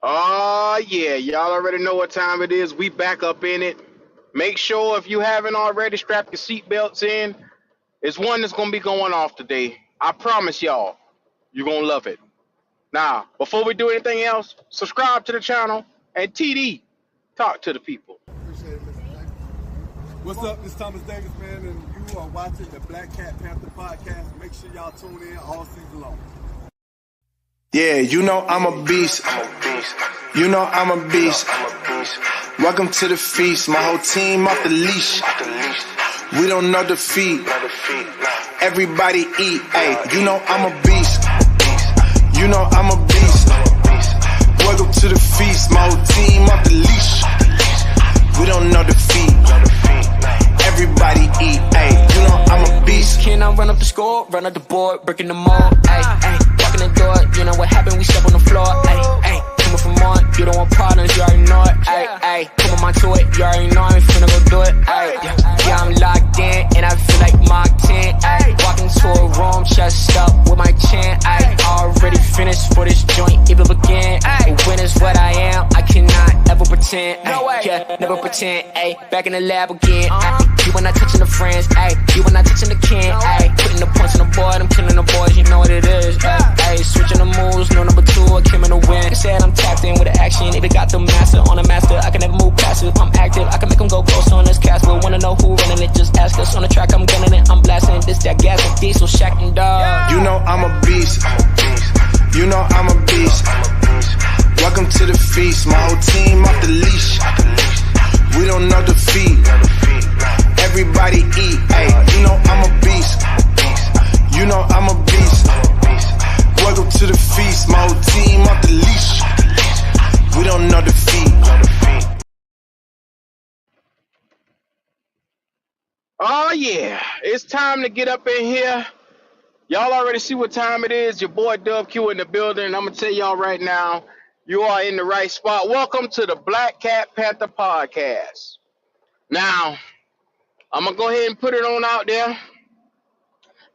Oh, yeah. Y'all already know what time it is. We back up in it. Make sure if you haven't already, strap your seatbelts in. It's one that's going to be going off today. I promise y'all, you're going to love it. Now, before we do anything else, subscribe to the channel and TD, talk to the people. Appreciate it, Mr. Davis. What's up? This is Thomas Davis, man, and you are watching the Black Cat Panther podcast. Make sure y'all tune in all season long. Yeah, you know I'm a beast. You know I'm a beast. Welcome to the feast. My whole team off the leash. We don't know defeat. Everybody eat. Hey, you know I'm a beast. You know I'm a beast. Welcome to the feast. My whole team off the leash. We don't know defeat. Everybody eat. Hey, you know I'm a beast. Can I run up the score, run up the board, breaking them all? Ay, ay, walking the door, you know what happened? We step on the floor. Ay, ay, coming from on, you don't want partners, you already know it. Ay, ay, come on my to it, you already know I ain't finna go do it. Ay, yeah, I'm locked in, and I feel like Mark 10. Ay, walking to a room, chest up with my chin. Ay, already finished for this joint, even begin. Ay, when is what I am, I cannot ever pretend. Ay, yeah, never pretend. Ay, back in the lab again. Ay, you when I touching the friends, ayy. You when I touching the can, ayy. Putting the points on the board, I'm killing the boys, you know what it is, ayy. Switching the moves, no number two, I came in the win. Said I'm tapped in with the action, if it got the master on the master, I can never move passive. I'm active, I can make them go close on this castle. Wanna know who running it, just ask us. On the track, I'm gunning it, I'm blasting. This, that gas, and diesel, Shaq and dog. You know I'm a beast. You know I'm a beast. Welcome to the feast. My whole team off the leash. We don't know defeat. Everybody eat. Hey, you know I'm a beast. You know I'm a beast. Welcome to the feast. My whole team off the leash. We don't know defeat. Oh, yeah. It's time to get up in here. Y'all already see what time it is. Your boy Dub Q in the building. And I'm going to tell y'all right now, you are in the right spot. Welcome to the Black Cat Panther podcast. Now, I'm going to go ahead and put it on out there.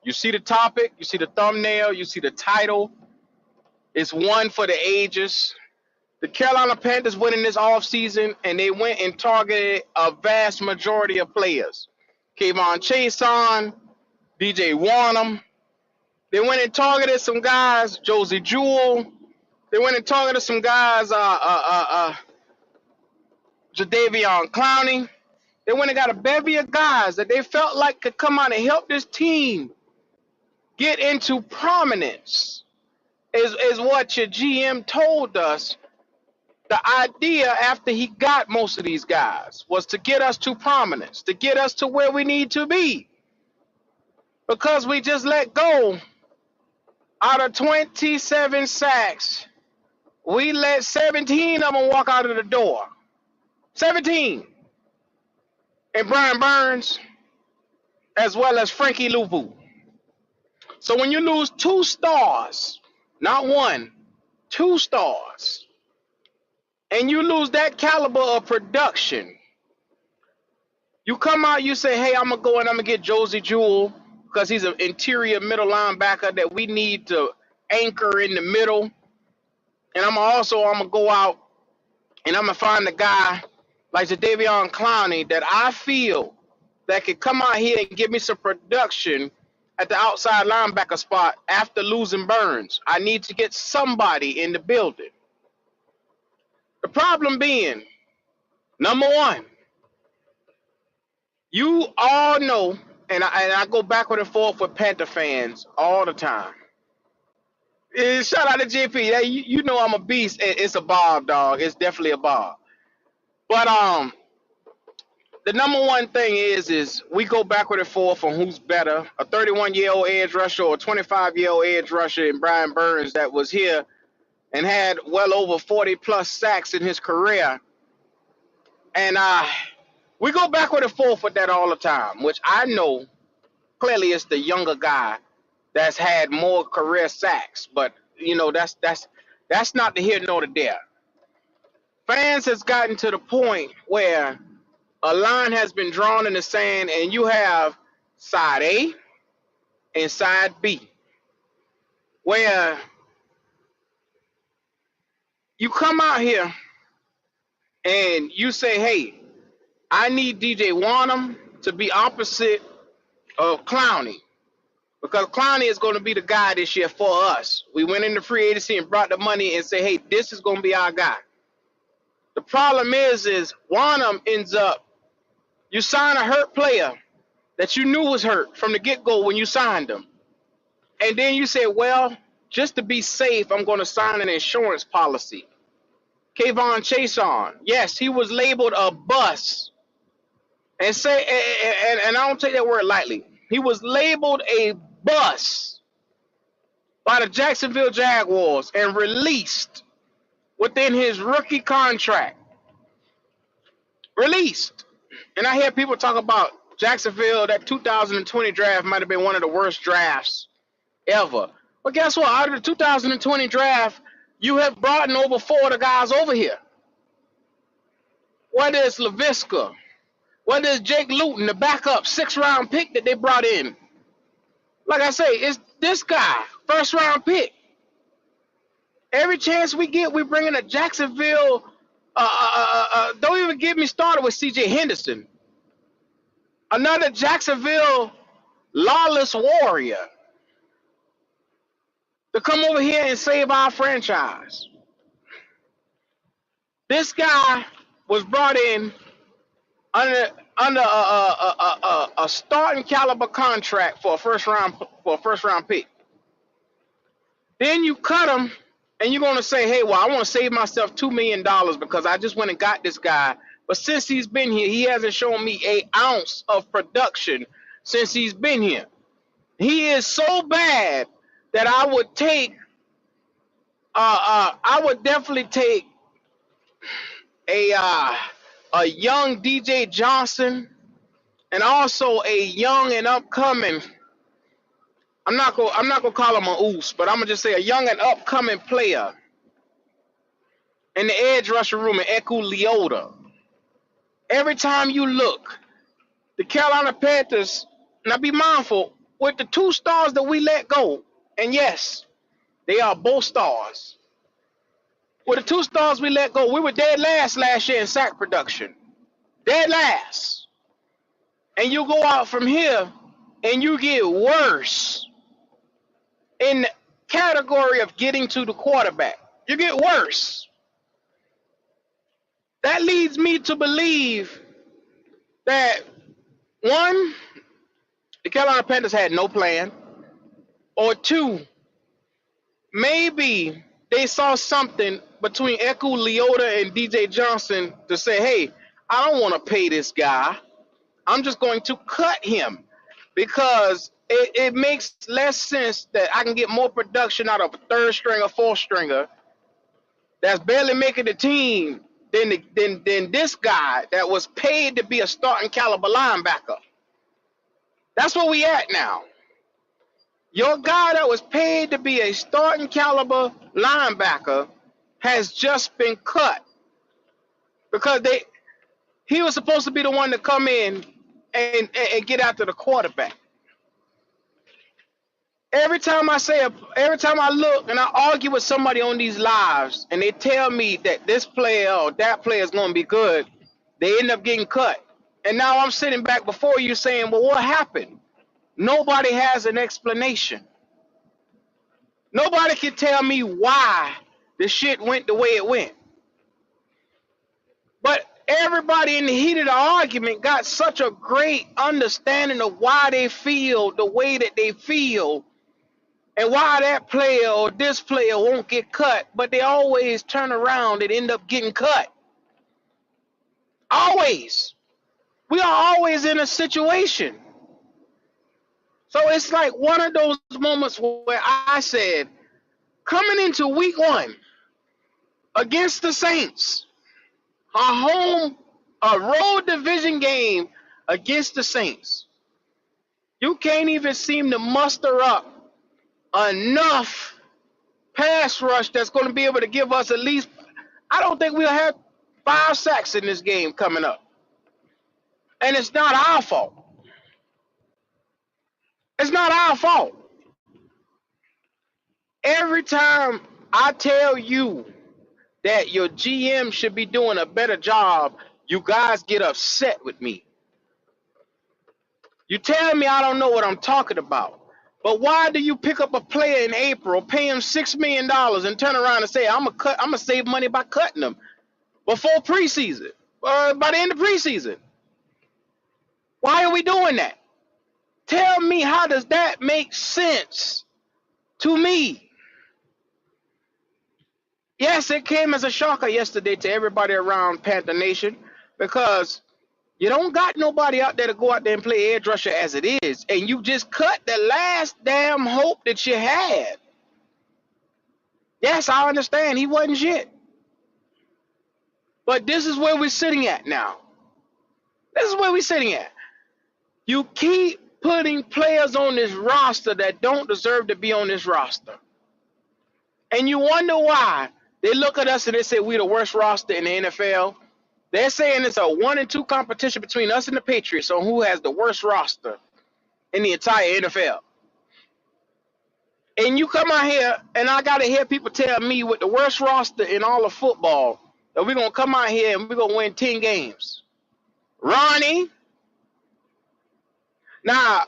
You see the topic, you see the thumbnail, you see the title. It's one for the ages. The Carolina Panthers went in this offseason, and they went and targeted a vast majority of players. Kayvon Chason, DJ Warnham. They went and targeted some guys, Josie Jewell. They went and targeted some guys, Jadeveon Clowney. They went and got a bevy of guys that they felt like could come out and help this team get into prominence. Is what your GM told us. The idea after he got most of these guys was to get us to prominence, to get us to where we need to be. Because we just let go out of 27 sacks, we let 17 of them walk out of the door. 17. And Brian Burns, as well as Frankie Luvu. So when you lose 2 stars, not one, 2 stars, and you lose that caliber of production, you come out, you say, hey, I'm going to go and I'm going to get Josie Jewell because he's an interior middle linebacker that we need to anchor in the middle. And I'm going to go out and I'm going to find a guy like Jadeveon Clowney that I feel that could come out here and give me some production at the outside linebacker spot after losing Burns. I need to get somebody in the building. The problem being, number one, you all know, and I go backward and forth with Panther fans all the time. Shout out to JP. Hey, you know I'm a beast. It's a Bob, dog. It's definitely a Bob. But the number one thing is we go backward and forth on who's better, a 31-year-old edge rusher or a 25-year-old edge rusher in Brian Burns that was here and had well over 40-plus sacks in his career. And we go backward and forth with that all the time, which I know clearly it's the younger guy that's had more career sacks. But, you know, that's not the here nor the there. Fans has gotten to the point where a line has been drawn in the sand and you have side A and side B, where You come out here and you say, hey, I need DJ Wanham to be opposite of Clowney because Clowney is going to be the guy this year for us. We went into free agency and brought the money and say, hey, this is going to be our guy. The problem is Wanham ends up, you sign a hurt player that you knew was hurt from the get-go when you signed him. And then you say, well, just to be safe, I'm going to sign an insurance policy. Kayvon Chason, yes, he was labeled a bust. And I don't take that word lightly. He was labeled a bust by the Jacksonville Jaguars and released within his rookie contract. Released. And I hear people talk about Jacksonville, that 2020 draft might have been one of the worst drafts ever. But guess what? Out of the 2020 draft, you have brought in over 4 of the guys over here. Whether it's LaVisca, whether it's Jake Luton, the backup 6th-round pick that they brought in. Like I say, it's this guy, 1st-round pick. Every chance we get, we bring in a Jacksonville. Don't even get me started with C.J. Henderson. Another Jacksonville lawless warrior to come over here and save our franchise. This guy was brought in under a starting caliber contract for a first round pick. Then you cut him, and you're gonna say, hey, well, I want to save myself $2 million because I just went and got this guy. But since he's been here, he hasn't shown me an ounce of production since he's been here. He is so bad that I would take. I would definitely take a young DJ Johnson and also a young and upcoming. I'm not gonna call him a oos, but I'm gonna just say a young and upcoming player in the edge rusher room in Eku Leota. Every time you look, the Carolina Panthers, now be mindful, with the 2 stars that we let go, and yes, they are both stars. With the 2 stars we let go, we were dead last year in sack production. Dead last. And you go out from here and you get worse in the category of getting to the quarterback. You get worse. That leads me to believe that, 1, the Carolina Panthers had no plan, or 2, maybe they saw something between Eku Leota and DJ Johnson to say, hey, I don't want to pay this guy. I'm just going to cut him because it makes less sense that I can get more production out of a 3rd stringer, 4th stringer that's barely making the team than this guy that was paid to be a starting caliber linebacker. That's where we at now. Your guy that was paid to be a starting caliber linebacker has just been cut because he was supposed to be the one to come in and get after the quarterback. Every time I look and I argue with somebody on these lives and they tell me that this player or that player is going to be good, they end up getting cut. And now I'm sitting back before you saying, well, what happened? Nobody has an explanation. Nobody can tell me why the shit went the way it went. But everybody in the heat of the argument got such a great understanding of why they feel the way that they feel and why that player or this player won't get cut, but they always turn around and end up getting cut. Always. We are always in a situation. So it's like one of those moments where I said, coming into week 1 against the Saints, a road division game against the Saints, you can't even seem to muster up enough pass rush that's going to be able to give us at least, I don't think we'll have 5 sacks in this game coming up. And it's not our fault. It's not our fault. Every time I tell you that your GM should be doing a better job, you guys get upset with me. You tell me I don't know what I'm talking about. But why do you pick up a player in April, pay him $6 million, and turn around and say, I'm gonna save money by cutting him before preseason, or by the end of preseason? Why are we doing that? Tell me, how does that make sense to me? Yes, it came as a shocker yesterday to everybody around Panther Nation, because you don't got nobody out there to go out there and play edge rusher as it is, and you just cut the last damn hope that you had. Yes, I understand he wasn't shit. But this is where we're sitting at now. This is where we're sitting at. You keep putting players on this roster that don't deserve to be on this roster. And you wonder why. They look at us and they say we're the worst roster in the NFL. They're saying it's a 1-2 competition between us and the Patriots on who has the worst roster in the entire NFL. And you come out here, and I got to hear people tell me with the worst roster in all of football that we're going to come out here and we're going to win 10 games. Ronnie, now,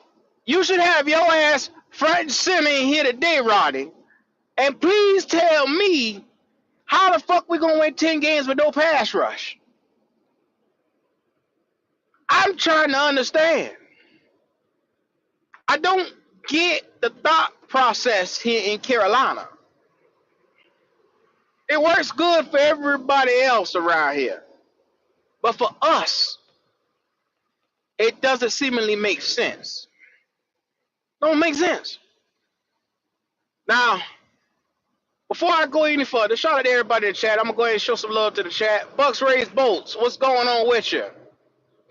you should have your ass front and center in here today, Ronnie. And please tell me how the fuck we going to win 10 games with no pass rush. I'm trying to understand. I don't get the thought process here in Carolina. It works good for everybody else around here. But for us, it doesn't seemingly make sense. Don't make sense. Now, before I go any further, shout out to everybody in the chat. I'm going to go ahead and show some love to the chat. Bucks Raised Bolts, what's going on with you?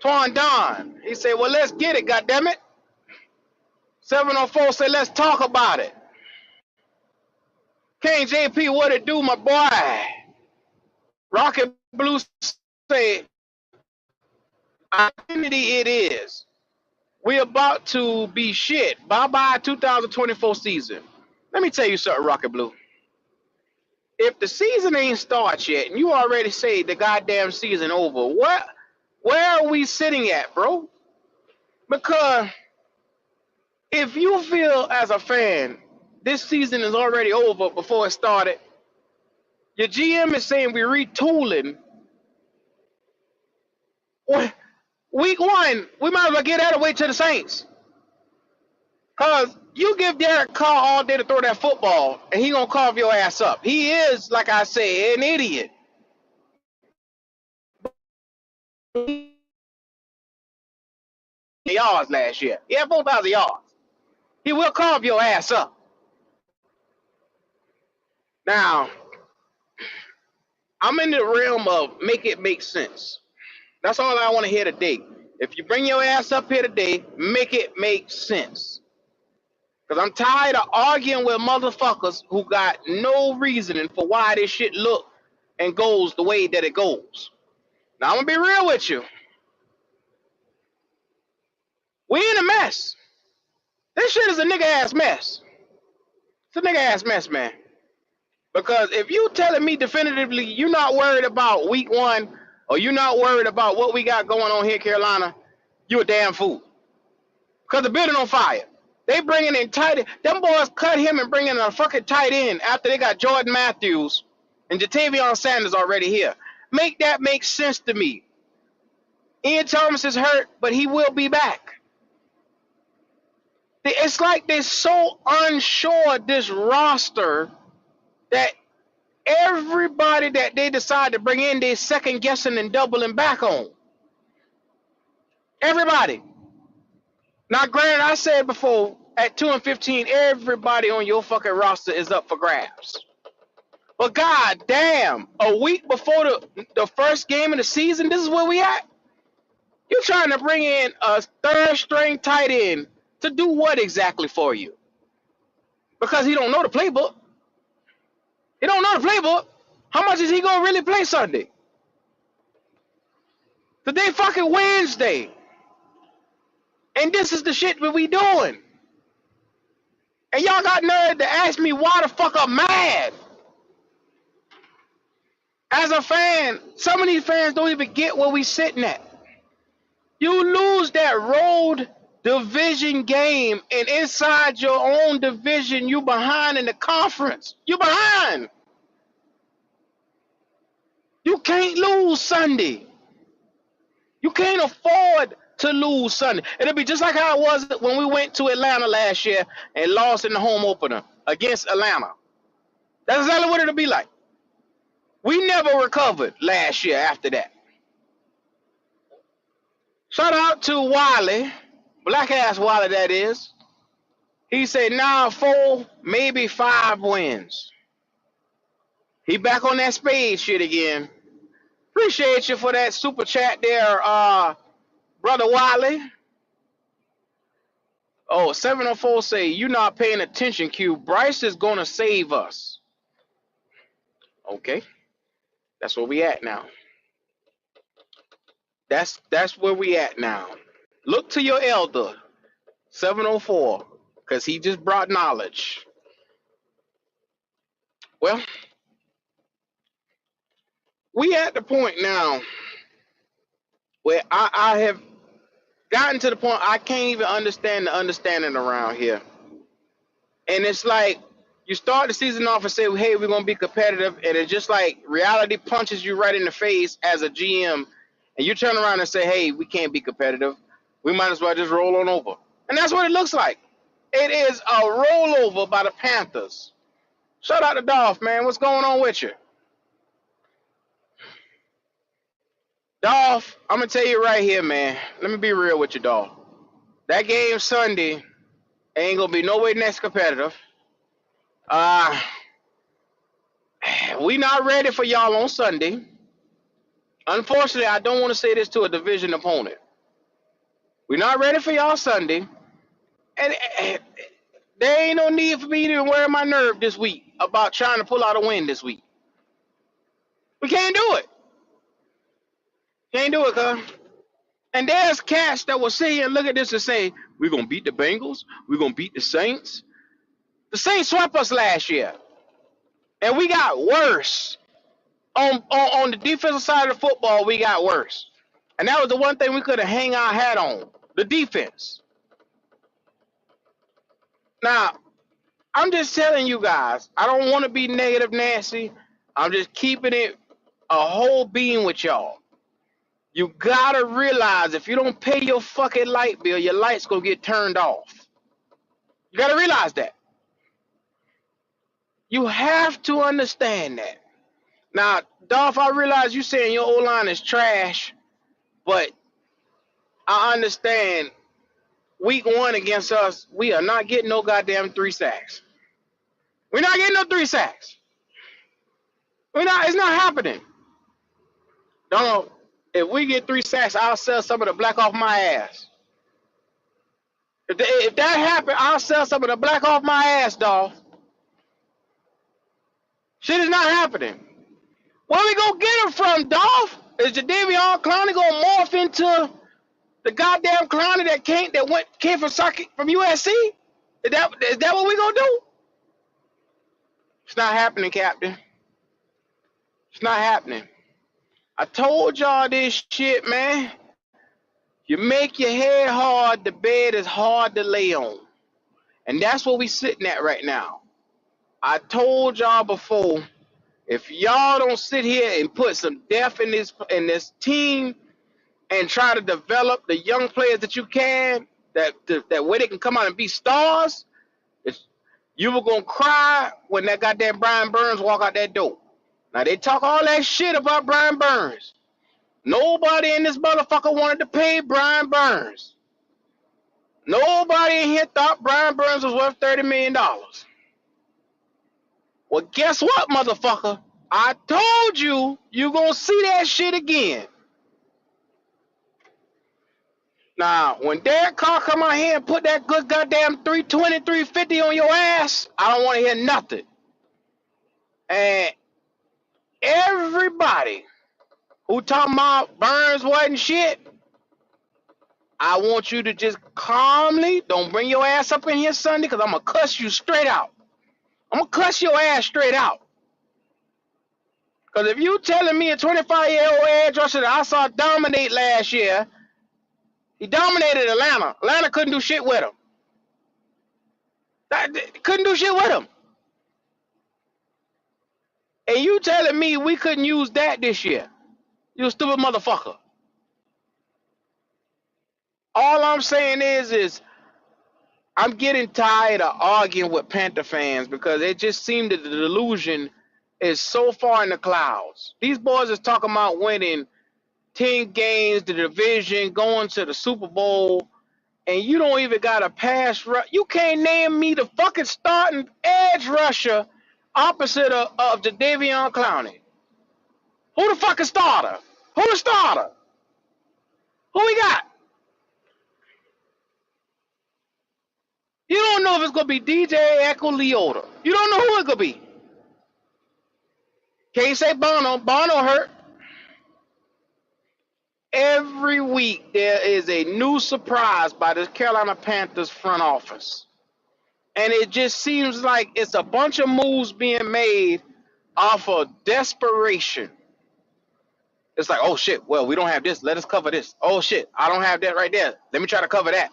Twan Don, he said, well, let's get it, goddammit. 704 said, let's talk about it. Kane JP, what it do, my boy? Rocket Blue said, identity it is. We about to be shit. Bye-bye 2024 season. Let me tell you something, Rocket Blue. If the season ain't started yet, and you already say the goddamn season over, where are we sitting at, bro? Because if you feel as a fan, this season is already over before it started, your GM is saying we're retooling. Week one, we might as well get that away to the Saints. Because you give Derek Carr all day to throw that football, and he going to carve your ass up. He is, like I say, an idiot. Yards last year. He had 4,000 yards. He will carve your ass up. Now, I'm in the realm of make it make sense. That's all I want to hear today. If you bring your ass up here today, make it make sense. Because I'm tired of arguing with motherfuckers who got no reasoning for why this shit look and goes the way that it goes. Now, I'm going to be real with you. We in a mess. This shit is a nigga-ass mess. It's a nigga-ass mess, man. Because if you telling me definitively you're not worried about week one or you're not worried about what we got going on here in Carolina, you a damn fool. Because the building on fire. They bringing in tight end. Them boys cut him and bring in a fucking tight end after they got Jordan Matthews and Jatavion Sanders already here. Make that make sense to me. Ian Thomas is hurt, but he will be back. It's like they're so unsure of this roster that everybody that they decide to bring in, they're second guessing and doubling back on. Everybody. Now, granted, I said before, at 2-15, everybody on your fucking roster is up for grabs. But god damn, a week before the first game of the season, this is where we at? You're trying to bring in a third string tight end to do what exactly for you? Because he don't know the playbook. He don't know the playbook. How much is he going to really play Sunday? Today fucking Wednesday. And this is the shit that we doing. And y'all got nerve to ask me why the fuck I'm mad. As a fan, some of these fans don't even get where we sitting at. You lose that road division game, and inside your own division, you behind in the conference. You behind. You can't lose Sunday. You can't afford to lose Sunday. It'll be just like how it was when we went to Atlanta last year and lost in the home opener against Atlanta. That's exactly what it'll be like. We never recovered last year after that. Shout out to Wiley, black ass Wiley that is. He said now 4, maybe 5 wins. He back on that spade shit again. Appreciate you for that super chat there, Brother Wiley. Oh, 704 say, you not paying attention, Q. Bryce is going to save us. Okay. That's where we at now. That's where we at now. Look to your elder, 704, because he just brought knowledge. Well, we at the point now where I have gotten to the point I can't even understand the understanding around here. And it's like you start the season off and say, hey, we're going to be competitive. And it's just like reality punches you right in the face as a GM. And you turn around and say, hey, we can't be competitive. We might as well just roll on over. And that's what it looks like. It is a rollover by the Panthers. Shout out to Dolph, man. What's going on with you? Dolph, I'm going to tell you right here, man. Let me be real with you, Dolph. That game Sunday ain't going to be no way next competitive. We not ready for y'all on Sunday. Unfortunately, I don't want to say this to a division opponent. We're not ready for y'all Sunday. And there ain't no need for me to wear my nerve this week about trying to pull out a win this week. We can't do it. Can't do it, cuz. And there's cats that will sit here and look at this and say, we're going to beat the Bengals. We're going to beat the Saints. The Saints swept us last year. And we got worse. On the defensive side of the football, we got worse. And that was the one thing we could have hang our hat on. The defense. Now, I'm just telling you guys, I don't want to be negative Nancy. I'm just keeping it a whole being with y'all. You gotta realize if you don't pay your fucking light bill, your light's gonna get turned off. You gotta realize that. You have to understand that. Now, Dolph, I realize you saying your O-line is trash, but I understand week 1 against us, we are not getting no goddamn 3 sacks. We're not getting no 3 sacks. It's not happening. No, if we get 3 sacks, I'll sell some of the black off my ass. If that happens, I'll sell some of the black off my ass, Dolph. Shit is not happening. Where we gonna get him from, Dolph? Is Jadeveon Clowney gonna morph into the goddamn Clowney that came from USC? Is that what we gonna do? It's not happening, Captain. It's not happening. I told y'all this shit, man. You make your head hard, the bed is hard to lay on. And that's what we sitting at right now. I told y'all before, if y'all don't sit here and put some depth in this team and try to develop the young players that you can, that way they can come out and be stars, you were gonna cry when that goddamn Brian Burns walk out that door. Now they talk all that shit about Brian Burns. Nobody in this motherfucker wanted to pay Brian Burns. Nobody in here thought Brian Burns was worth $30 million. Well, guess what, motherfucker? I told you, you gonna see that shit again. Now, when Derek Carr come out here and put that good goddamn 320, 350 on your ass, I don't want to hear nothing. And everybody who talking about Burns wasn't shit, I want you to just calmly, don't bring your ass up in here Sunday, because I'm going to cuss you straight out. I'm going to cuss your ass straight out. Because if you telling me a 25-year-old edge rusher that I saw dominate last year, he dominated Atlanta. Atlanta couldn't do shit with him. Couldn't do shit with him. And you telling me we couldn't use that this year? You stupid motherfucker. All I'm saying is I'm getting tired of arguing with Panther fans because it just seemed that the delusion is so far in the clouds. These boys is talking about winning 10 games, the division, going to the Super Bowl, and you don't even got a pass rush. You can't name me the fucking starting edge rusher opposite of Jadeveon Clowney. Who the fucking starter? Who the starter? Who we got? You don't know if it's going to be DJ Echo Leota. You don't know who it's going to be. Can't say Bono. Bono hurt. Every week there is a new surprise by the Carolina Panthers front office. And it just seems like it's a bunch of moves being made off of desperation. It's like, oh shit, well, we don't have this. Let us cover this. Oh shit, I don't have that right there. Let me try to cover that.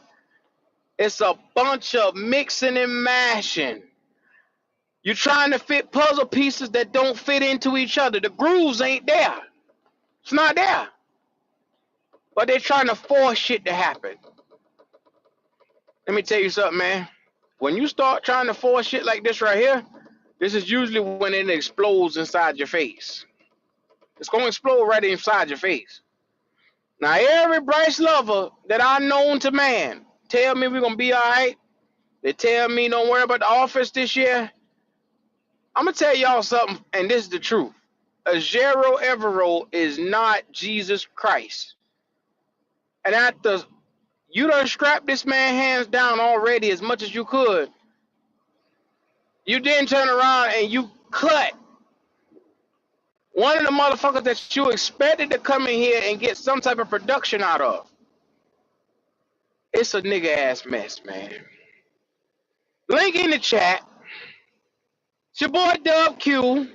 It's a bunch of mixing and mashing. You're trying to fit puzzle pieces that don't fit into each other. The grooves ain't there. It's not there. But they're trying to force shit to happen. Let me tell you something, man. When you start trying to force shit like this right here, this is usually when it explodes inside your face. It's going to explode right inside your face. Now, every Bryce lover that I known to man tell me we're going to be all right. They tell me don't worry about the offense this year. I'm going to tell y'all something, and this is the truth. Ejiro Evero is not Jesus Christ. And after you done strapped this man hands down already as much as you could, you didn't turn around and you cut one of the motherfuckers that you expected to come in here and get some type of production out of. It's a nigga ass mess, man. Link in the chat. It's your boy Dub Q.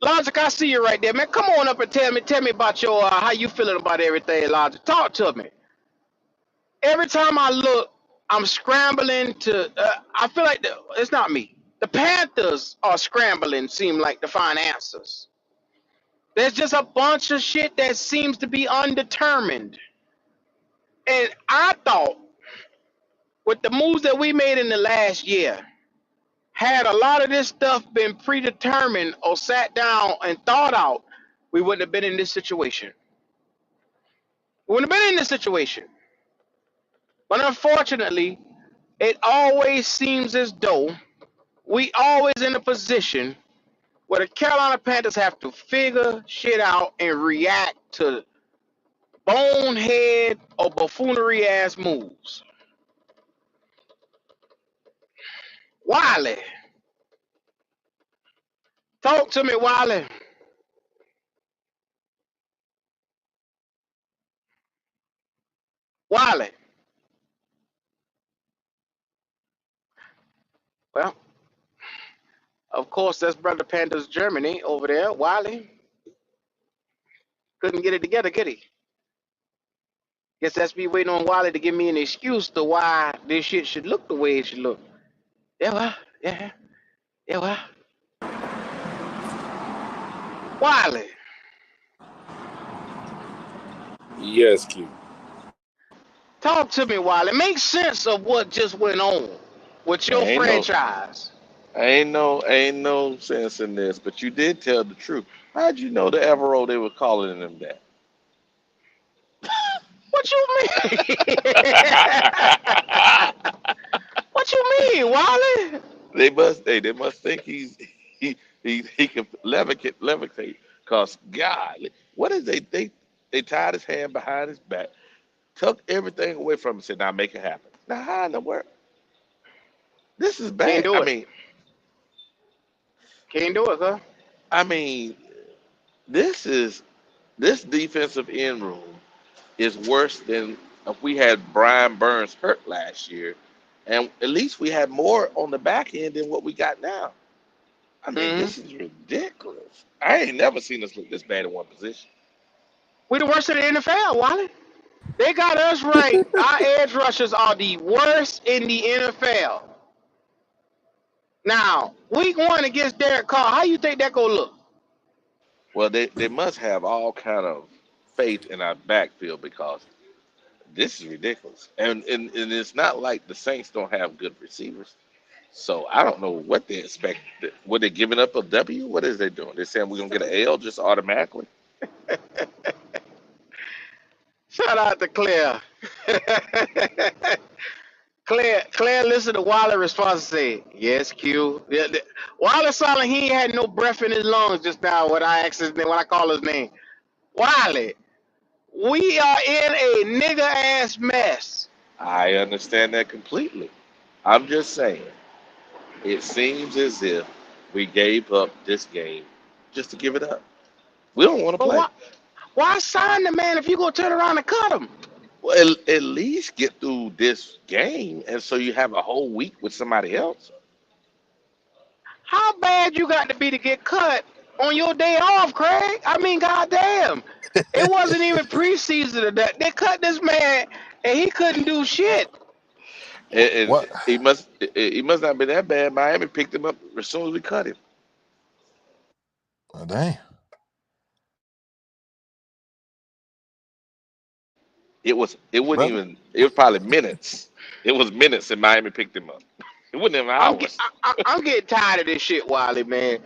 Logic, I see you right there, man. Come on up and tell me about your how you feeling about everything, Logic. Talk to me. Every time I look, I'm scrambling to. I feel like it's not me. The Panthers are scrambling, seem like, to find answers. There's just a bunch of shit that seems to be undetermined. And I thought, with the moves that we made in the last year, had a lot of this stuff been predetermined or sat down and thought out, we wouldn't have been in this situation. We wouldn't have been in this situation. But unfortunately, it always seems as though we always in a position where the Carolina Panthers have to figure shit out and react to bonehead or buffoonery ass moves. Wiley. Talk to me, Wiley. Wiley. Well, of course, that's Brother Panthers Germany over there. Wiley. Couldn't get it together, could he? Guess that's me waiting on Wiley to give me an excuse to why this shit should look the way it should look. Yeah, well, yeah. Yeah, well. Wiley. Yes, Q. Talk to me, Wiley. Make sense of what just went on with your franchise. Ain't no sense in this, but you did tell the truth. How'd you know the Evero they were calling them that? What you mean? What you mean, Wiley? They must think he can levitate. Cause God, what is they tied his hand behind his back, took everything away from him, and said, "Now make it happen." Now how in the world? This is bad. Can't do it. I mean, can't do it, huh? I mean, this defensive end room is worse than if we had Brian Burns hurt last year, and at least we had more on the back end than what we got now. I mean, Hmm. this is ridiculous. I ain't never seen us look this bad in one position. We the worst in the NFL, Wally. They got us ranked. Our edge rushers are the worst in the NFL. Now, week 1 against Derek Carr, how you think that gonna look? Well, they must have all kind of faith in our backfield because this is ridiculous. And it's not like the Saints don't have good receivers. So I don't know what they expect. What they giving up a W? What is they doing? They saying we're gonna get an L just automatically? Shout out to Claire. Claire listened to Wally response and said, yes, Q. Yeah, Wally sounded like he ain't had no breath in his lungs just now when I asked his name, when I call his name. Wally, we are in a nigga ass mess. I understand that completely. I'm just saying, it seems as if we gave up this game just to give it up. We don't want to But play. why sign the man if you gonna turn around and cut him? Well, at least get through this game, and so you have a whole week with somebody else. How bad you got to be to get cut on your day off, Craig? I mean, goddamn. It wasn't even preseason of that. They cut this man and he couldn't do shit. And What? he must not be that bad. Miami picked him up as soon as we cut him. Oh, dang. It wasn't Brother. even. It was probably minutes. It was minutes, and Miami picked him up. It wasn't even hours. I'm getting tired of this shit, Wiley, man.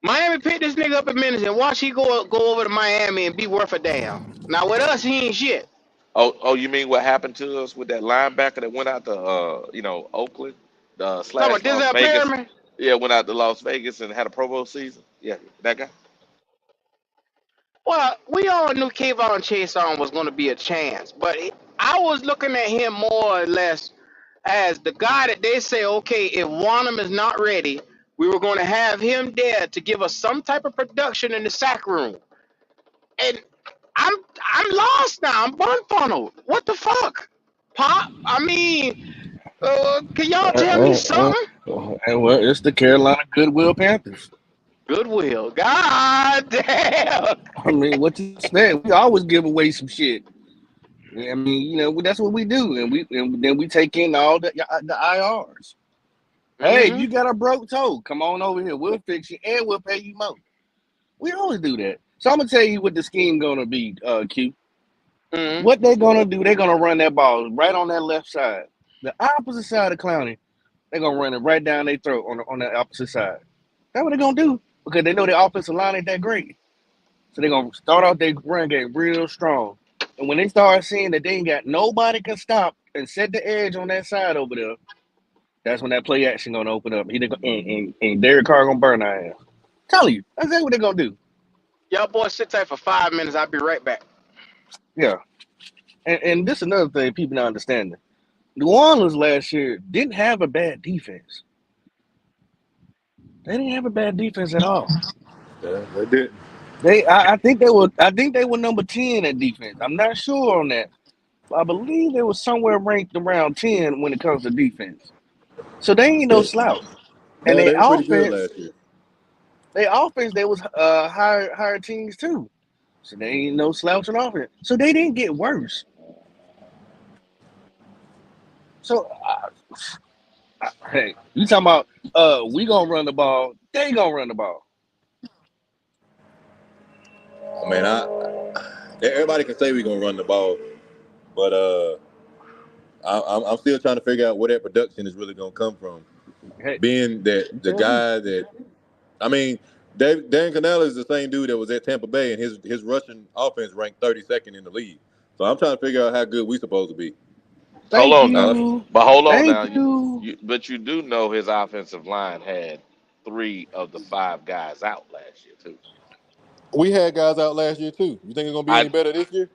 Miami picked this nigga up in minutes and watch he go over to Miami and be worth a damn. Now with us, he ain't shit. Oh, you mean what happened to us with that linebacker that went out to Oakland, Talking slash about Las Denzel Vegas? Perryman. Yeah, went out to Las Vegas and had a Pro Bowl season. Yeah, that guy. Well, we all knew Kayvon Chason was going to be a chance, but I was looking at him more or less as the guy that they say, okay, if Wanham is not ready, we were going to have him there to give us some type of production in the sack room. And I'm lost now. I'm bun funneled. What the fuck, Pop? I mean, can y'all tell me something? And well, it's the Carolina Goodwill Panthers. Goodwill. God damn. I mean, what you expect? We always give away some shit. I mean, that's what we do, and then we take in all the IRs. Hey, if Mm-hmm. you got a broke toe, come on over here. We'll fix you, and we'll pay you more. We always do that. So I'm gonna tell you what the scheme gonna be, Q. Mm-hmm. What they're gonna do? They're gonna run that ball right on that left side, the opposite side of Clowney. They're gonna run it right down their throat on the opposite side. That's what they're gonna do because they know their offensive line ain't that great. So they're gonna start off their run game real strong. And when they start seeing that they ain't got nobody can stop and set the edge on that side over there, that's when that play action gonna open up. And Derek Carr gonna burn our ass. Tell you, that's exactly what they're gonna do. Y'all boys sit tight for 5 minutes. I'll be right back. Yeah. And this is another thing people not understanding. New Orleans last year didn't have a bad defense. They didn't have a bad defense at all. Yeah, they did. I think they were number 10 at defense. I'm not sure on that. But I believe they were somewhere ranked around 10 when it comes to defense. So they ain't no Yeah, slouch. And yeah, they were pretty good last year. they was higher teams too. So they ain't no slouch on offense. So they didn't get worse. So hey, you talking about we gonna run the ball, they gonna run the ball. I mean, everybody can say we're gonna run the ball, but I'm still trying to figure out where that production is really gonna come from. Hey, Being that the guy that, I mean, Dan Cannella is the same dude that was at Tampa Bay, and his rushing offense ranked 32nd in the league. So I'm trying to figure out how good we supposed to be. Hold thank on now, you. but hold on Thank now. you. But you do know his offensive line had 3 of the 5 guys out last year too. We had guys out last year too. You think it's gonna be I any better this year?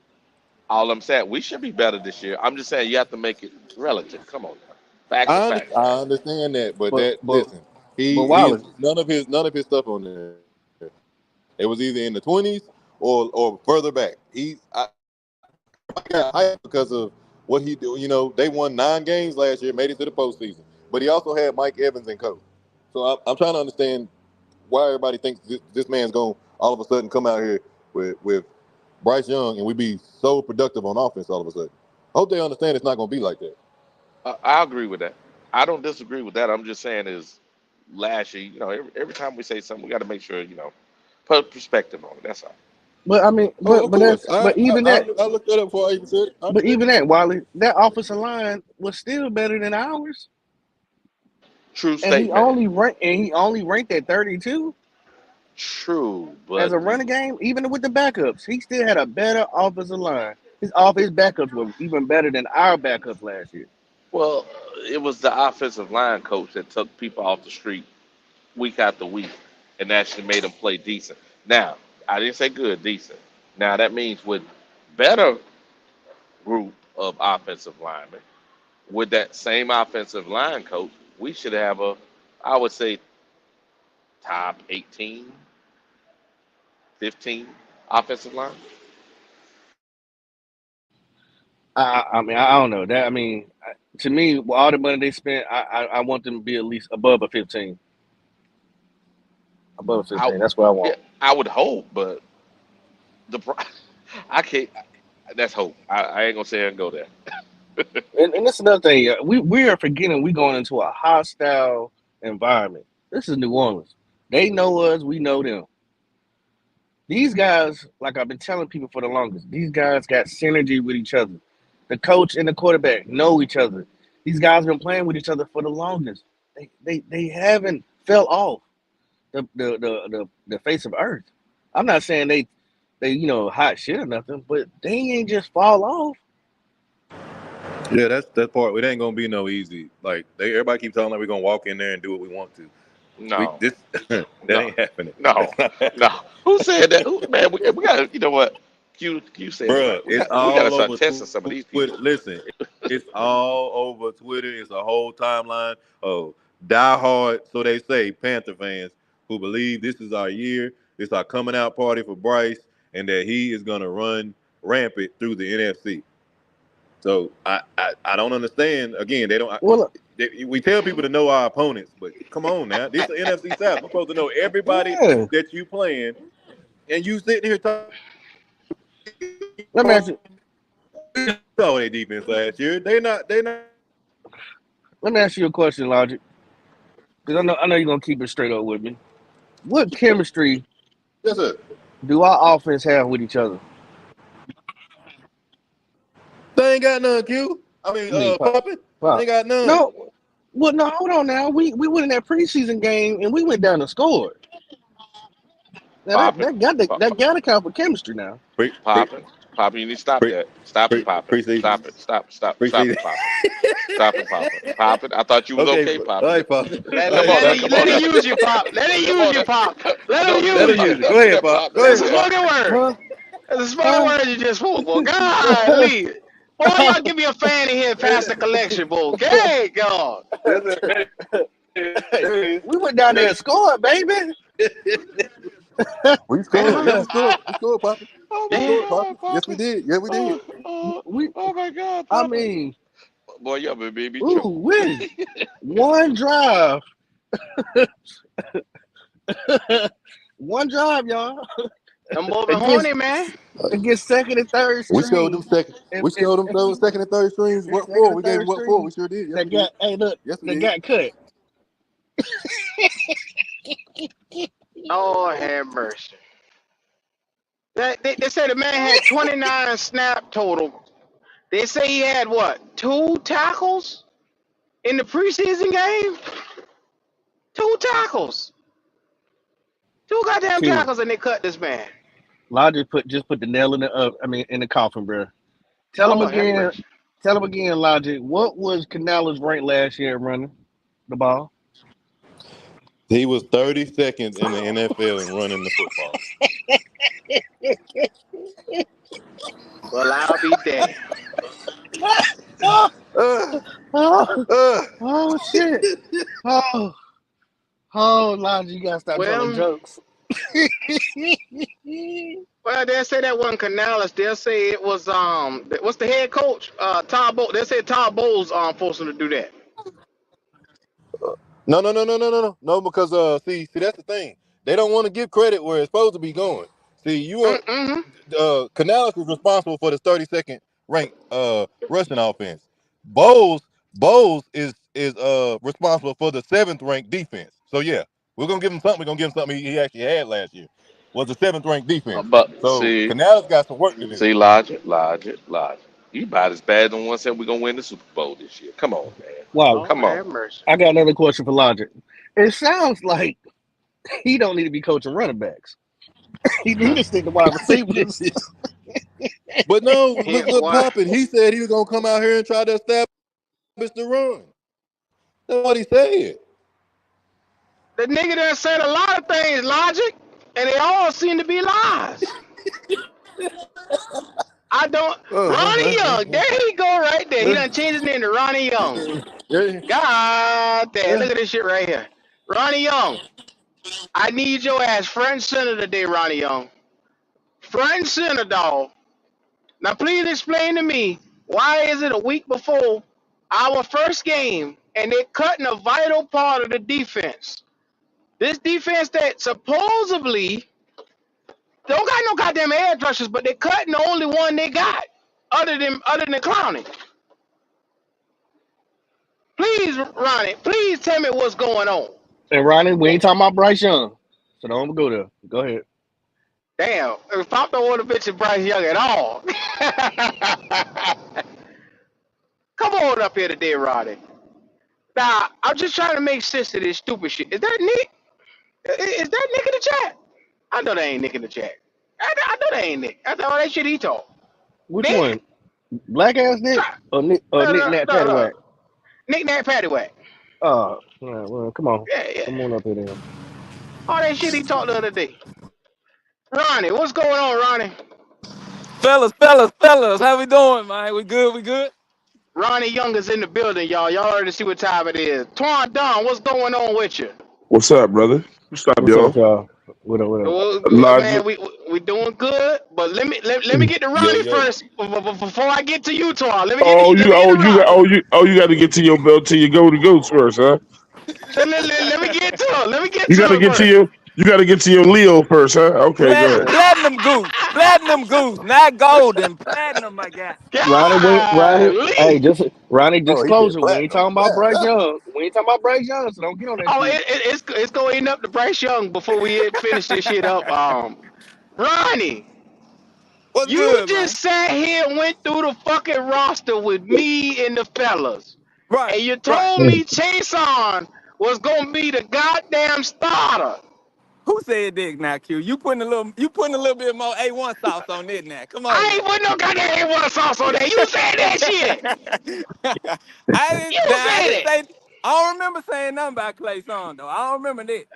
all I'm saying, we should be better this year. I'm just saying you have to make it relative. Come on now, facts are facts. I understand that, but But that but listen, but he's Wallace, none of his stuff on there. It was either in the 20s or further back. I got hyped because of what he do. You know, they won 9 games last year, made it to the postseason. But he also had Mike Evans and Co. So I'm trying to understand why everybody thinks this man's going to all of a sudden come out here with Bryce Young and we be so productive on offense all of a sudden. I hope they understand it's not going to be like that. I agree with that. I don't disagree with that. I'm just saying is last year, every time we say something, we got to make sure, put perspective on it. That's all. But I mean, Oh, of course. even I that, looked that up before I even said it. but even that, Wally, that offensive line was still better than ours, True and statement. he only ranked at 32 True, as but a running game. Even with the backups, he still had a better offensive line. His backups were even better than our backups last year. well, it was the offensive line coach that took people off the street week after week and actually made them play decent. Now, I didn't say good, decent. Now that means with better group of offensive linemen, with that same offensive line coach, we should have I would say, top 18, 15 offensive line. I mean, I don't know that. I mean, to me, with all the money they spent, I want them to be at least above a 15. Above 15. That's what I want. Yeah, I would hope, but I can't. That's hope. I ain't gonna say I can go there. And that's another thing. We are forgetting we going into a hostile environment. This is New Orleans. They know us. We know them. These guys, like I've been telling people for the longest, these guys got synergy with each other. The coach and the quarterback know each other. These guys have been playing with each other for the longest. They haven't fell off the face of earth. I'm not saying they hot shit or nothing, but they ain't just fall off. Yeah, that's that part. It ain't gonna be no easy. Like everybody keep telling us we're gonna walk in there and do what we want to. No, that no, ain't happening. no, no. Who said that? Man, we got. You know what? Q said it Bruh, right. We it's got to all start over testing some of these Twitter. people. Listen, it's all over Twitter. It's a whole timeline of diehard, so they say, Panther fans who believe this is our year. It's our coming out party for Bryce, and that he is gonna run rampant through the NFC. So I don't understand. Again, they don't. Well, We tell people to know our opponents, but come on now, this is the NFC South. We're supposed to know everybody yeah. that you playing, and you sitting here talking. Let me ask you. Saw their defense last year. They not. Let me ask you a question, Logic, because I know you're gonna keep it straight up with me. What chemistry Yes, sir. do our offense have with each other? They ain't got none, Q. I mean, Poppin. They ain't got none. No. Well, no, hold on now. We went in that preseason game and we went down and scored. Now that got to count for chemistry now. Poppin, you need to stop that. Stop it, Poppin. Stop it. Stop it, Poppin. Stop it, Poppin. Poppin, I thought you was okay, Poppin. All right, Poppin. Let him use you, Pop. Let him use you, Pop. Let him use you. Go ahead, Pop. That's a spoken word. That's a spoken word you just spoke, boy. Golly. Boy, y'all give me a fan in here and pass the collection, boy. Okay, God. We went down there and scored, baby. We scored. We scored, Poppin. Oh my God, Poppin. Yes, we did. Yeah, we did. Oh my God, Poppin. I mean, boy, y'all been baby. ooh, wait. One drive. One drive, y'all. Them boys been horny, man. Against second and third string. We showed them second. We showed them those second and third strings. What for? We gave them what for? We sure did. Yes, They got cut. Oh, have mercy. They say the man had 29 snap total. They say he had what? 2 tackles in the preseason game? 2 tackles. 2 goddamn tackles, and they cut this man. Logic just put the nail in the coffin, bro. Tell him again, Logic. What was Canales ranked last year running the ball? He was 32nd in the NFL in running the football. Well, I'll be damned. Oh shit! Oh, Logic, you gotta stop telling jokes. Well, they'll say that wasn't Canales. They'll say it was what's the head coach? Todd Bowles. They'll say Todd Bowles forced him to do that. No, because see, that's the thing. They don't want to give credit where it's supposed to be going. See, you want Mm-hmm. Canales is responsible for the 32nd ranked rushing offense. Bowles Bowles is responsible for the 7th ranked defense. So yeah, we're gonna give him something. We're gonna give him something he actually had last year. Was the 7th ranked defense. But So Canales got some work to do. logic. You about as bad as the one said we're gonna win the Super Bowl this year. Come on, man. Wow. Lord Come on. have mercy. I got another question for Logic. It sounds like he don't need to be coaching running backs. He just stick to wide receivers. But no, Yeah, look, boy. Poppin. He said he was gonna come out here and try to establish the run. That's what he said. The nigga done said a lot of things, Logic, and they all seem to be lies. I don't. Ronnie Young, there he go right there. He done changed his name to Ronnie Young. Yeah, God damn, yeah. look at this shit right here. Ronnie Young, I need your ass front and center today, Ronnie Young. Front and center, dog. Now, please explain to me why is it a week before our first game and they're cutting a vital part of the defense? This defense that supposedly don't got no goddamn edge rushers, but they're cutting the only one they got, other than Clowney. Please, Ronnie, please tell me what's going on. And Ronnie, we ain't talking about Bryce Young, so don't go there. Go ahead. Damn, if Pop don't want to mention Bryce Young at all. Come on up here today, Ronnie. Now, I'm just trying to make sense of this stupid shit. Is that Nick? Is that Nick in the chat? I know that ain't Nick in the chat. I know that ain't Nick. I know that shit he talk. Which Nick? one? Black ass Nick or No, Nick no, Nat no, no. Paddywhack? Nick Nat Paddywhack. All right, well, come on. Yeah, yeah. Come on up here then. All that shit he talked the other day. Ronnie, what's going on, Ronnie? Fellas, how we doing, man? We good? Ronnie Young is in the building, y'all. Y'all already see what time it is. Twan Don, what's going on with you? What's up, brother? What's up, What's up, y'all? y'all? What up, what up? Well, man, Logic. we doing good, but let me get to Yeah, Ronnie yeah. first before I get to you, Twan. Let me get Oh, let you, me get oh, to you got, Ronnie. you got to get to your belt to your golden goats first, huh? Let me get to her. Let me get You to got to her get to first. your, you got to get to your Leo first, huh? Okay, go ahead. Platinum goose, not golden, platinum, my guy. Hey, Golly. Ronnie Oh, he said disclosure. We ain't platinum. talking about God, Bryce God. Young. We ain't talking about Bryce Young, so don't get on that Oh, shit. it's going to end up to Bryce Young before we finish this shit up. Ronnie, What's you good, just man? sat here and went through the fucking roster with me and the fellas, Right, and you right. told me Chase on was gonna be the goddamn starter. Who said that now, Q? You putting a little bit more A1 sauce on it now. Come on I now. ain't put no goddamn A1 sauce on that. You said that shit. You I said didn't it. say. I don't remember saying nothing about Clay Song though. I don't remember that.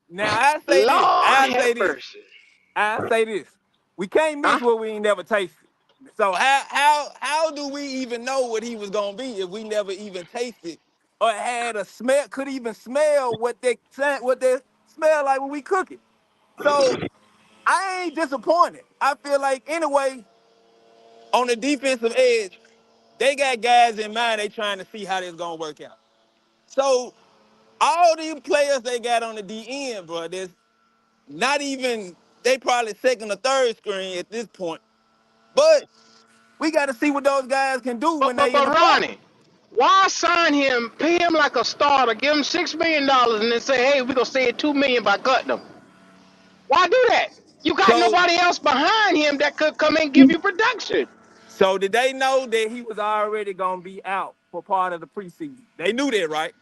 Now I say this. Lord have mercy. I say this. We can't Huh? miss what we ain't never tasted. So how do we even know what he was gonna be if we never even tasted or had a smell, could even smell what they smell like when we cook it? So I ain't disappointed. I feel like anyway on the defensive edge, they got guys in mind. They trying to see how this gonna work out. So all these players they got on the D end, bro, there's not even they probably second or third string at this point. But we got to see what those guys can do when they in But the spot. Ronnie, why sign him, pay him like a starter, give him $6 million, and then say, hey, we gonna save $2 million by cutting him? Why do that? You got So nobody else behind him that could come and give you production. so did they know that he was already gonna be out for part of the preseason? They knew that, right?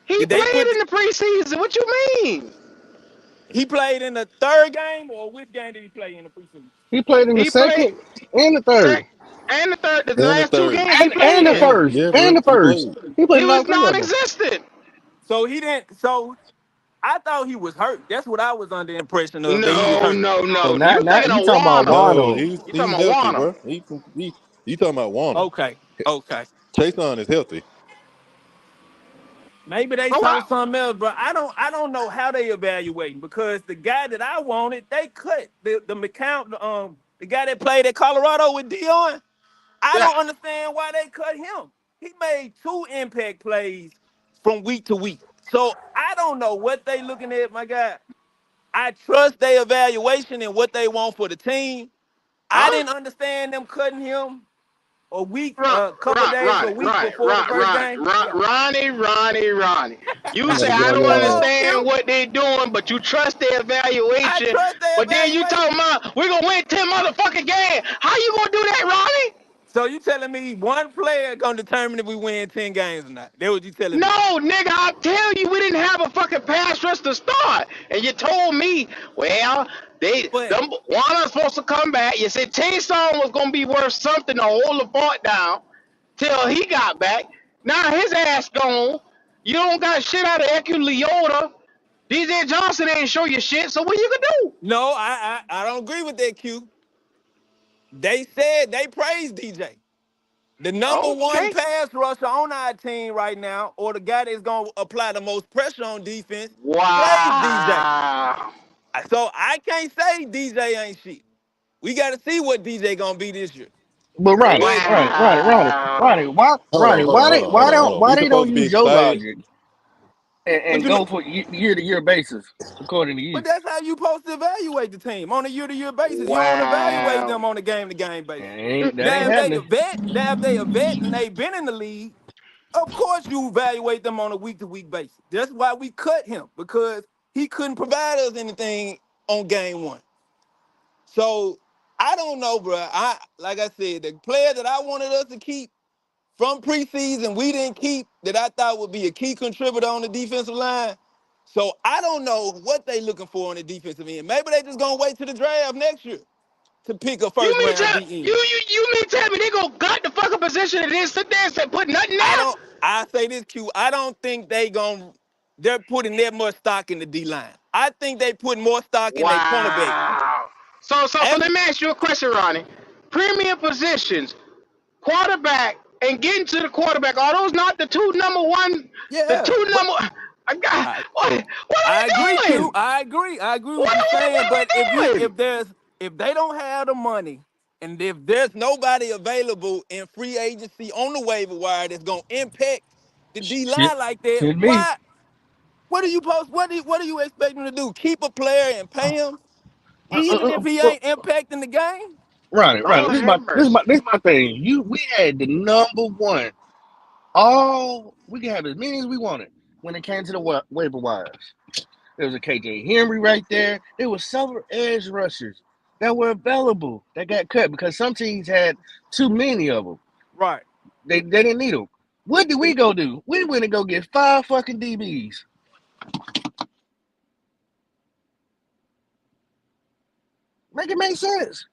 He Did they played put in the preseason. What you mean? he played in the third game or which game did he play in the preseason? He played in the He played second and the sec third and the third. The And the last two third. games he played and the in, Yeah, first yeah, and bro. the He first. played. He played he in all was three of them. non-existent. So he didn't. So I thought he was hurt. That's what I was under the impression of that he was No, hurt. no, So no. now, You now thinking you of talking about Warner? No, Waddle? he's You talking he's about healthy, Warner? bro. You talking about Warner? Okay, okay. Chase is healthy. Maybe they But saw why? something else, but I don't know how they evaluating because the guy that I wanted, they cut the McCount, the guy that played at Colorado with Dion. I Yeah. don't understand why they cut him. He made two impact plays from week to week. So I don't know what they looking at, my guy. I trust their evaluation and what they want for the team. I Huh? didn't understand them cutting him Right, a couple right, days, a right, week right, before the right, first right, game. right. Yeah. Ronnie. You You say gotta get I on don't Come your ass. on, Q. understand what they doing, but you trust their I evaluation. trust their But then you talking evaluation. about we're gonna win 10 motherfucking games. How you gonna do that, Ronnie? So you telling me one player gonna determine if we win 10 games or not? That's what you telling me. No, nigga, I tell you, we didn't have a fucking pass rush to start, and you told me, well, But them Warner's supposed to come back. You said Taysom was gonna be worth something to hold the fort down till he got back. Now his ass gone. You don't got shit out of Eku Leota. DJ Johnson ain't show you shit. So what you can do? no, I don't agree with that, Q. They said they praised DJ. The number one Okay. pass rusher on our team right now, or the guy that's gonna apply the most pressure on defense, plays DJ. Wow. So I can't say DJ ain't shit. We gotta see what DJ gonna be this year. But But Wow. Why We they supposed don't to be use your excited. logic what and you mean? go for year to year basis according to But you? that's how you supposed to evaluate the team on a year-to-year basis. You don't evaluate them Wow. on a game-to-game basis. That Now, ain't happening. if they a vet and they been in the league, of course you evaluate them on a week-to-week basis. That's why we cut him, because he couldn't provide us anything on game one. So I don't know, bro. Like I said, the player that I wanted us to keep from preseason, we didn't keep, that I thought would be a key contributor on the defensive line. So I don't know what they looking for on the defensive end. Maybe they just gonna wait to the draft next year to pick a You first mean round tell DE. you mean tell me they go gut the fucking position and then sit there and say put nothing I there? don't. I say this, Q. I don't think they're putting that much stock in the D line. I think they put more stock in their cornerbacks. Wow. So After, let me ask you a question, Ronnie. Premium positions, quarterback and getting to the quarterback, are those not the two number one, the yeah, two but number I got I, what are I agree, we Q. doing? I agree. I agree with What you are we saying. what But are we doing? if they don't have the money, and if there's nobody available in free agency on the waiver wire that's gonna impact the D Shit, line like that, should be. why? What do you post? What do you expect them to do? Keep a player and pay him, even if he But ain't impacting the game? Ronnie, Lord have mercy. this is my thing. We had the number one. All we can have as many as we wanted when it came to the waiver wires. There was a KJ Henry right there. There were several edge rushers that were available that got cut because some teams had too many of them. Right. They didn't need them. What did we go do? We went and go get 5 fucking DBs. Make it make sense.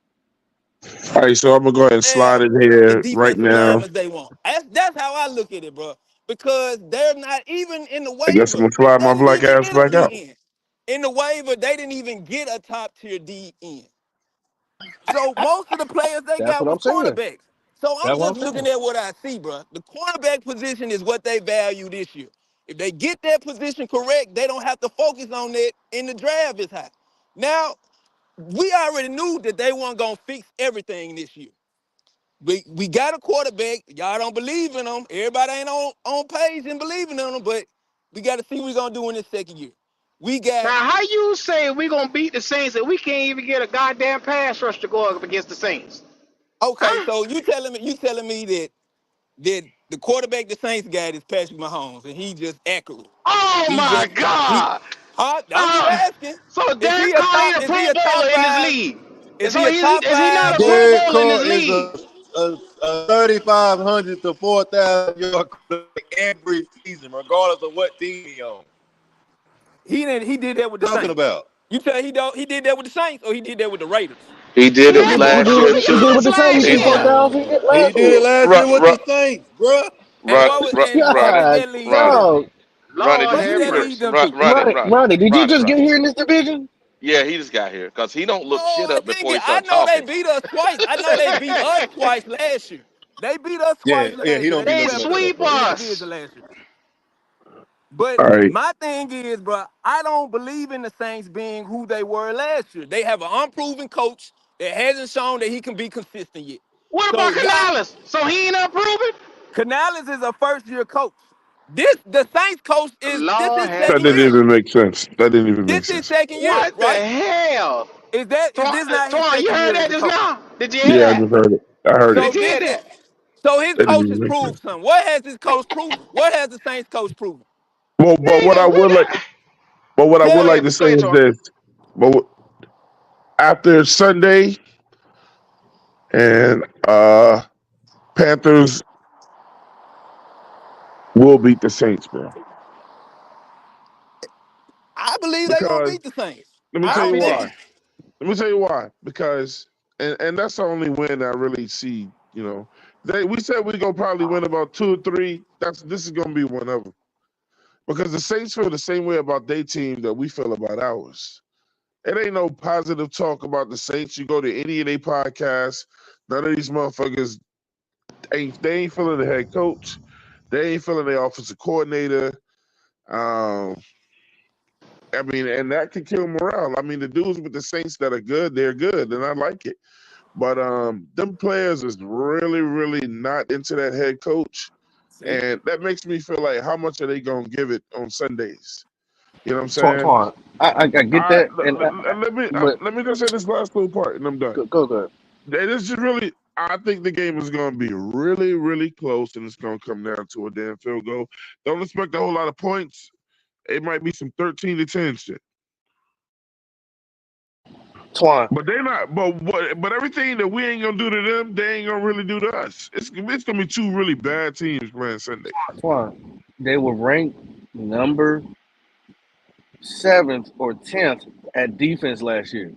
All right, so I'm gonna go ahead and slide Have in the here right defensive now. linemen they want. That's how I look at it, bro. Because they're not even in the I guess I'm waiver. gonna slide They my didn't black even ass get a back out. DN. In the waiver, they didn't even get a top tier DN. So most of the players they That's got what was I'm saying. cornerbacks. So I'm That's what I'm just saying. looking at what I see, bro. The cornerback position is what they value this year. If they get that position correct, they don't have to focus on that in the draft as high. Now, we already knew that they weren't gonna fix everything this year. We got a quarterback. Y'all don't believe in him. Everybody ain't on page and believing in him, but we got to see what we're gonna do in this second year. We got Now how you say we gonna beat the Saints and we can't even get a goddamn pass rush to go up against the Saints? okay. Huh? So you telling me that the quarterback the Saints got is Patrick Mahomes, and he just accurate. Oh He my just he. God. I'm just asking. So Is he Derek a Carr top? ain't a Is he Pro a top Bowler in this five? league. And Is so he a top is he not five? a Pro Derek Bowler in this Carr is league? a 3,500 to 4,000 yard quarterback every season, regardless of what team he on. He did that with the Talking Saints. about. You tell he did that with the Saints, or he did that with the Raiders. He did He it He had did, 4 he last did, year thousand he did too. with yards the Saints. last He He, 4,000 year. He last did it year. last year run, with run, the Saints, bruh. And run, run, what Ronnie, does God, that lead them Ronnie, to? dog, Ronnie, Lord What does have that Ronnie, lead them mercy. to? Ronnie, did you just Ronnie. get here in this division? Yeah, he just got here because he don't look No, shit I up didn't before get. he I start know they talking. beat us twice. I know they beat us twice last year. They beat us twice Yeah, last he year. don't They be They swept looking up us stuff, sweep bro. in the us. division last year. But All right. my thing is, bro, I don't believe in the Saints being who they were last year. They have an unproven coach that hasn't shown that he can be consistent yet. What So about y'all, Canales? So he ain't unproven? Canales is a first year coach. The Saints coach this Lord is have That second didn't year. even make sense. That didn't even make This is sense. second year, what the right? hell? Is this not his Twan, you second heard year as that a just coach? now? Did you hear Yeah, I that? just heard it. I heard it. So Did you this hear is that? so his That didn't coach even has make proved sense. something. What has his coach proven? What has the Saints coach proven? But what I Nigga, would like, but what I go would like ahead, to say go ahead, is Twan. this. But after Sunday and Panthers will beat the Saints, bro. I believe they're gonna Because beat the Saints. let me I tell I you don't think why. believe. it. Let me tell you why. Because and that's the only win I really see. You know, we said we gonna probably win about 2 or 3. This is gonna be one of them. Because the Saints feel the same way about their team that we feel about ours. It ain't no positive talk about the Saints. You go to any of their podcasts, none of these motherfuckers ain't feeling the head coach. They ain't feeling the offensive coordinator. Um, I mean, and that can kill morale. I mean, the dudes with the Saints that are good, they're good, and I like it. But them players is really, really not into that head coach, See, and that makes me feel like how much are they gonna give it on Sundays? You know what I'm Twan, saying? Twan, I All get right, that, and but let me just say this last little part, and I'm done. go. This is really. I think the game is going to be really, really close, and it's going to come down to a damn field goal. Don't expect a whole lot of points. It might be some 13-10 shit. Twan, But they're not. But everything that we ain't gonna do to them, they ain't gonna really do to us. It's gonna be 2 really bad teams playing Sunday. Twan, they were ranked number 7th or 10th at defense last year.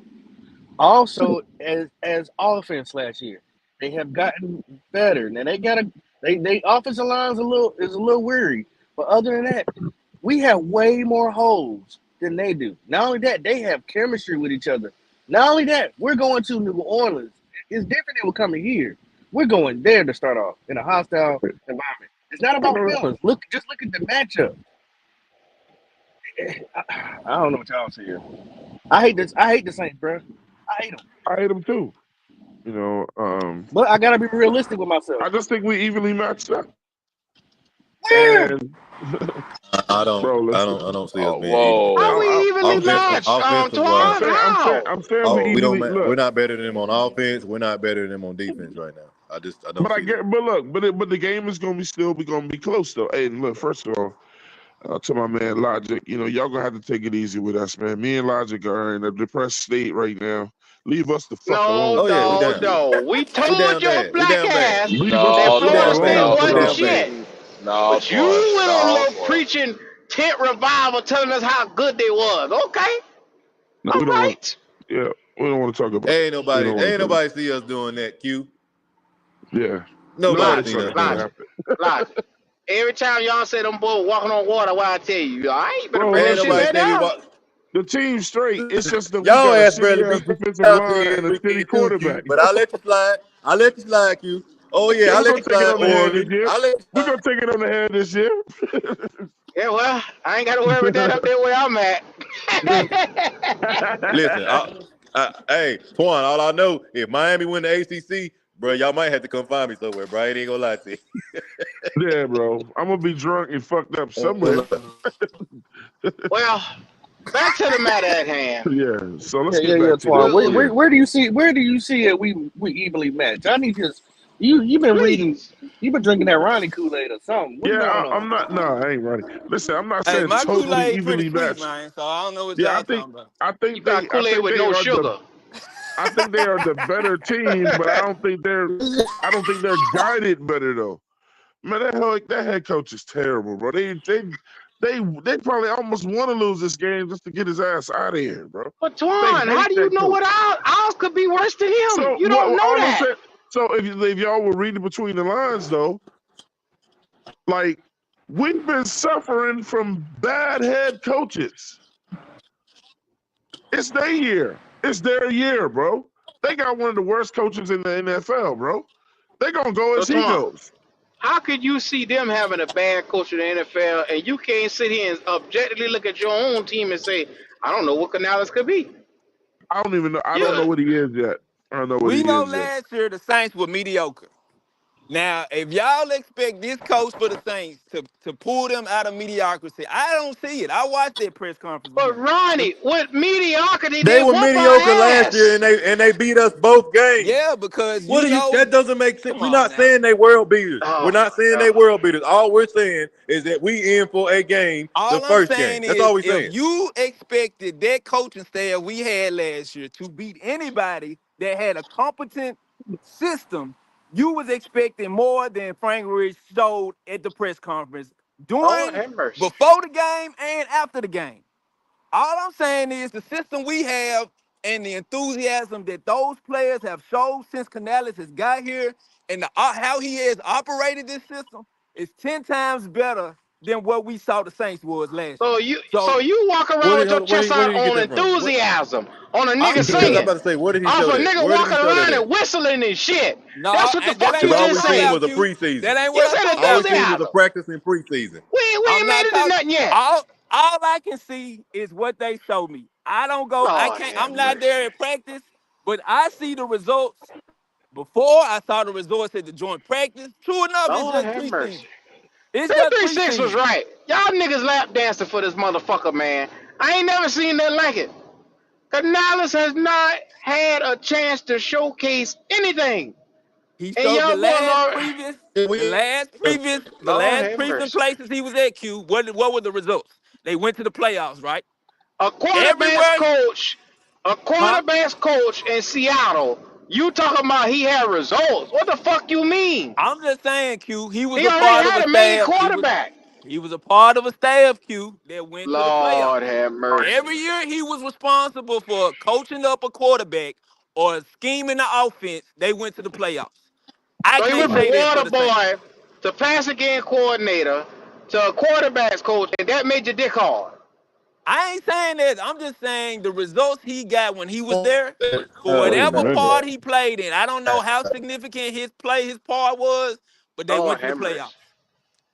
Also, as offense last year, they have gotten better. Now they offensive line's a little weary, but other than that, we have way more holes than they do. Not only that, they have chemistry with each other. Not only that, we're going to New Orleans. It's different than we're coming here. We're going there to start off in a hostile environment. It's not I about know feelings. Just look at the matchup. I don't know what y'all see here. I hate this. I hate the Saints, bro. I hate them. I hate them too. You know, But I gotta be realistic with myself. I just think we evenly matched up. Where? And I don't, bro, I listen. don't, I don't see us Oh, being even How whoa. better. we evenly matched, Offensive I'm wise, Twan? saying, I'm saying, How? I'm saying we oh, evenly we're look. not better than them on offense. We're not better than them on defense right now. I don't But I see that. get, but look, but the game is gonna be gonna be close though. Hey, and look, first of all, to my man Logic, you know, y'all gonna have to take it easy with us, man. Me and Logic are in a depressed state right now. Leave us the fuck No, Oh alone. yeah, we no, down. no. We We told down your bad. We black down bad. ass Leave us the that No, We fuck Florida down State bad. alone We for wasn't down real. bad. shit. no, But you Twan. went on No, little Twan. preaching tent revival telling us how good they was. Okay. No, All we don't want. right. Yeah, we don't want to talk about it. We don't want Ain't to talk. nobody see us doing that. Q. Yeah, Nobody nobody Logic, seen saw us that shit doing logic, it. happen, logic. Every time y'all say them boys walking on water, what I tell you, all right, you better bro. bring that Ain't shit nobody Listen, back say we down. walk. the team's straight. It's just that we Y'all got a ass barely shitty ass beat defensive out line and a every shitty weekend too, Q. quarterback. But I let you slide. I let you slide, Q. Oh yeah, Yeah, I we're let gonna you take it slide, on the head this Oregon. year. I let you We're slide. gonna take it on the head this year. Yeah, well, I ain't got to worry about that up there where I'm at. Listen, hey, Twan, all I know, if Miami win the ACC, bro, y'all might have to come find me somewhere, bro. I ain't gonna lie to you. Yeah, bro. I'm gonna be drunk and fucked up somewhere. Well, back to the matter at hand. Yeah. So let's Yeah, get back to Twan. this. We, Yeah. Where do you see it? We evenly match. I need just you've been reading, please. you've been drinking that Ronnie Kool Aid or something. What's Yeah, going I'm on? not. No, I ain't right. Listen, I'm not hey, saying my totally Kool-Aid pretty evenly sweet, matched. man. So I don't know what Yeah, y'all talking about. You got Kool-Aid with no sugar. I think they are the better team, but I don't think they're guided better though. Man, that head coach is terrible, bro. They probably almost want to lose this game just to get his ass out of here, bro. But They Twan, how hate do you that know coach. what ours could be worse than him? So You what? don't know All I'm that. saying. So if y'all were reading between the lines though, like we've been suffering from bad head coaches. It's their year. It's their year, bro. They got one of the worst coaches in the NFL, bro. They gonna go So as he Twan, goes. how could you see them having a bad coach in the NFL and you can't sit here and objectively look at your own team and say, I don't know what Canales could be? I don't even know. I don't You know what he is yet. I don't know what he We know is yet. last year the Saints were mediocre. Now, if y'all expect this coach for the Saints to pull them out of mediocrity, I don't see it. I watched that press conference with But him. Ronnie, with mediocrity, They they were whoop our mediocre last year, ass. and they beat us both games. Yeah, because What you are you? know, That doesn't make sense. come We're on not now. saying they world beaters. Oh We're not my saying they God. world beaters. All we're saying is that we in for a game, the All I'm first game. saying That's is, all we're if saying. you expected that coaching staff we had last year to beat anybody that had a competent system, you was expecting more than Frank Rich showed at the press conference Lord during, have mercy. before the game, and after the game. All I'm saying is the system we have and the enthusiasm that those players have showed since Canales has got here and how he has operated this system is 10 times better than what we saw the Saints was last year. So So you walk Where around did with your chest where out did you get on that from? What? enthusiasm, on a I'm nigga Because I'm serious. singing, about to say, where did he off show a that? nigga Where did he walking show that around at? and whistling and shit. No, That's what the and that fuck ain't you Because what all I'm we just talking seen said. was about, a Q. preseason. That ain't what You I'm said talking All we about. seen was a enthusiasm. practice in preseason. We I'm ain't made not it to talking. nothing yet. All I can see is what they show me. I don't go. I Lord can't. have I'm not mercy. there at practice, but I see the results. Before I saw the results at the joint practice. True enough, it's Lord just have mercy. preseason. It's just 336 was preseason. right. Y'all niggas lap dancing for this motherfucker, man. I ain't never seen nothing like it. Canales has not had a chance to showcase anything. He And showed y'all boys are, the Lord last have previous mercy. places he was at. Q. What were the results? They went to the playoffs, right? A quarterback's Everywhere, coach, a huh? quarterback's coach in Seattle, you talking about he had results. What the fuck you mean? I'm just saying, Q. He was He a already part of a had a made staff. quarterback. He was a part of a staff, Q, that went to the Lord playoffs. have mercy. Every year he was responsible for coaching up a quarterback or scheming the offense. They went to the playoffs. I So he can't went from say that for water the Saints. boy to passing game coordinator to a quarterback's coach, and that made your dick hard. I ain't saying that. I'm just saying the results he got when he was there, for Wait a whatever minute. part he played in. I don't know how significant his part was, but they Lord went to the have mercy. playoffs.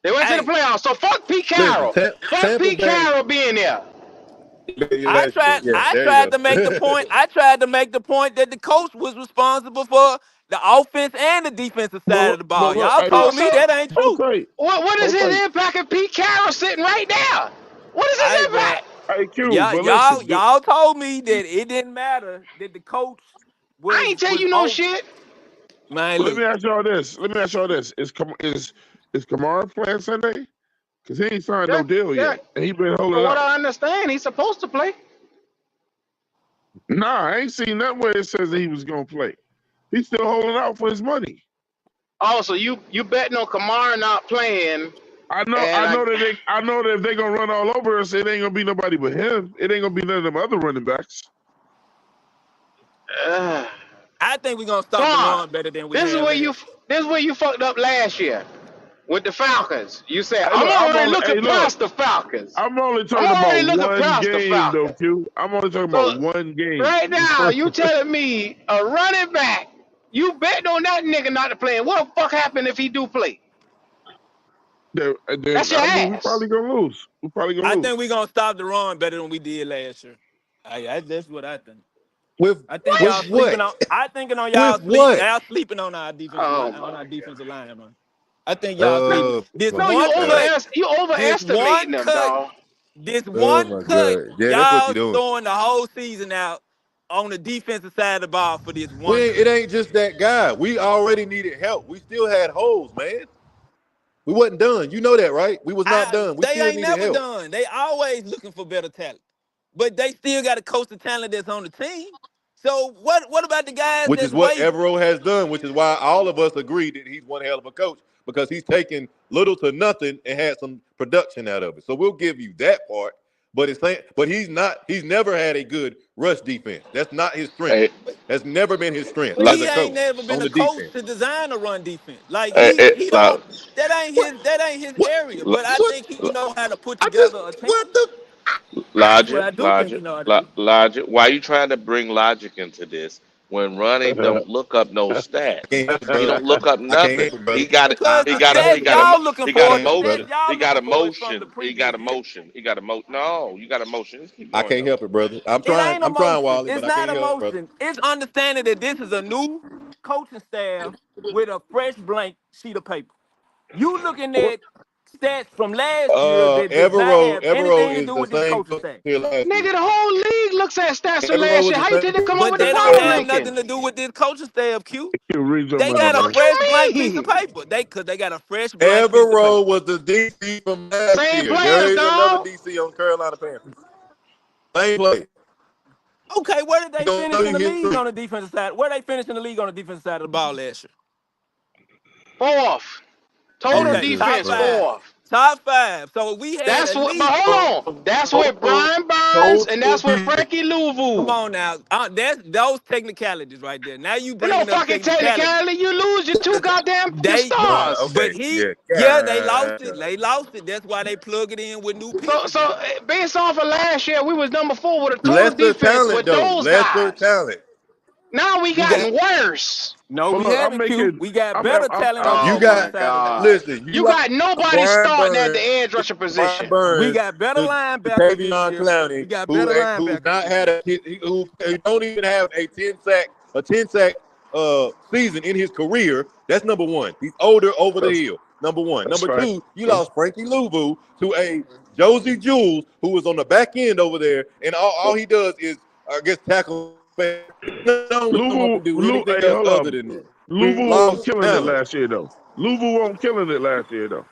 They went to the Hey, playoffs. So fuck Pete Listen, Carroll. Fuck Tampa Pete Bay. Carroll being there. I Last year. tried Yeah, I there you tried to make the go. point. I tried to make the point that the coach was responsible for the offense and the defensive side of the But ball. look, Y'all hey, So told look, me so that ain't true. Jose, what is his Jose, impact if Pete Carroll sitting right there? What is his Hey man, impact? hey Q, y'all but y'all listen, y'all told me that it didn't matter that the coach I was ain't tell was you no on. shit. Man, but let look, me ask y'all this. Let me ask y'all this. Is Kamara playing Sunday? Because he ain't signed no That deal that yet. And he been from holding what out. I understand, he's supposed to play. Nah, I ain't seen nothing where it says that he was gonna play. He's still holding out for his money. Also, you betting on Kamara not playing, and I know that if they gonna run all over us, it ain't gonna be nobody but him. It ain't gonna be none of them other running backs. uh, I think we're gonna stop the Twan, run better than we this is had where last you year. this is where you fucked up last year with the Falcons. You said Hey, I'm look, already looking past the Falcons. I'm only I'm talking about already looking one past the game though, Falcons. Q. I'm only talking about So one game. right This now, first you telling me a running back, you betting on that nigga not to play. And what the fuck happened if he do play? then That's your I mean we ass. probably gonna lose. We probably gonna I lose. think we're gonna stop the run better than we did last year. That's what I think. with I think What? y'all with sleeping what? on. I thinking on y'all With sleep. what? Y'all sleeping on our defensive Oh line. my On our god. defensive line, man. I think y'all sleeping. Oh This my No, you one god. cut. you This overestimating one them, cut. dog. This Oh one my cut. god. Yeah, that's what Y'all you're doing. throwing the whole season out on the defensive side of the ball for this one It cut. ain't just that guy. We already needed help. We still had holes, man. We wasn't done. You know that, right? We was not done. We They still ain't needed never help. done. They always looking for better talent, but they still got to coach the talent that's on the team. So what about the guys Which is that's what waiting? Evero has done, which is why all of us agree that he's one hell of a coach because he's taken little to nothing and had some production out of it. So we'll give you that part. But he's never had a good rush defense. That's not his strength. Hey, That's never been his strength But as he a ain't coach never been on a the coach defense. to design a run defense. Like hey, hey, he lo- don't that ain't his What? area. lo- But I What? think he know how to put I just together a team. what the That's what logic, I do think he logic, know how to do. logic. Why you trying to bring logic into this when Ronnie don't look up no I can't stats? help it, He brother. don't look up I can't nothing. help it, brother. He got it. Because He the got a. He stats got a. y'all looking He got for, the Brother. stats emotion. y'all He got looking for is from the emotion. He got previous year. emotion. He got emotion. No, you got emotion. Just keep I going can't though. help it, brother. I'm It trying. ain't I'm trying, emotion. Wally, but It's I not can't help it, brother. emotion. It's understanding that this is a new coaching staff with a fresh blank sheet of paper. You looking at stats from last year that does not have anything to is do the with this same coaching staff. here last year. Nigga, the whole league looks at stats from Everett last was year. the How you same. think they come up But with the they don't power have ranking? nothing to do with this coaching staff, Q. You read your They mind got a about fresh you blank piece mean? of paper. They got a fresh blank piece of Everett paper. was the DC from last Same year. players, There is another dog. DC on Carolina Panthers. Same play. Okay, where did they Don't finish know in the you league history. on the defensive side? Where they finished in the league on the defensive side of the ball last year? Fourth. Total Okay, top defense, five. fourth. Top five. So we had That's at what, but least. hold on. That's with Brian Burns and that's with Frankie Come Louvu. on now. That's those technicalities right there. Now you But no bringing up fucking technicalities. technicality. You lose your two goddamn your They stars. but he they lost it. They lost it. That's why they plug it in with new pieces. So based off of last year, we was number 4 with a total Lesser defense talent, with though. those Lesser guys. talent. Now we gotten worse. No, Well, we look, I'm haven't. Q. making- We got I'm- better I'm- talent I'm- on You the got, side of the ball. listen, You got nobody Brian starting at Burns, the edge rusher position. Burns, We got better linebackers this Tavion year. Clowney, We got who better who's linebackers. not had who don't even have a 10 sack season in his career. That's number one. He's older, over the hill. Number one. That's Number right. two, you lost Frankie Louvu to a Josie Jules who was on the back end over there, and all he does is tackle. Louvu, do anything hey, else hold other up. than that. Louvu lost wasn't killing talent. it last year, though. Louvu wasn't killing it last year, though.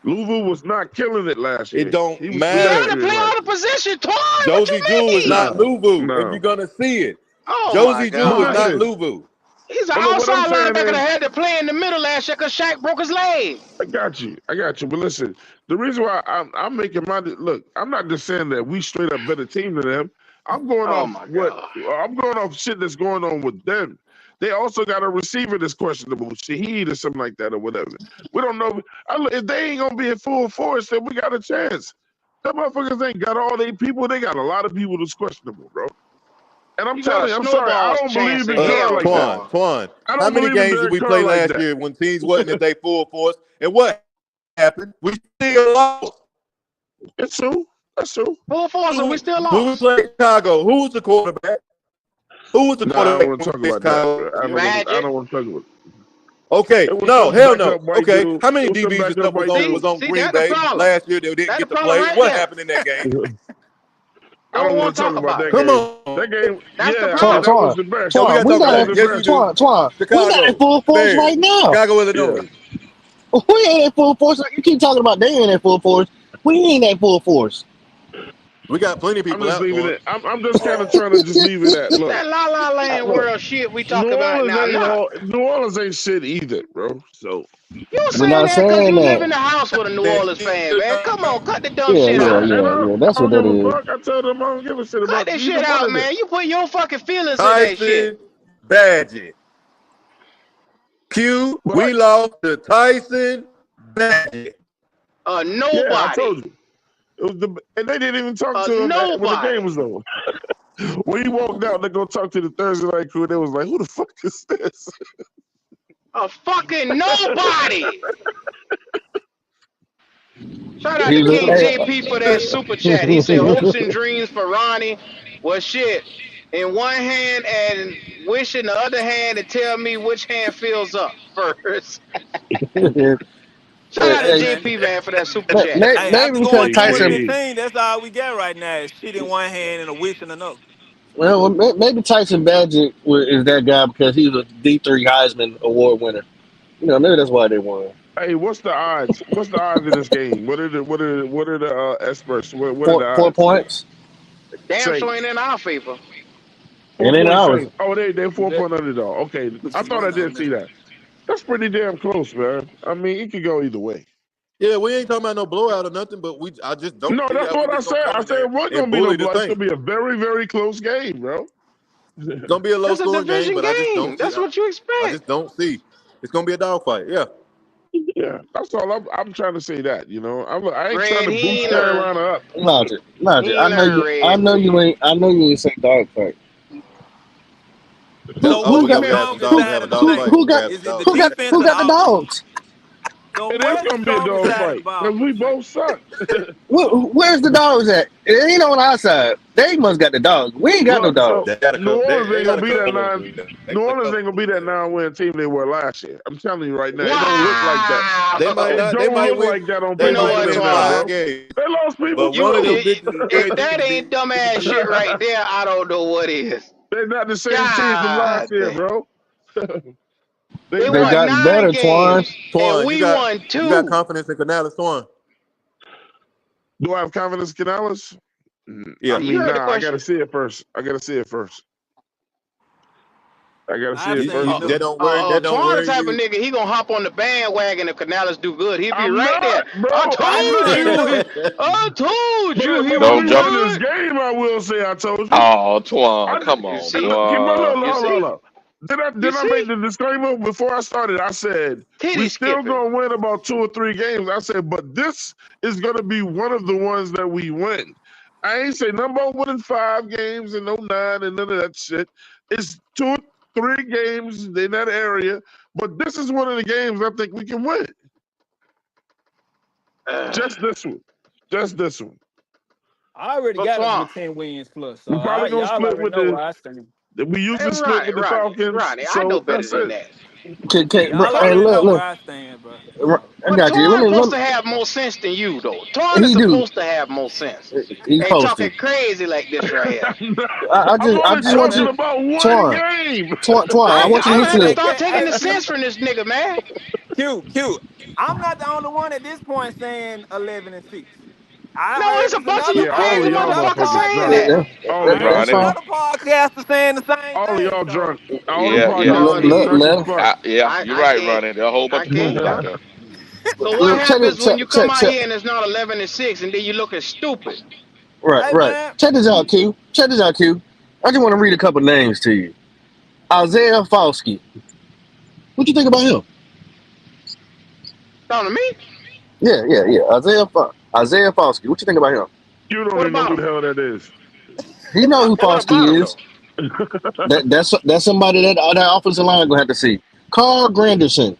Louvu was not killing it last year. It don't He was matter. You last gotta year, play right? out of position twice. Josie What you Jewell is mean? not Louvu. No. If you're gonna see it, Oh my Josie Jewell is God. not Louvu. He's an Well, look, what I'm outside saying linebacker is- that had to play in the middle last year because Shaq broke his leg. I got you. But listen, the reason why I'm making my look, I'm not just saying that we straight up better team than them. I'm going Oh off my what I'm going off shit that's going on with them. They also got a receiver that's questionable, Shaheed or something like that or whatever. We don't know if they ain't gonna be in full force. Then we got a chance. Them motherfuckers ain't got all they people. They got a lot of people that's questionable, bro. And I'm You telling got you, a I'm sorry, I snowball's don't chance believe in in hell, Carr like that. Twan, I don't how many believe in games did Derek we Carr play like last that. year when teams wasn't at their full force? And what happened? We still lost. It's true. That's true. Full force, and we still When we lost. played Chicago, who was the quarterback? Who was the No, I don't quarterback? want to talk for about that. Chicago? I don't want to talk about it. Okay, It was no, some hell no. backup white Okay, dude. how many It was some DBs and backup stuff white was dude. on See, Green that's the Bay problem. last year that didn't That's get the to problem play? right What there. happened in that game? I don't want to talk about that Come game. on. That game, That's the yeah, problem. that was the best. No, we gotta we talk got about it. it. Yes, you do. Twan, we got Chicago, it full force Bears, right now. Chicago, Illinois. We ain't at full force. You keep talking about they ain't at full force. We ain't at full force. We got plenty of I'm people just out leaving for it. I'm just kind of trying to just leave it at look. That La La Land Look, world shit we talk New about Orleans now. ain't Nah, New Orleans ain't shit either, bro. So you We're saying not that because saying you live in that. the house with a New Orleans fan, man. Come on, cut the dumb Yeah, shit yeah, out. yeah. That's I what don't that give a is. fuck. I told them I don't give a shit Cut about that either shit one out, of them. man. You put your fucking feelings in that shit. Tyson Badgett. Q, we lost to Tyson Badgett. Yeah, I Nobody. told you. It was and they didn't even talk to him when the Nobody. game was over. When he walked out to go talk to the Thursday night crew, they was like, "Who the fuck is this?" A fucking nobody. Shout out He to was- King JP for that super chat. He said hopes and dreams for Ronnie was shit in one hand and wish in the other hand to tell me which hand fills up first. Shout out to Hey, JP, man, for that super Hey, chat. may- Hey, maybe after because going Tyson, 2-15, that's all we got right now. Is shit in one hand and a wish in another. well, maybe Tyson Badgett is that guy because he was a D3 Heisman Award winner. You know, maybe that's why they won. Hey, what's the odds? What's the odds in this game? What are the experts? What are the 4 odds? points. Damn Saints. sure ain't in our favor. And then ours. Oh, they're 4-point underdog. Okay, I thought I did see that. That's pretty damn close, man. I mean, it could go either way. Yeah, we ain't talking about no blowout or nothing, but I just don't. No, see that's how we what I just gonna said. come I in said there it wasn't and gonna be no bully the blowout. It's thing. gonna be a very, very close game, bro. It's gonna be a low That's a scoring game, division but I just game. don't. That's see, what you I expect. just don't see. It's gonna be a dogfight. Yeah. Yeah, that's all. I'm trying to say that. You know, I ain't Red, trying to he boost ain't Carolina up. Logic. He I ain't know you. Red. I know you ain't. I know you ain't say dog fight. So Oh, what's we the got some strongest dogs side have a of the dog thing? fight. Who got- Is it the Who got defense who or got the the offense? dogs? So It where's is the gonna be a strongest dog side of fight the ball? because we both suck. Where's the dogs at? It ain't on our side. They must got the dogs. We ain't got no Look, dogs. so They got a New Orleans they ain't got gonna a be that couple nine. of them. They New got a Orleans couple. ain't gonna be that 9-win team they were last year. I'm telling you right now, it don't look like that. They might It not. They don't might look win. like that on They You paper know might for what, them win now, Twan? 5 bro. games. They lost people But one of them too. bitches is If crazy. that ain't dumbass shit right there, I don't know what is. They're not the same team from last God, year, bro. They they They not. won got 9 better, Twan. games and Twan, we won you got 2. confidence in Canales, Twan? Do I have confidence in Canales? I Yeah. You mean, heard the nah. I question. gotta see it first. I gotta see it first. I've seen That them. don't worry. That don't Twan the worry type of you. nigga, he gonna hop on the bandwagon if Canales do good. He'll be I'm right there. not, bro. I I'm told not. you. I told you he But if was Don't we jump. win this good. game, I will say I told you. Oh, Twan, come You on, see? Keep my Twan. You hold see? up. Did You I make see? the disclaimer before I started? I said we Titty still skipping. gonna win about 2 or 3 games. I said, but this is gonna be one of the ones that we win. I ain't say nothing about winning 5 games and no 9 and none of that shit. It's 2 or 3 games in that area, but this is one of the games I think we can win. Just this one. Just this one. I already But got us Twan, with 10 wins plus, so We probably gonna y'all split already with know where I stand. we hey, usually split with the Falcons, Ronnie, I know so better that's than it. that. Bro, Y'all hey, already know where look. I stand, bro. I But got you. Twan Let supposed me. to have more sense than you, though. Twan is He do. supposed to have more sense. He's Ain't supposed talking to. crazy like this right here. I'm I only just want talking you, about one Twan, game. Twan. I Hey, want you to I'm hey, gonna listen have to hey, to. start taking the hey, sense from this nigga, man. Q. I'm not the only one at this point saying 11-6. I No, heard it's a it's bunch of another. you Yeah, I all crazy of heard y'all another motherfuckers motherfuckers saying drunk. that. I heard That's Ronnie. fine. another podcaster saying the same All of thing. y'all So drunk. All the Yeah, yeah. No, podcasters is drunk as Let him. fuck. Yeah, you're I right, can't. Ronnie. There are a whole I bunch of can't. fools out there. So what Check happens it. when you come out Check. here and it's not 11-6, and then you looking stupid? hey Right. man, Check this out, Q. Check this out, Q. I just want to read a couple names to you. Isaiah Falsky. What you think about him? Talking to me? Yeah. Isaiah Falsky. What you think about him? You don't What even know about who him? the hell that is. He know who What about Falsky him is. though? That's somebody that offensive line gonna have to see. Carl Granderson.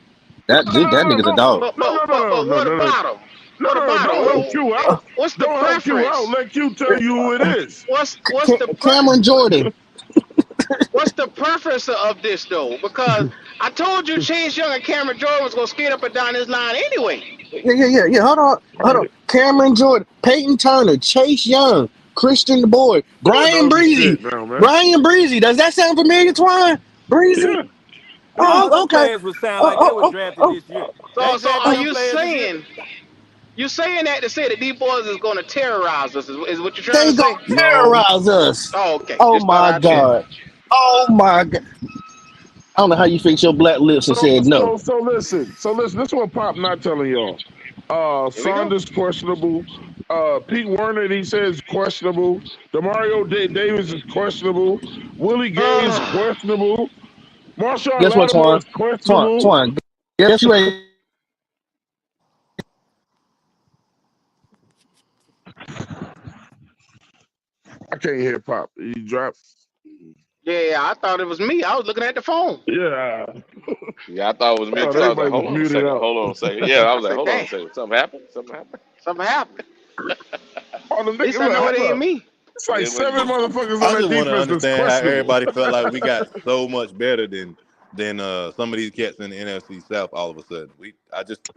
That No, no, nigga's a no, dog. But no, but no, but no, but no, what no, no, about him? no, What no, about him? don't help Q out. What's the Don't help Q out. preference? Let Q tell you who it is. What's the Cameron Jordan. what's the preference of this though? Because I told you Chase Young and Cameron Jordan was gonna skate up and down this line anyway. Yeah. Hold on. Cameron Jordan, Peyton Turner, Chase Young, Christian the Boy, Boy, Brian those are Breezy. shit now, man. Brian Breezy. Does that sound familiar, Twine? Breezy? Yeah, yeah. all them Okay. players would sound like they Oh, were oh, drafted oh, this year. They So drafted are them you players this year. saying that to say that these boys is gonna terrorize us is what you're trying they to gonna say? No. terrorize us. Oh, okay. Oh Just thought my I'd check. God. Oh my God. I don't know how you fix your black lips and So, said no. so, so listen. So listen. This is what Pop not telling y'all. Here we go. Saunders questionable. Pete Werner, he says questionable. Demario Davis is questionable. Willie Gay is questionable. Marshawn Guess what, Lattimore Twine? is questionable. Twine. Guess you ain't. I can't hear Pop. He dropped. Yeah, I thought it was me. I was looking at the phone. Yeah. Yeah, I thought it was I me thought too. I was like, everybody was hold on a muted second, out. hold on a second. Yeah, I I was like, said, hold on a damn, second. Something happened? Something happened? something happened. Oh, the At nigga, least I look, know it hold ain't up. me. It's like It was 7 me. motherfuckers on I that just want to defense that's understand how questionable. everybody felt like we got so much better than some of these cats in the NFC South. All of a sudden, It's we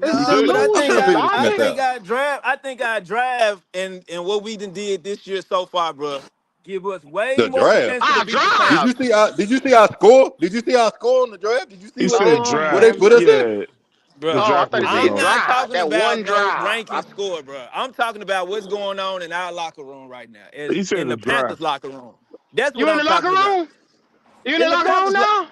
the Nah, but couldn't losing, figure this dog. mess out. I think our draft and what we done did this year so far, bro, give us way The more draft. potential to Our beat the Saints. drive. Did you see our score? Did you see our score in the draft? Did you see He what said Oh where they my draft. put us goodness. at? Yeah, the Bro, Oh, I draft thought he was I'm said wrong. not drive. talking That one about no drive. ranking score, bro. I'm talking about what's going on in our locker room right now, as He said in the the Panthers draft. locker room. That's what You in I'm the locker talking about. room? You in the In the locker room Panthers, now?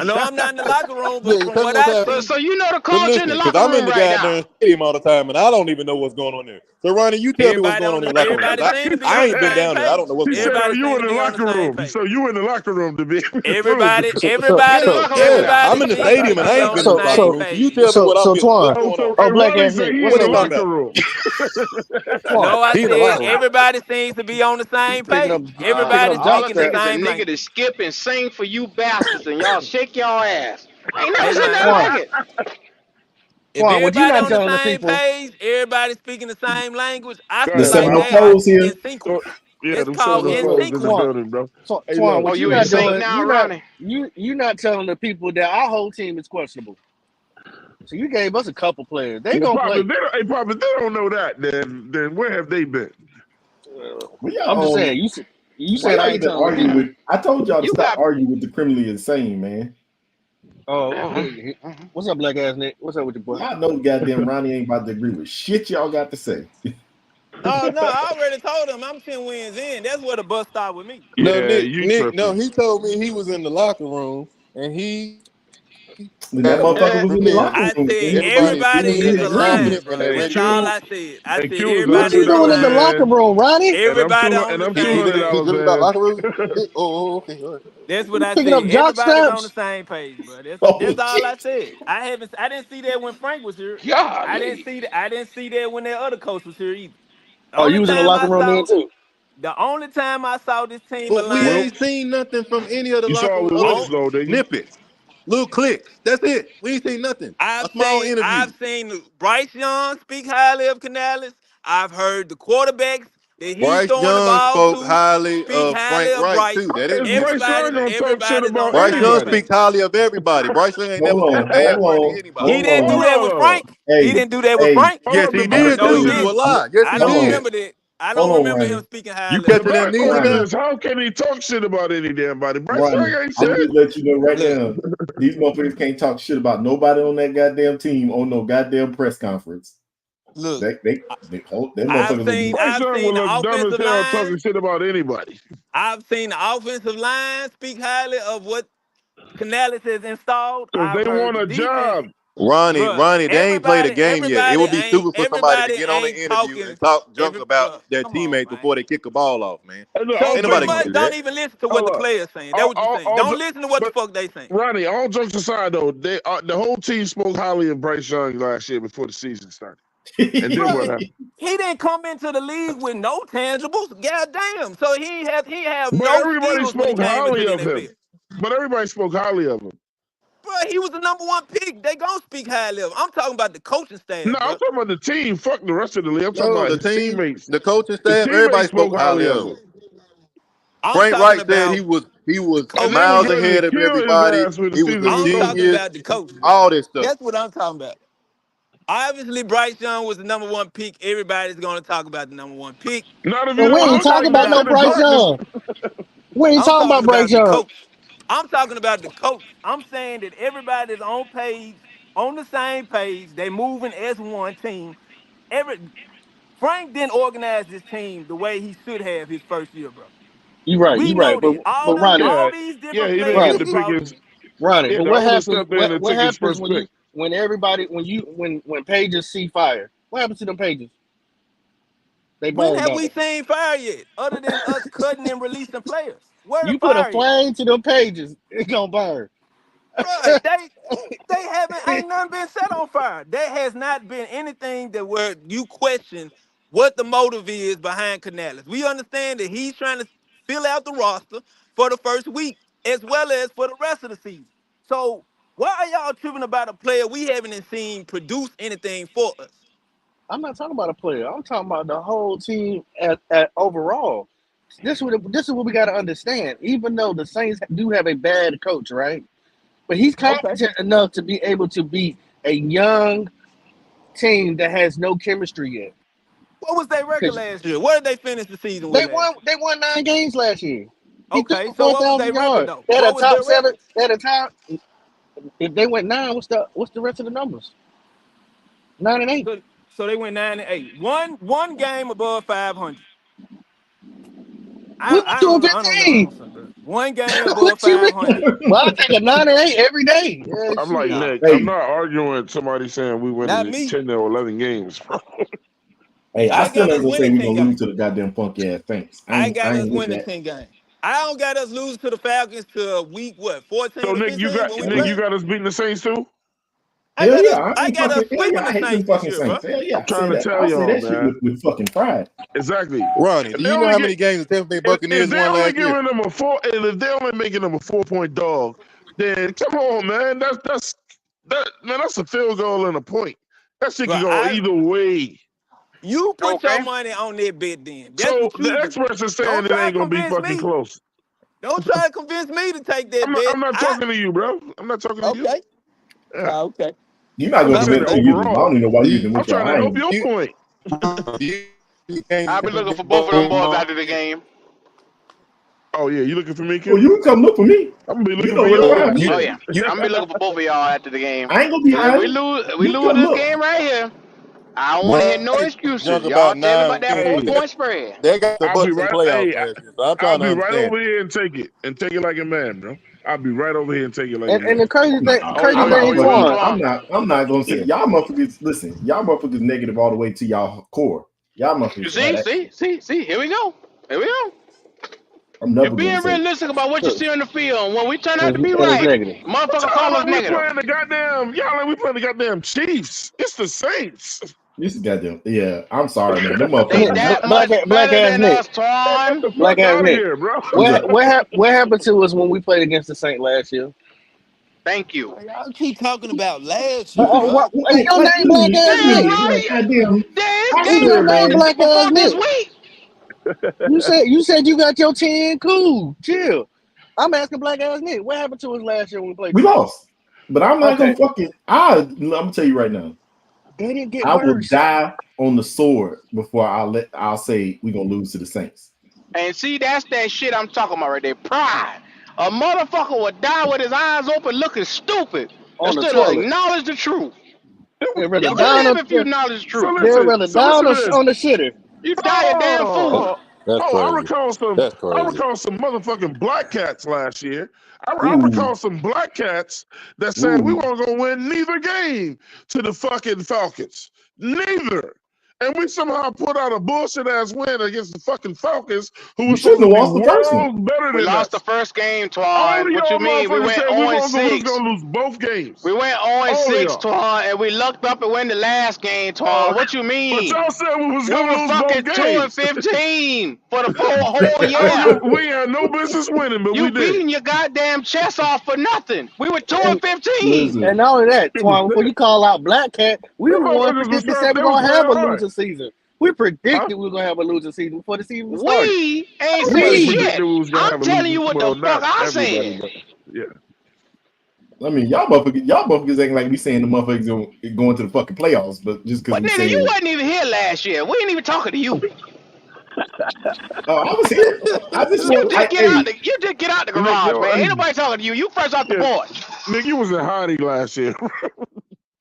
no, I'm not in the locker room, but Yeah, from tell me what what's I happening. see, So you know the But culture in listen, the because locker I'm in room the right now. goddamn stadium all the time, and I don't even know what's going on there. So, Ronnie, you tell me what's going on in the locker room, everybody because seem to be I on the ain't been same down there. I page. don't know what's He going said, on. "Oh, Everybody you seem in to the be on the locker same room? page. So you in the locker room to be foolish." Everybody, You in the everybody, locker room Yeah, now. I'm in everybody the seems to stadium, and I be ain't on been the in the locker same room. So you tell page. me what I'm missing. Twine. What's Oh, going so on? hey, Black Ronnie ass said nigga. he What's in the What up, they talking Q? locker about? room. Twine. No, I He in the said locker room. everybody seems to be on the same Picking page. up picking Everybody up All jock it speaking the take is straps. a same nigga language. to skip and sing for you bastards, and y'all shake your ass. I ain't never Hey seen man, nothing Twine. like it. if Twine, would you everybody not on the telling the same people? page, everybody speaking the same language, I Go The feel ahead, like Seminole Pop. they are Pros here. in sync. Go, Yeah, It's them called soda foes in the in-sequence. building, bro. Hey, Twan, look, Oh, what you you not insane doing? now, Ronnie? You not telling the people that our whole team is questionable. So you gave us a couple players. They well, gonna Papa, play. Papa, if they don't know that, then where have they been? Well, I'm just saying. You why said y'all I ain't even telling the arguing people. with? I told y'all to You stop got. arguing with the criminally insane, man. Oh, Mhm, mhm. what's up, black ass Nick? What's up with your boy? Y'all know goddamn Ronnie ain't about to agree with shit y'all got to say. Oh no, I already told him I'm 10 wins in. That's where the bus stop with me. No, Yeah, you No, tripping. he told me he was in the locker room and he Then that got a motherfucker Eh, was in the man. locker I room, said and Everybody is he everybody was feeling in is his and agreement. aligned, confident, bro. and Hey, That's ready. all Q, I said. I hey, said Q is What everybody you is doing in the aligned. locker room, Ronnie? Everybody on and the I'm same $200 He's page. really about man. locker room. Oh, okay. All right. That's what You I picking said. up jock Everybody's on the straps? same page, bro. Oh That's all I shit! said. I didn't see that when Frank was here. Golly. I didn't see that when that other coach was here either. The Oh, you only was in the time locker I room then saw too. this team But we Well, ain't aligned. seen nothing from any of the you locker saw room with other Wilkes than On, though, didn't you? snippets, little clicks. That's it. We ain't seen nothing. A small interview. I've seen Bryce Young speak highly of Canales. I've heard the quarterbacks that he's Bryce throwing the Young ball spoke to highly speak of highly Frank of Wright Bryce. too. How That is is true. Bryce Young gonna talk shit Everybody's on about the Bryce same Young anybody? page. speaks highly of everybody. Bryce Young ain't never spoke bad word to anybody. He Hold didn't on. do that with Hold Frank. He Hey, didn't do that with hey, Frank. Hold Yes, on. he The Bryce did No, too. he thing You is, a didn't. lie. Yes, I he don't hold on, did. remember that. I don't hold on, remember him Ronnie. speaking You highly of the catching Frank. that Bryce news thing now? is, how can he talk shit about any damn body? Bryce Young Ronnie, ain't I'm shit. just let you know right Look, now, these motherfuckers can't talk shit about nobody on that goddamn team on no goddamn press conference. look. Them motherfuckers will be. Bryce I've Young seen will the look dumb as offensive hell line. talking shit about anybody. I've seen the offensive line speak highly of what Canales has installed. Because I've they heard want the a defense. job. Bruh, Ronnie, they ain't played a game yet. It would be stupid for somebody to everybody get on an ain't interview talking and talk junk every about bruh. their Come on, teammate man. before they kick a ball off, man. Hey, look, So all Ain't pretty nobody jokes gonna much do aside, don't that. even listen to what the hold up. players saying. That's what you're saying. Don't listen to what the But fuck they saying. Ronnie, all jokes aside though, the whole team spoke highly of Bryce Young last year before the season started. And then what Bruh, happened? he didn't come into the league with no tangibles. God damn. So he have But no everybody skills when he spoke came into highly the of him. NFL. But everybody spoke highly of him. Bro, he was the number one pick. They gonna speak highly of him. I'm talking about the coaching No, staff, I'm bro. talking about the team. Fuck the rest of the league. I'm talking No, about the his team, teammates. the coaching His staff, everybody teammates spoke spoke highly highly of of him. him. I'm Frank talking Wright said about he the was And they coaching was miles staff. ready to ahead of kill his everybody. ass when the He was a season I'm started. talking genius. about the coaching, bro. All this stuff. That's what I'm talking about. Obviously, Bryce Young was the number one pick. Everybody's gonna talk about the number one pick. Not if you And we don't I'm ain't look talking like talking about that about no shit the in Bryce coach. practice. Young. We ain't I'm talking about talking about Bryce the Young. coach. I'm talking about the coach. I'm saying that everybody's on page, on the same page. They moving as one team. Every Frank didn't organize this team the way he should have his first year, bro. You right, We you right. know that. But Ronnie, Yeah, All these yeah, different he didn't players get Ronnie, to was pick brought his. in. Ronnie. Yeah, But the what owner happens? stepped in and What took his happens first pick. when everybody when pages see fire? What happens to them pages? They When burn, have don't we they? seen fire yet, other than us cutting and releasing players? Where the You put a fire at? flame to them pages, it gonna burn. Bruh, they haven't ain't nothing been set on fire. There has not been anything that where you question what the motive is behind Canales. We understand that he's trying to fill out the roster for the first week as well as for the rest of the season. So why are y'all tripping about a player we haven't seen produce anything for us? I'm not talking about a player. I'm talking about the whole team at overall. This is what we got to understand. Even though the Saints do have a bad coach, right? But he's Okay. competent enough to be able to beat a young team that has no chemistry yet. What was their record Because last year? What did they finish the season with they last won year? they won 9 games last year. He threw Okay, for so four what was their thousand record yards. though? They had a What was top their seven. record? They had a top. If they went 9, what's the rest of the numbers? 9-8. So they went 9-8. One game above 500. We went to a I don't know. 15. One game above What you mean? 500. Well, I take a 9-8 every day. Yeah, I'm like shit. Nah, Nick. I'm Hey, not arguing somebody saying we not winning me. 10 or 11 games, bro. hey, I I still got ain't us gonna say winning we 10 gonna lose games. to the goddamn funky ass Saints. I got I us ain't with winning that. 10 games. I don't got us losing to the Falcons to week what, So 14 or Nick, 15 when we Hell, play. you got us beating the Saints too? hell yeah, I I ain't got us fucking hell yeah. sweeping I the hate them Saints this fucking year, bro. Saints. Hell yeah, I'm trying to tell I'll say y'all, that shit man. with fucking pride. Exactly. Ronnie, If do they you know only how get many games the Tampa Bay if Buccaneers they won only last year? giving them a four, and if they only making them a 4-point dog, then come on, man. That's a field goal and a point. That shit Bro, can go either way. You put Okay. your money on that bet then. That's So what you the do. experts are saying Don't it try ain't to gonna be convince fucking me. close. Don't try to convince me to take that bet. I'm not talking to you, bro. I'm not talking to you. Okay. Yeah. Okay. You're not I'm gonna just convince saying me either. I overall. don't even know why you You- even I'm with your trying to help iron. your You- point. you can't I'll be looking for both of them boys after the game. Oh yeah, you looking for me, Well, Q? you can come look for me. I'm gonna be You looking know for where to your find ass. me. Oh yeah, You- I'm gonna be looking for both of y'all after the game. I ain't gonna be And if we hiding. lose You this come look. game right here, I don't want to hear no Bryce excuses. junk Y'all about tell me about 9 that Hey, 4-point spread. They got the I'll be Bucks in right. playoffs Hey, last year, so I'm I'll trying to be right understand. over here and take it like a man, bro. I'll be right over here and take it like a And the man. crazy thing, Nah, Oh, crazy you, oh, thing, you want Twan. Twan? I'm not gonna say Yeah. y'all motherfuckers. Listen, y'all motherfuckers negative all the way to y'all core. Y'all You motherfuckers had that. see. Here we go. I'm You're never gonna being say it. realistic about what you Look, see on the field. And when we turn out to and be it's right, negative. motherfucker Y'all call us like we negative. playing the goddamn. Y'all like we playing the goddamn Chiefs. It's the Saints. This is goddamn. Yeah, I'm sorry, man. Them They motherfuckers. that Black much black better ass than Nick. us, Twan. Get the Black fuck ass out of Nick. here, bro. What happened to us when we played against the Saints last year? Thank you. Y'all keep talking about last year, bro. Hey, your name Black Ass Damn Nick. Like right. goddamn. This I game Nigga, swear, your name man. Black Ass before this Nick. week. You said you got your 10. Cool, chill. I'm asking Black Ass Nick. What happened to us last year when we played We the Saints? lost, but I'm not gonna Okay, fucking. I'm gonna tell you right now. they didn't get I will worse. die on the sword before I'll say we're gonna lose to the Saints. And see, that's that shit I'm talking about right there. Pride. A motherfucker would die with his eyes open looking stupid On the instead of toilet. acknowledge the truth. They'd rather You die can on live if you acknowledge the So truth. they'd listen. rather So die listen to this. on the shitter. You die a damn fool. That's I crazy. recall some. That's I crazy. recall some motherfucking Black Cats last year. I Ooh, recall some Black Cats that said we ooh. weren't gonna win neither game to the fucking Falcons. Neither. And we somehow put out a bullshit ass win against the fucking Falcons, who You was supposed shouldn't to have be lost the first one. worlds better We than lost the us. first game, All of Twan. What you y'all mean? We motherfuckers went said we was 0-6. gonna lose both games. We went All of 0-6, y'all. Twan, and we lucked up and win the last game, Twan. What you But mean? y'all said we was We gonna were lose fucking both games. 2-15 for the whole year. We had no business winning, but we You did. beating your goddamn chest off for nothing. We were And 2-15. Listen, and not only that, It was Twan, before you call out Black Cat, we them were the one motherfuckers was predicted trying, said they we're was gonna have a playing hard. losing season. We Huh? predicted we were gonna have a losing season before the season started. We ain't say Everybody We shit. predicted we was gonna I'm have a telling you losing. what the Well, fuck not I everybody, said. but yeah. I mean, y'all motherfuckers acting like we saying the motherfuckers going to the fucking playoffs, but just because But we nigga, you saying, wasn't even here last year. We ain't even talking to you. oh, I was here. I just want, You just get out the Nick, garage, yo, man. Ain't nobody talking to you. You fresh off the yeah, porch. Nick, you was in Heidi last year.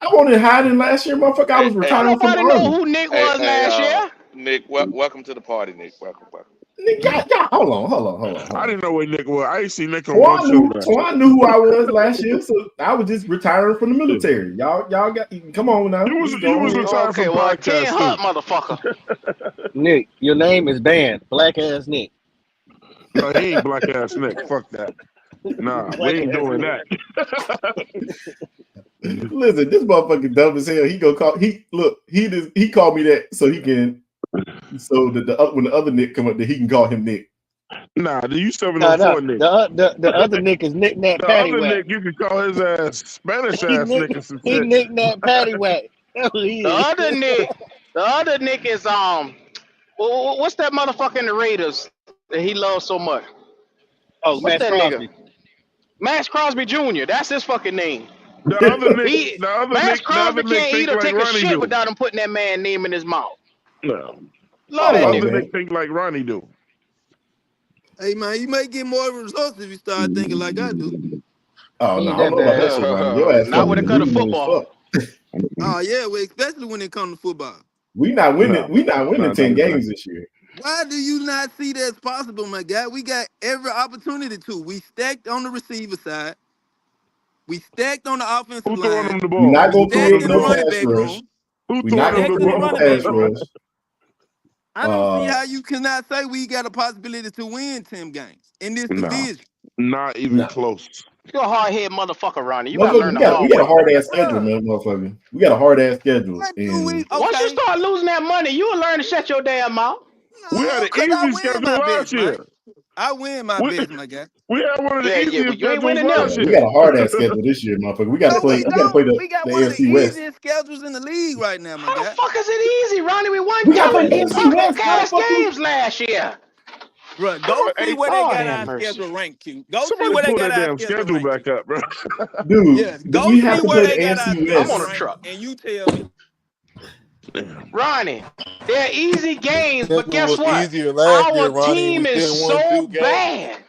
I wanted hiding last year, motherfucker. I Hey, was hey, Don't retiring from the nobody know army. who Nick hey, was hey, last year. Nick, welcome to the party, Nick. Welcome. Nigga, hold on. I didn't know where Nick was. I ain't seen Nick on one Twan show knew, last year. Twan knew who I was last year, so I was just retiring from the Yeah. military. Y'all got, come on now. You was Let's go ahead. retired Okay, from well, Ken podcasts Hut, too. motherfucker. Nick, your name is banned. Black Ass Nick. No, he ain't black ass Nick. Fuck that. Nah, we Black ain't ass doing Nick. that. Listen, this motherfucker dumb as hell. He called me that so he can, so that when the other Nick come up there, he can call him Nick. Nah, you No, 704 Nick. the other Nick is Nick Nat The other Paddywhack. Nick, you can call his ass Spanish He ass Nick Nick and some he shit. Nick Nat Paddywhack. That's what he The is. other Nick is what's that motherfucker in the Raiders that he loves so much? Oh, What's Max that Crosby. nigga? Max Crosby Jr. That's his fucking name. The other Nick Max Crosby think can't eat or like take a Ronnie shit do. without him putting that man name in his mouth. No. Love Hold that on, Other nigga. man. Nick think like Ronnie do. Hey man, you may get more results if you start thinking like I do. Oh He no, ain't I don't that know about bad. that shit, Ronnie. Your ass Not when fucking it comes to delusional as football. fuck. Oh yeah, well, especially when it comes to football. We not winning. Nah. We not winning Nah, 10 nah, nah. games this year. Why do you not see that's possible, my guy? We got every opportunity to. We stacked on the receiver side. We stacked on the offensive Who throwing line. them the We ball? not Who gonna throwing create Stacked them in the the no ball? running pass back rush. room. Who We throwing not them gonna the Stacked in the create ball? no running back pass room. rush. I don't see how you cannot say we got a possibility to win 10 games in this No, division. not even Nah. close. You're a hard head motherfucker, Ronnie. You gotta Motherfucker, learn the we hard got a way. hard ass schedule, Bruh, man, motherfucker. We got a hard ass schedule. what do we? And Once you Okay, start losing that money, you'll learn to shut your damn mouth. We no, had an because I easy win schedule my last bets, man. year. I win my We, bets, my guy. we had one of the Yeah, easiest but you ain't schedules winning Yeah, them. last we year. got a hard ass schedule this year, motherfucker. We got to No, play. we We got to play don't. We got the one of the AFC West. easiest schedules in the league right now, my How the guy. fuck is it easy, Ronnie? We won We got to play two the AFC West, podcast motherfucker. games last year. Bro, Come go on, see Hey, where they Lord got have our mercy. schedule ranked, Q. Go see somebody where they pull got that our damn schedule schedule ranked, back Q. up, bro. Dude, Yes, go we see have to where play they the got our AFC I'm schedule on a West. ranked, truck. and you tell me. Ronnie, they're easy games, but Schedule guess was what? easier last year, Our Ronnie, and team we is still won so 2 games. bad.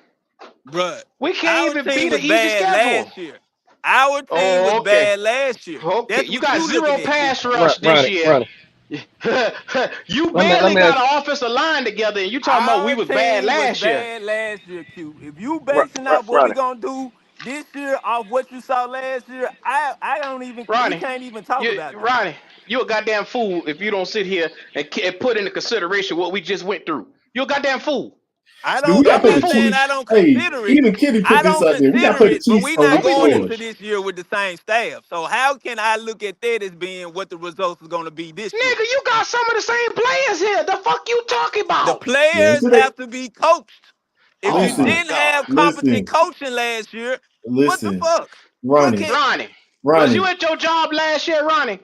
Bruh, We can't our even team beat an was easy bad schedule. last year. Our team was Oh, okay. bad last year. Okay. That's You what got you looking zero at, Q. pass rush this year. Ronnie. You Let barely me got ask an offensive line together, and you talking about we Our was bad team was last year. bad last year, Q. If you basing off what we Ronnie. gonna do this year off what you saw last year, I don't even we Ronnie, can't even talk about this. You a goddamn fool if you don't sit here and put into consideration what we just went through. You a goddamn fool. Dude, we got to I'm play Goddamn the not fool. saying I Chiefs. don't Hey, consider it. even Kenny I put this don't out there. We got to consider play the it, but Chiefs we're on not Week going Okay. 4. into this year with the same staff. So how can I look at that as being what the results is gonna be this year? Nigga, you got some of the same players here. The fuck you talking The about? players Listen, have to be coached. If you Oh my listen, didn't God. have competent listen, coaching last year, what the listen. fuck? What Ronnie, can Ronnie, was you Ronnie. at your job last year, Ronnie?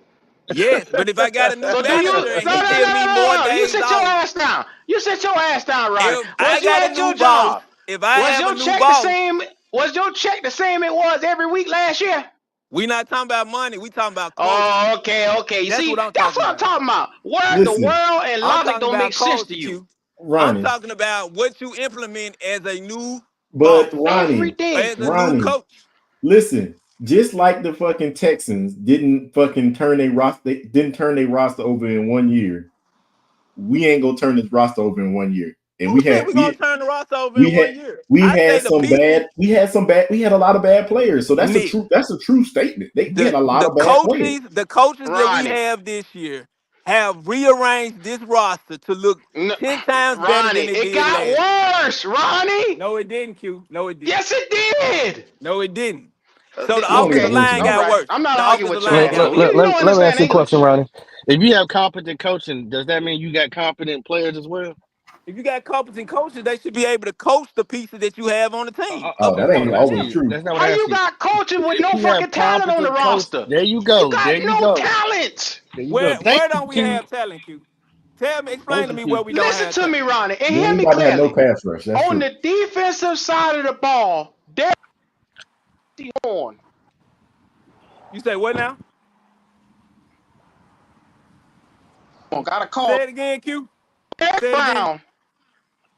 Yes, but if I got a new So do you manager and he give me more You days sit your off, ass down. You sit your ass down, Ronnie. if I Was you got a at new your boss, job? if I Was have a your new check the boss, same? Was your check the same it was every week last year? we not talking about money, we talking about culture. Oh, okay. You That's see, what I'm that's talking what I'm about. talking about. Where the Listen, world and I'm logic talking don't make about sense to culture, you Q. I'm Ronnie. talking about what you implement as a new But boss, every Ronnie, day. as a new Ronnie, coach. listen. Just like the fucking Texans didn't fucking turn their roster, they didn't turn their roster over in 1 year. We ain't gonna turn this roster over in 1 year. And Who said we're gonna turn the roster over we in had 1 year? we I say had the some pieces, bad we had a lot of bad players. So Nick. that's a true statement. We had the a lot the of bad players. coaches that we Ronnie, have this year have rearranged this roster to look no, 10 times better Ronnie, than it it did got last year. worse, Ronnie. No, it didn't, Q. No, it didn't. Yes, it did. No, it didn't. So the You don't Okay, gotta offensive listen line to all me. got right. worse. I'm not The arguing offensive with your line ass. got No, worse. you don't let me understand ask you a question, English. Ronnie. If you have competent coaching, does that mean you got competent players as well? If you got competent coaches, they should be able to coach the pieces that you have on the team. Oh, Okay, that that's not ain't what I asked always Yeah. you. true. That's not what How I asked you you. got coaching with If no you have fucking talent on the competent coach, roster? there you You go. got There you no go. talent. There you go. Where Thank don't you, we Q. have talent, Q? Tell me, explain Thank to you, me where Q. we don't Listen have to me, talent. Ronnie, and We hear ain't me about to have no clearly. pass rush. That's On true. the defensive side of the ball, Derek Horn. You say what now? Got a call. Say it again, Q. Derek Say it again. Brown.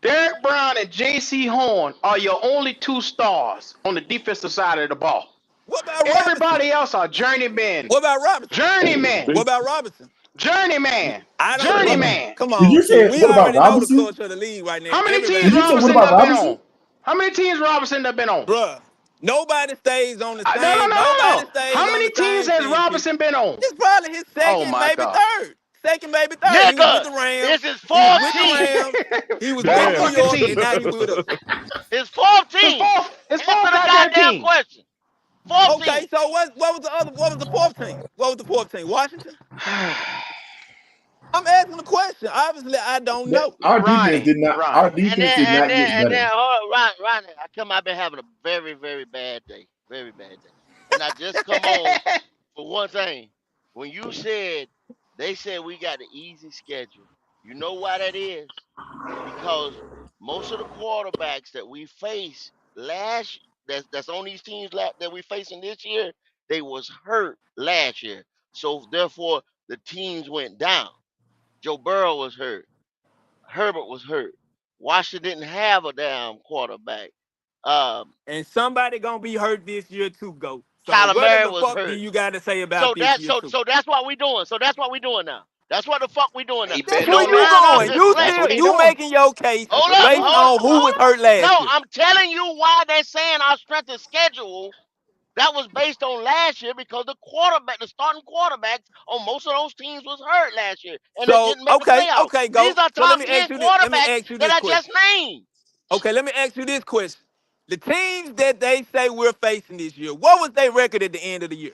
Derek Brown and J.C. Horn are your only two stars on the defensive side of the ball. What about Robinson? Everybody else are journeymen. What about Robinson? Journeyman. What about Robinson? Journeyman. I don't. What? Journeyman. Come Did on, you Q. say We what about already know the Robinson? culture of the league right now. How many teams Did Everybody you say knows what that, Robinson about have been Robinson? on? How many teams Robinson have been on? bruh. Nobody stays on the No, no, same. no, no, Nobody no. stays How on many the teams same has team, Q. Robinson been on? This probably his Oh second, my maybe God. third. Second, maybe third. He was with Nigga, the Rams. it's his He was fourth with the team. Rams. He was with What New Damn. fucking York, and team? now he with us. His fourth His team. fourth, his Answer fourth the goddamn goddamn team. question. Fourth Okay, team. so what was the fourth team? What was the fourth team? Washington? I'm asking the question. Obviously, I don't know. Ronnie, Our Ronnie. And defense then did and not then get and better. then oh, Ronnie, I've been having a very, very bad day. Very bad day. And I just come on for one thing. When you said they said we got the easy schedule, you know why that is? Because most of the quarterbacks that we face that's on these teams that we facing this year, they was hurt last year. So therefore the teams went down. Joe Burrow was hurt. Herbert was hurt. Washington didn't have a damn quarterback. Um, And somebody gonna be hurt this year too, go. So Kyler what in Murray the was fuck do hurt. you got to say about So this that year so too? so that's what we doing. So that's what we doing now. That's what the fuck we doing now. He That's It betting where don't on you that. line up. going. That's Just You that's play. what still he you doing. making your case That's Hold what he up, based doing. on who was hurt No, last year. I'm telling you why they're saying our strength of schedule. That was based on last year because the starting quarterbacks on most of those teams was hurt last year, and they So didn't make the playoffs. okay, These go. are So let top me ask 10 you this. Let me quarterbacks ask you that this I question. just named. Okay, let me ask you this question. The teams that they say we're facing this year, what was their record at the end of the year?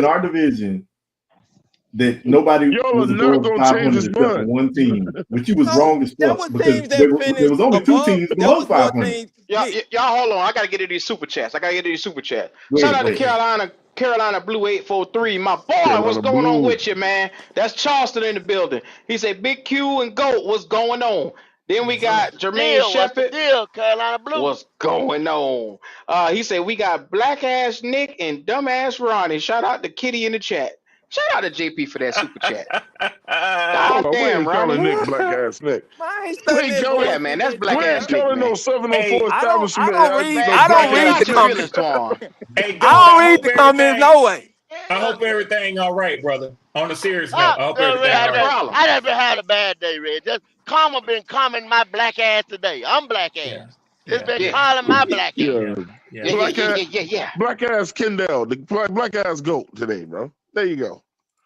in our division that nobody Y'all are was not above gonna change 500 his except for mind. one team, which you was No, wrong as there fuck was because teams that there finished was only two above. teams There below was more 500. teams. Y'all, Yeah, y'all hold on. I gotta get into these super chats. Super chat. Go Shout ahead, out go to ahead. Carolina Blue 843. My boy, what's Carolina going on Blue. with you, man? That's Charleston in the building. He said, Big Q and Goat, what's going on? Then we got Jermaine Deal, what's the Shepard. deal, Carolina Blue? What's going on? He said we got black ass Nick and dumb ass Ronnie. Shout out to Kitty in the chat. Shout out to JP for that super chat. Hold God on, we damn, ain't calling Ronnie. Nick black ass Nick. I ain't We studying ain't this calling. Yeah, man, that's black We ass ain't Nick, calling man. no 704 Hey, I don't establishment. read. Man, No I black don't read get ass the out your Nick. feelings, comments. Twan. Hey, Gold, I don't I read hope the comments. everything. No way. I hope everything all right, brother. On a serious note, I hope Red, everything all Ain't no right. problem. I never had a bad day, Red. Just Karma been calming my black ass today. I'm black Yeah, ass. It's yeah, been Yeah, calling my black ass. Yeah, yeah. yeah, yeah, black yeah, ass, yeah, yeah. black ass Kendall, the black ass goat today, bro. There you go.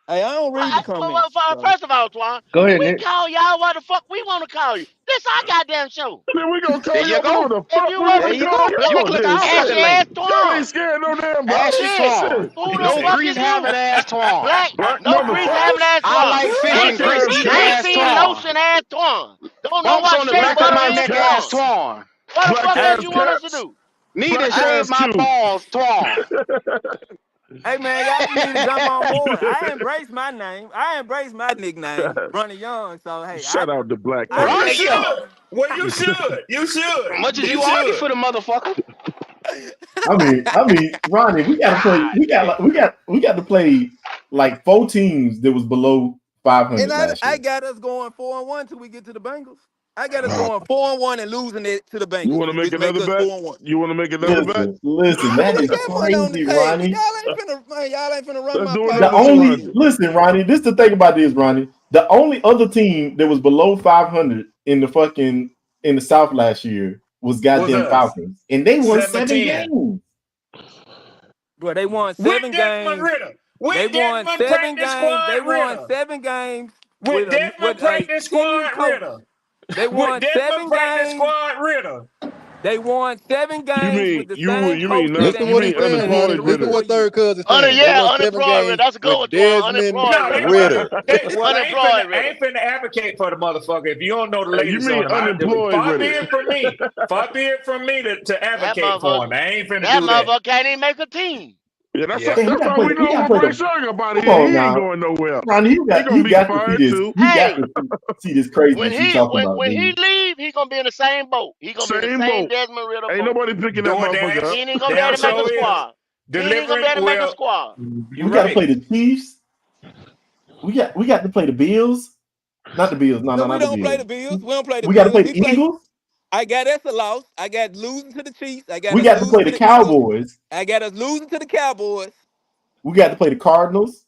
Hey, I don't read the comments. So. First of all, Twan, Go when ahead, we Nick. call y'all, what the fuck we want to call you? This our goddamn show. And then we gonna There call you y'all go. whatever the If fuck you we want There want to to you call go. You can y'all. click Then our ashy other shit. ass link. Y'all ain't Twan. scared no damn body. Ashy Shit. Twan. Shit. Who the No fuck grease is you? having ass Twan. Black No grease having motherfuckers. ass I Twan. like fish and Black grease ass eating 19, goat. ass 19 Twan. lotion ass Twan. Don't know Bumps what on the shea back Black of butter my ass is neck ass Twan. cats. Twan. What the Black fuck else ass you want us to cats. do? Need to Black shave ass my cute. balls Twan. Hey man, y'all just need to jump on board. I embrace my name. I embrace my nickname, Ronnie Young. So hey, Shout out to Black I Well, you Ronnie take cats. it. Young. should. Well, you should. You should. Much as You you argue should. for the motherfucker. I mean, Ronnie, we gotta play. God damn. We got to play like 4 teams that was below And 500 last I year. got us going 4-1 till we get to the Bengals. I got us going 4-1 and losing it to the You Bengals, want to make which make another us bet? 4-1. You want to make another bet? Listen, Let's that put is that money on the crazy, table. Ronnie. Y'all ain't finna run Let's my do The another pockets. only 200. listen, Ronnie. This the thing about this, Ronnie. The only other team that was below 500 in the South last year was Was goddamn us. Falcons, and they won 7 7-10. games. Bro, they won With 7 Desmond games. Ritter. They With won Desmond 7 Practice games. They Squad won Ritter. 7 games With with Desmond a Practice team Squad coach. Ritter. They With won Desmond 7 Practice games. Squad Ritter. They won 7 You games mean with the same you coach mean that Listen they what had he's for the saying, last Ronnie. unemployed 3 or Listen Ritter? 4 what years. third cousin saying. They won 7 Unemployed Ritter. games That's a good one, with Twan. Desmond Unemployed No, Ritter. Ritter. well, Unemployed I Ritter. ain't finna advocate for the motherfucker. If you don't know the You latest mean on him, unemployed far be Ritter? it from me. Far be it from me to That advocate for him. motherfucker. I ain't finna That do that. motherfucker can't even make a team. Yeah, Yeah. Man, that's how we we know gotta when play Bryce the. Young up out of Come here. on He ain't now, going nowhere. Ronnie. He gonna You be got to see fired this. too. You got Hey, to see this when craziness you he talking when, about, when he dude. leave, he gonna be in the same boat. He gonna be in the Same same boat. Desmond Ritter Ain't boat. nobody picking that motherfucker DoorDash. up. He ain't gonna be Damn able to make a sure is. squad. He ain't even gonna be Delivering able to make a well. squad. You We got to right. play the Chiefs. We got to play the Bills. Not the Bills. No, No, we not the don't play the Bills. Bills. We don't play the We got to Bills. play We the play. Eagles. I got us a loss. I got losing to the Chiefs. I got We us got to losing play to the the Eagles. Cowboys. I got us losing to the Cowboys. We got to play the Cardinals.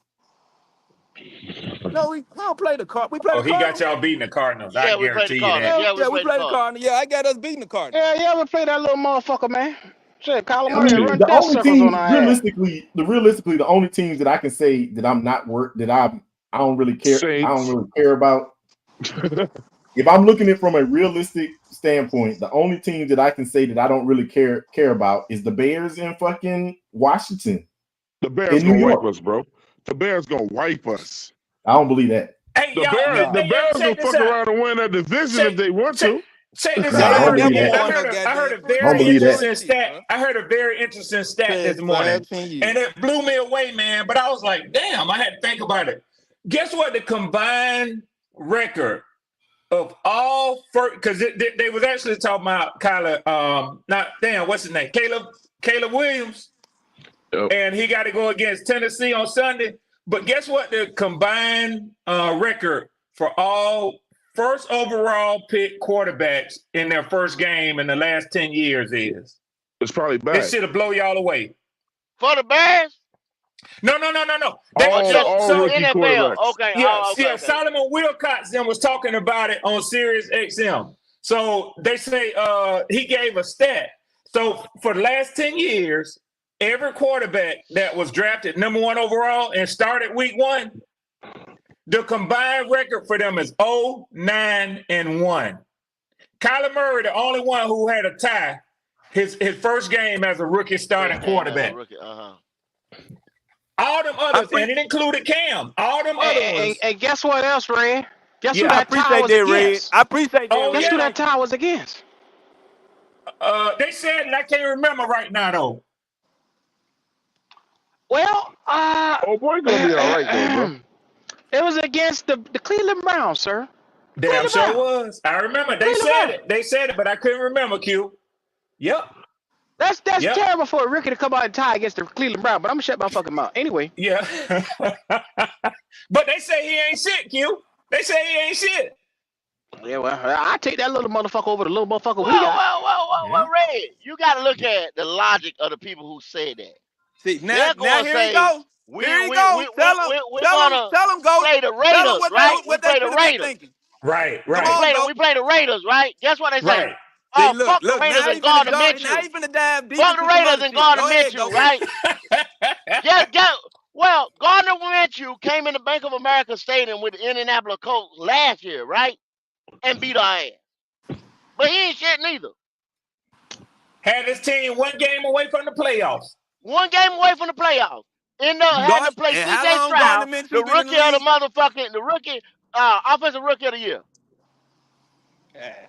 No, we don't play the Cardinals. We play Oh, the he got Cardinals. y'all beating the Cardinals. I Yeah, we play the guarantee you Cardinals. that. Yeah, we Yeah, we play the play the Cardinals. Cardinals. Yeah, I got us beating the Cardinals. Yeah, we play that little motherfucker, man. Shit, Kyler I Murray mean, run the death only circles on teams our ass. realistically, the only teams that I can say that I'm not I don't really care. I don't Saints. really care about. If I'm looking at it from a realistic standpoint, the only team that I can say that I don't really care about is the Bears in fucking Washington. The Bears In New gonna wipe York. us, bro. The Bears gonna wipe us. I don't believe that. Hey, The y'all, Bears, the y'all Bears check gonna this fuck out. around and win that division Check, if they want check, to. check this Nah, They out. I don't ain't believe never that. won a I heard a goddamn I don't very believe that. interesting stat. I heard a very interesting stat this morning, 17 years. and it blew me away, man. But I was like, damn, I had to think about it. Guess what? The combined record of all first, because they was actually talking about what's his name? Caleb Williams. Yep. And he got to go against Tennessee on Sunday. But guess what? The combined record for all first overall pick quarterbacks in their first game in the last 10 years is. It's probably bad. This should blow y'all away. For the Bears? No. All rookie NFL. quarterbacks. Okay. Yeah, Oh, okay. Solomon Wilcoxon was talking about it on Sirius XM. So they say he gave a stat. So for the last 10 years, every quarterback that was drafted number 1 overall and started week 1, the combined record for them is 0-9-1. Kyler Murray, the only one who had a tie, his first game as a rookie starting quarterback. All them others, and it included Cam. All them other ones. And guess what else, Red? Guess who Yeah. I that tie appreciate was that, Red. against? I appreciate that, Oh, Red. Guess who yeah. that tie was against? They said, and I can't remember right now, though. Well, Oh boy, gonna be all right though, bro. it was against the Cleveland Browns, sir. Damn Cleveland sure Brown. was. I remember they Cleveland said Brown. it. They said it, but I couldn't remember. Q. Yep. That's Yep. terrible for a rookie to come out and tie against the Cleveland Brown. But I'm gonna shut my fucking mouth anyway. Yeah. But they say he ain't shit, Q. They say he ain't shit. Yeah, well, I take that little motherfucker over the little motherfucker we Well, got. Red, you got to look at the logic of the people who say that. See, now They're going to here you say, go. we're Here you go. Tell him. going to Tell him. Go. play the Tell him Raiders, what right? they play the should be Raiders. thinking. Right. Come on, We play the Raiders, right? Guess what they say? Right. Oh, See, fuck the look. Raiders Now and Gardner now Minshew. you finna dive deep. Fuck the into some Raiders other and shit. Gardner Go ahead, Minshew, go. right? Well, Gardner Minshew came in the Bank of America Stadium with the Indianapolis Colts last year, right? And beat our ass. But he ain't shit neither. Had his team one game away from the playoffs. One game away from the playoffs. Ended up having to play And how C.J. long Stroud, Gardner Minshew the been in rookie the of the league? motherfucking, offensive rookie of the year.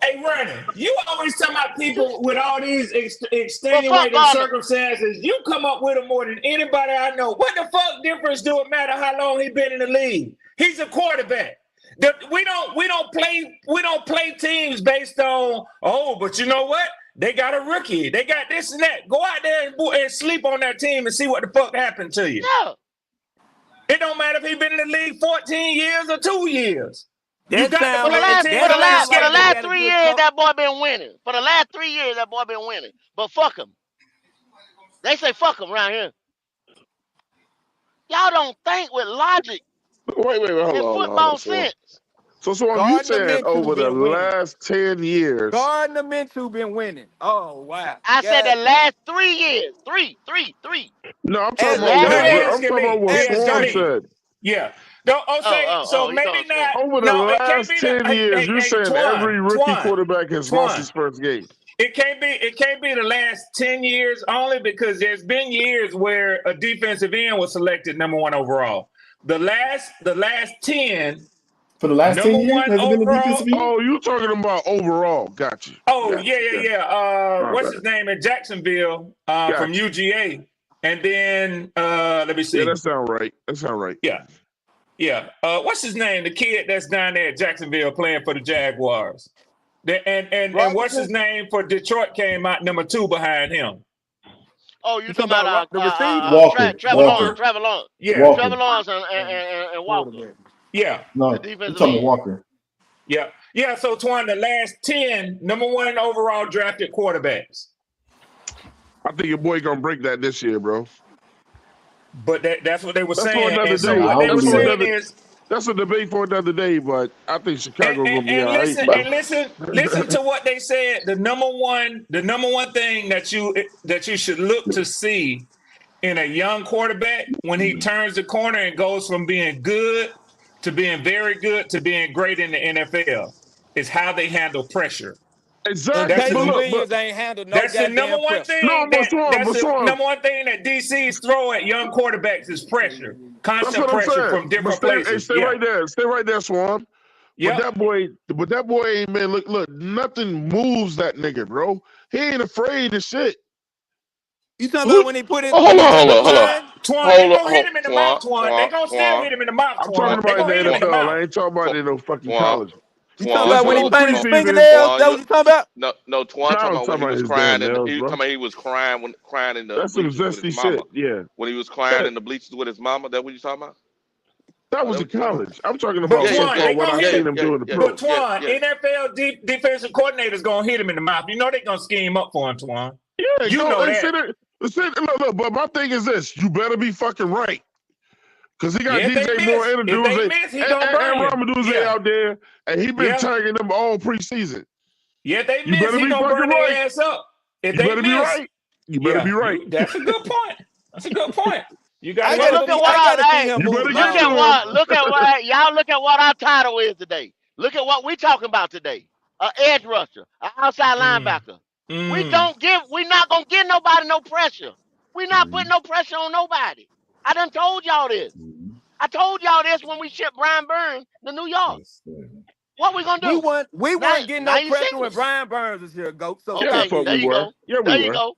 Hey, Ronnie, you always talk about people with all these Well, extenuating fuck Gardner. circumstances. You come up with them more than anybody I know. What the fuck difference do it matter how long he been in the league? He's a quarterback. We don't play teams based on, but you know what? They got a rookie. They got this and that. Go out there and sleep on that team and see what the fuck happened to you. Yeah. It don't matter if he been in the league 14 years or 2 years. That You got sound For the like- last, that for the sound last, like for the they last got a 3 good years, coach. that boy been winning. For the last 3 years, that boy been winning. But fuck him. They say fuck him around here. Y'all don't think with logic Wait, and hold football on. sense. So you Gardner saying Minshew over the been winning. last 10 years? Gardner Minshew been winning. Oh wow. I said God. the last 3 years. Three. No, I'm As talking a about journey- what, I'm talking about what as a Swan journey. said. Yeah. No, so he maybe talking not. Over the no, it can't last be 10 years, you're saying Twan, every rookie Twan, quarterback has Twan. lost his first game. It can't be the last 10 years only because there's been years where a defensive end was selected number 1 overall. The last 10. For the last Number 10 years, one has it been a overall- defensive end? Oh, you talking about overall. Got you. Oh, Got you. yeah. What's bad. his name in Jacksonville from you. UGA? And then let me see. Yeah, that sound right. Yeah. What's his name? The kid that's down there at Jacksonville playing for the Jaguars. And what's his name for Detroit came out number 2 behind him. Oh, you You talking talking about about the receiver? Walker. Trevor Walker. Lawrence. Trevor Lawrence. Yeah. Walker. Trevor Lawrence and Walker. Yeah. No, The you're defensive talking end. about Walker. Yeah. So Twan, the last 10 number 1 overall drafted quarterbacks. I think your boy gonna break that this year, bro. But that's what they were That's for saying. another And so day. what they were That's for saying another- is That's a debate for another day, but I think Chicago gonna be all right. and listen to what they said. The number one thing that you should look to see in a young quarterback when he turns the corner and goes from being good to being very good to being great in the NFL is how they handle pressure. Exactly. That's Casey the- Williams ain't handled no That's the goddamn number one pressure. thing. No, but Swan. Number one thing that DCs throw at young quarterbacks is pressure, That's constant what I'm pressure saying. from different But places. stay right there. Stay right there, Swan. Yeah. But that boy ain't, man, look, nothing moves that nigga, bro. He ain't afraid of shit. You talking about when he put his Oh, hold on. Twan, they gonna hit him in the mouth, Twan. They gonna still hit him in the mouth, I'm Twan. talking They about gonna in hit the him in the NFL. I mouth. ain't talking about in no fucking Twan. college. You talking about when he Twan, painted his Twan, fingernails? That what you talking about? No, Twan No, I'm talking about when he was his crying. damn nails, He bro. talking about he was crying in the That's some bleachers with zesty his mama. shit. Yeah. When he was crying in the bleachers with his mama. That what you talking about? That was in college. I'm talking But about Twan, football, they what gonna I've hit seen him. him do in the Yeah. pro. But Twan, Yeah. NFL defensive coordinators gonna hit him in the mouth. You know they gonna scheme up for him, Twan. Yeah, You go, know and that. look, but my thing is this: you better be fucking right, because he got Yeah, if they DJ miss- Moore if and they miss, he gonna burn and you. Ramaduze Yeah. out there, and he been Yeah. tagging them all preseason. Yeah, if they You miss, better he be gonna burn fucking their right. ass up. If You they better be miss, right. You better be right. That's a good point. That's a good point. You got I to Well, gotta look see- at what I gotta I- see hey, him You move. better Look get at to him. y'all look at what our title is today. Look at what we talking about today. An edge rusher, an outside linebacker. We not gonna give nobody no pressure. We not putting no pressure on nobody. I done told y'all this. I told y'all this when we shipped Brian Burns to New York. What we gonna do? We Now- weren't getting now no you pressure see when me. Brian Burns was here, Goat. So Okay, Yeah, I thought there we you were. go. Yeah, we There you were. go.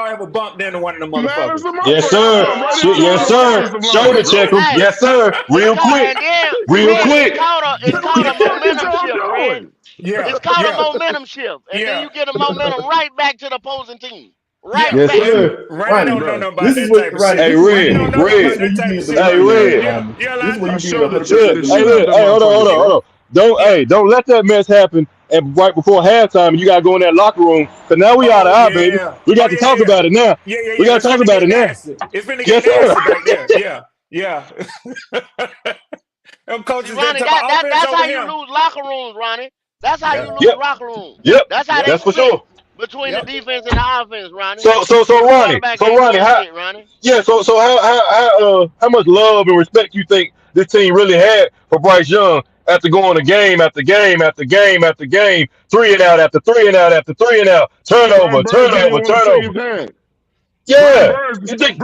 y'all ever bumped into one of them Matters motherfuckers? the Yes, motherfucker. sir. Right Shit, into yes, the sir. face of Shoulder motherfucker. check 'em. Hey, Yes, sir. it's Real called, quick. and then Real Red, quick. it's What called the a fuck is momentum y'all shift, Red. Yeah, It's called a yeah, momentum shift, and then yeah. you get a momentum right back to the opposing team. Right Yes, back. sir. Ronnie don't know nothing about This is that what type of Ronnie. shit. Hey, This is Ronnie Red, don't know this nothing is about where that you type being of the shit. Hey, learning Red. man, Ronnie. You're This is like, where I you being showed the 100% the shit learning. up Hey, on look, Twitter, bro. hold on. Hey, don't let that mess happen. And right before halftime, you gotta go in that locker room. Cause now we out of oh eye, baby. yeah, We oh got to talk about it now. yeah. We got It's to talk finna about get it now. nasty. It's finna get Yes, sir. nasty back there. Yeah. Them See, coaches that Ronnie, talk about offense that's over how you here. lose locker rooms, Ronnie. That's how you Yeah. lose Yep. locker rooms. Yep. That's how they That's for split sure. between the Yep. defense and the offense, Ronnie. So The Ronnie, quarterback ain't doing shit, Ronnie. so how much love and respect you think this team really had for Bryce Young after going to game after game after game after game, 3 and out after 3 and out after 3 and out, Brian turnover, Burns didn't turnover, want to shake turnover. his hand. Brian Yeah. Burns, You think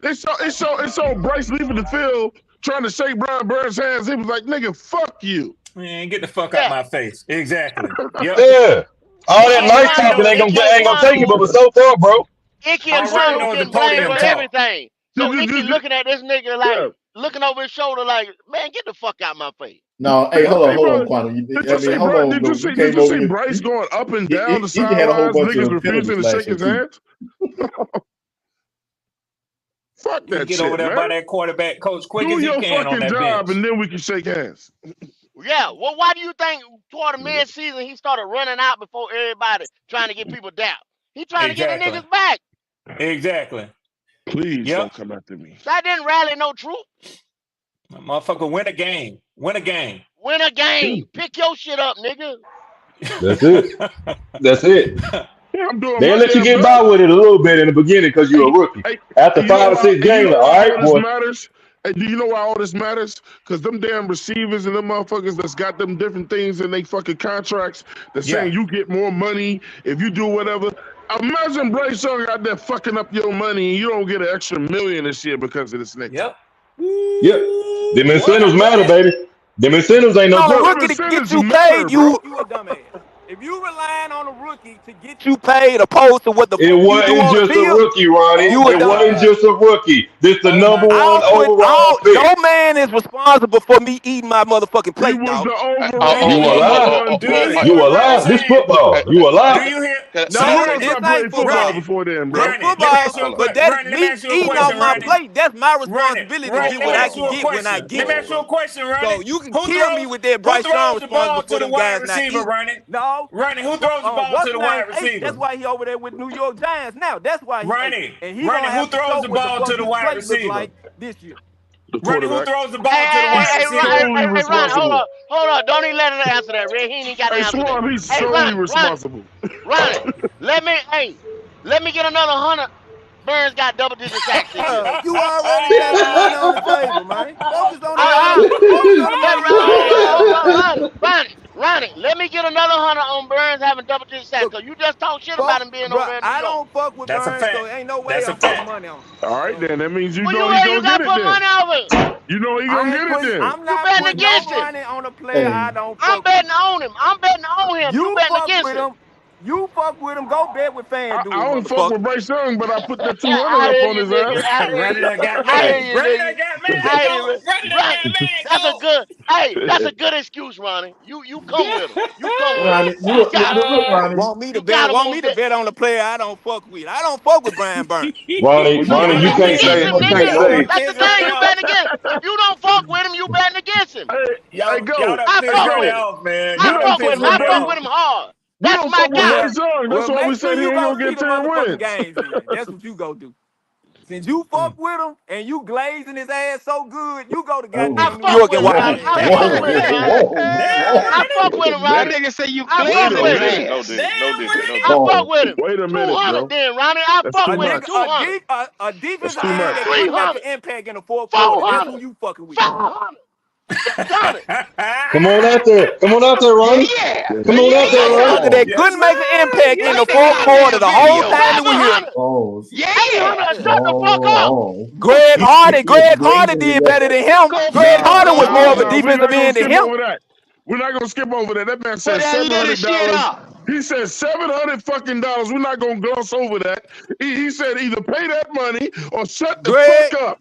it showed Bryce leaving the field trying to shake Brian Burns' hands. He was like, "Nigga, fuck you." Man, get the fuck out Yeah. my face. Exactly. Yep. yeah. All that And Already nice Ronnie, talking know. ain't gonna take it, but so far, bro. Icky and Already Son who know the getting blamed podium for talk. everything. So Icky looking at this nigga like looking over his shoulder like, man, get the fuck out my face. No, hey, hold on, Quantum. Did you see hold on. Did You came you over see here. Bryce going up and down the He had a whole sidelines, bunch niggas of refusing penalties to last shake year his too. hands? Fuck You that get over shit, there by man. that quarterback coach quick Do as he your can on fucking that job, bench. and then we can shake hands. Yeah, well, why do you think toward the mid-season he started running out before everybody trying to get people down? He trying to get the Exactly. niggas back. Exactly. Please Yep. don't come after me. That didn't rally no troops. Motherfucker, win a game. Win a game. Win a game. Pick your shit up, nigga. That's it. That's it. Yeah, I'm doing They'll my let you damn get best. by with it a little bit in the beginning because you're a rookie. After 5 or 6 games, like, all right, this boy. matters? Hey, do you know why all this matters? Because them damn receivers and them motherfuckers that's got them different things in they fucking contracts that's saying you get more money if you do whatever. Imagine Bryce Young out there fucking up your money and you don't get an extra $1 million this year because of this nigga. Yep. Them incentives matter, baby. Them incentives ain't no On a joke. rookie to get you paid, you a dumbass. If you relying on a rookie to get you paid opposed to what the fuck It you do wasn't on the just a field, rookie, Ronnie. you a It wasn't dumbass. just a rookie. This the number one overall pick. No man is responsible for me eating my motherfucking plate, He was dog. the overall You a lie. You a lie. This football. You a Do lie. you hear? So you don't stop playing football Ronnie, before then, bro. Ronnie, let me Football, ask you a but question. that's Ronnie, let me me ask you a eating question, off my Ronnie. plate. That's my Ronnie, responsibility to Ronnie, get let what me I ask you can a get when I question. get Let me it. ask you a question, Ronnie. So you can kill me with that Who Bryce Young throws the ball responsible to for the them wide guys not receiver, eating. Ronnie? No. Ronnie, who throws the ball What's to the the name? wide Hey, receiver? that's why he over there with New York Giants now. That's why he Ronnie, and he Ronnie, gonna who have to throws show the what the ball fuck to the his wide plate look receiver? like this year. The Ronnie, who quarterback. throws the ball to the wide receiver? Solely Ronnie, responsible. hold on. Don't even let her answer that, Red. He ain't got to Hey, answer that. Swab, he's Hey, solely responsible. Ronnie, let me get another 100. Burns got double-digit sacks this year. You already got the money on the table, man. Focus on the money. Focus on the money. Hold on. Ronnie, let me get another 100 on Burns having double-digit sacks, because you just talk shit about him being over there in New I York. don't fuck with That's a Burns, fact. so ain't no way That's a I'm putting fact. money on him. All right, then. That means you Well, know he's you going to got get to it put money then. over it. You know he's going to get it then. I'm not betting putting against no him. money on a player I don't fuck I'm betting on him. I'm betting on him. You betting fuck against with him. him. You fuck with him. Go bet with FanDuel, I don't fuck motherfucker. with Bryce Young, but I put that 200 I up hear on you, his nigga. ass. I hear Ronnie you. done got I mad. hear you, Ronnie nigga. done got mad. I hear you. Ronnie done Ronnie, got mad. that's a good. Hey, that's a good excuse, Ronnie. You come with him. You come with him. Ronnie, You got him. look, Ronnie. Want me to You got bet? him Want on me to that. bet on the player I don't fuck with? I don't fuck with Brian Burns. Ronnie, So you you betting can't against say him, you can't nigga. say. That's the thing. You betting against. If you don't fuck with him, you betting against him. Y'all go. done I pissed fuck Ronnie with him. off, man. I Y'all done fuck with pissed him. I Ronnie fuck with off. him hard. We That's don't my fuck with guy. Bryce Young. That's why we make sure said he you ain't go going to see get the 10 motherfucking wins. games then. That's what you go do. Since you fuck with him and you glazing his ass so good, you go to I goddamn New fuck York with and him, watch Ronnie. him. I Damn, fuck with him, Ronnie. Ronnie. Damn, I fuck with Wait a him, That Ronnie. minute. nigga say you I Wait fuck a glazing his with him. minute. ass. No dick. I fuck with him. Wait a minute, 200 bro. then, Ronnie. I That's fuck too with him. much. 200. A That's defensive too end much. that couldn't make 300. an impact in the fourth quarter. That's 400. who you fucking with. 500. 600. Come on out there. Come on out there, Ronnie. Yeah. Come on out A there, Ronnie. motherfucker that Yes, couldn't make an sir. impact in Yes, the Take the fourth sir. quarter goddamn the whole video. time that we here. 700. Yeah. 800. Shut the fuck up. Greg Hardy did better than him. Greg Hardy was more of a We're defensive not going to end than skip him. over that. We're not going to skip over that. That man Put said that little shit $700. up. He said $700 fucking dollars. We're not going to gloss over that. He said either pay that money or shut the Greg fuck up.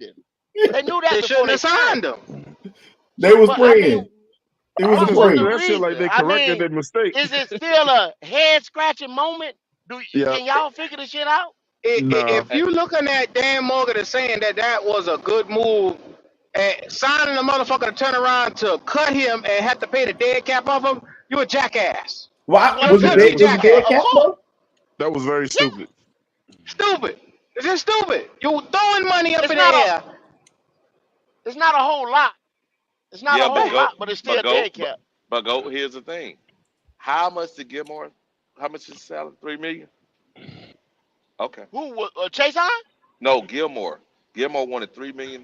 signed him. They knew that They before shouldn't they have signed him. him. They was But I mean, praying. It was I a what just was look the at prayer. that shit like reason? they I corrected mean, their mistake. is it still a head scratching moment? Yeah. Can y'all figure the shit out? No. If you looking at Dan Morgan and saying that was a good move, and signing the motherfucker to turn around to cut him and have to pay the dead cap off him, you a jackass. Why Well, You a was it country dead? Was it dead jackass. of cap course. though? That was very Yeah. stupid. Stupid. It's just stupid. You throwing money up It's in the not a air. it's not a whole lot. It's not a Yeah, whole lot, but it's still dead but cap. go. Here's the thing. How much did Gilmore? How much is salary? $3 million. Okay. Who Chase on? No, Gilmore. Gilmore wanted $3 million.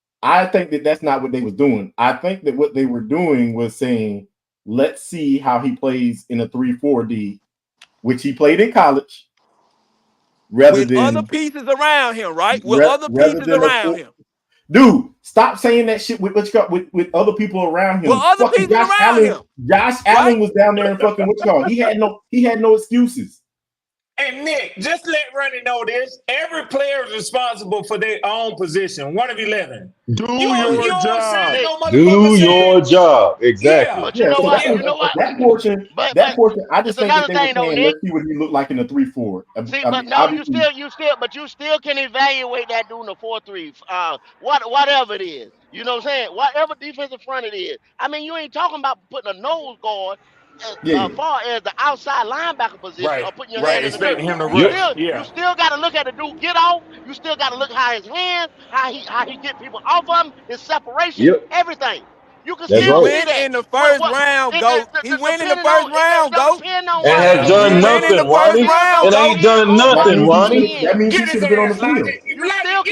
I think that that's not what they was doing. I think that what they were doing was saying, let's see how he plays in a 3-4-D, which he played in college, with other pieces around him, right? With other pieces around him. Dude, stop saying that shit with other people around him. With other fucking people around him. Josh Allen was down there and fucking He had no excuses. And Nick, just let Ronnie know this. Every player is responsible for their own position. 1 of 11. Do your job. Do your job. Exactly. But you know what? You know what? That portion, I just think that they were saying, let's see what he looked like in a 3-4. See, but no, you still can evaluate that dude in a 4-3. Whatever it is. You know what I'm saying? Whatever defensive front it is. I mean, you ain't talking about putting a nose guard as far as the outside linebacker position or putting your hand in the dirt. You still got to look at the dude get off. You still got to look how his hands, how he get people off of him, his separation, everything. You can still win in the first round, go. He win in the first round, go. And has done nothing, Ronnie. It ain't done nothing, Ronnie. That means he should have been on the field.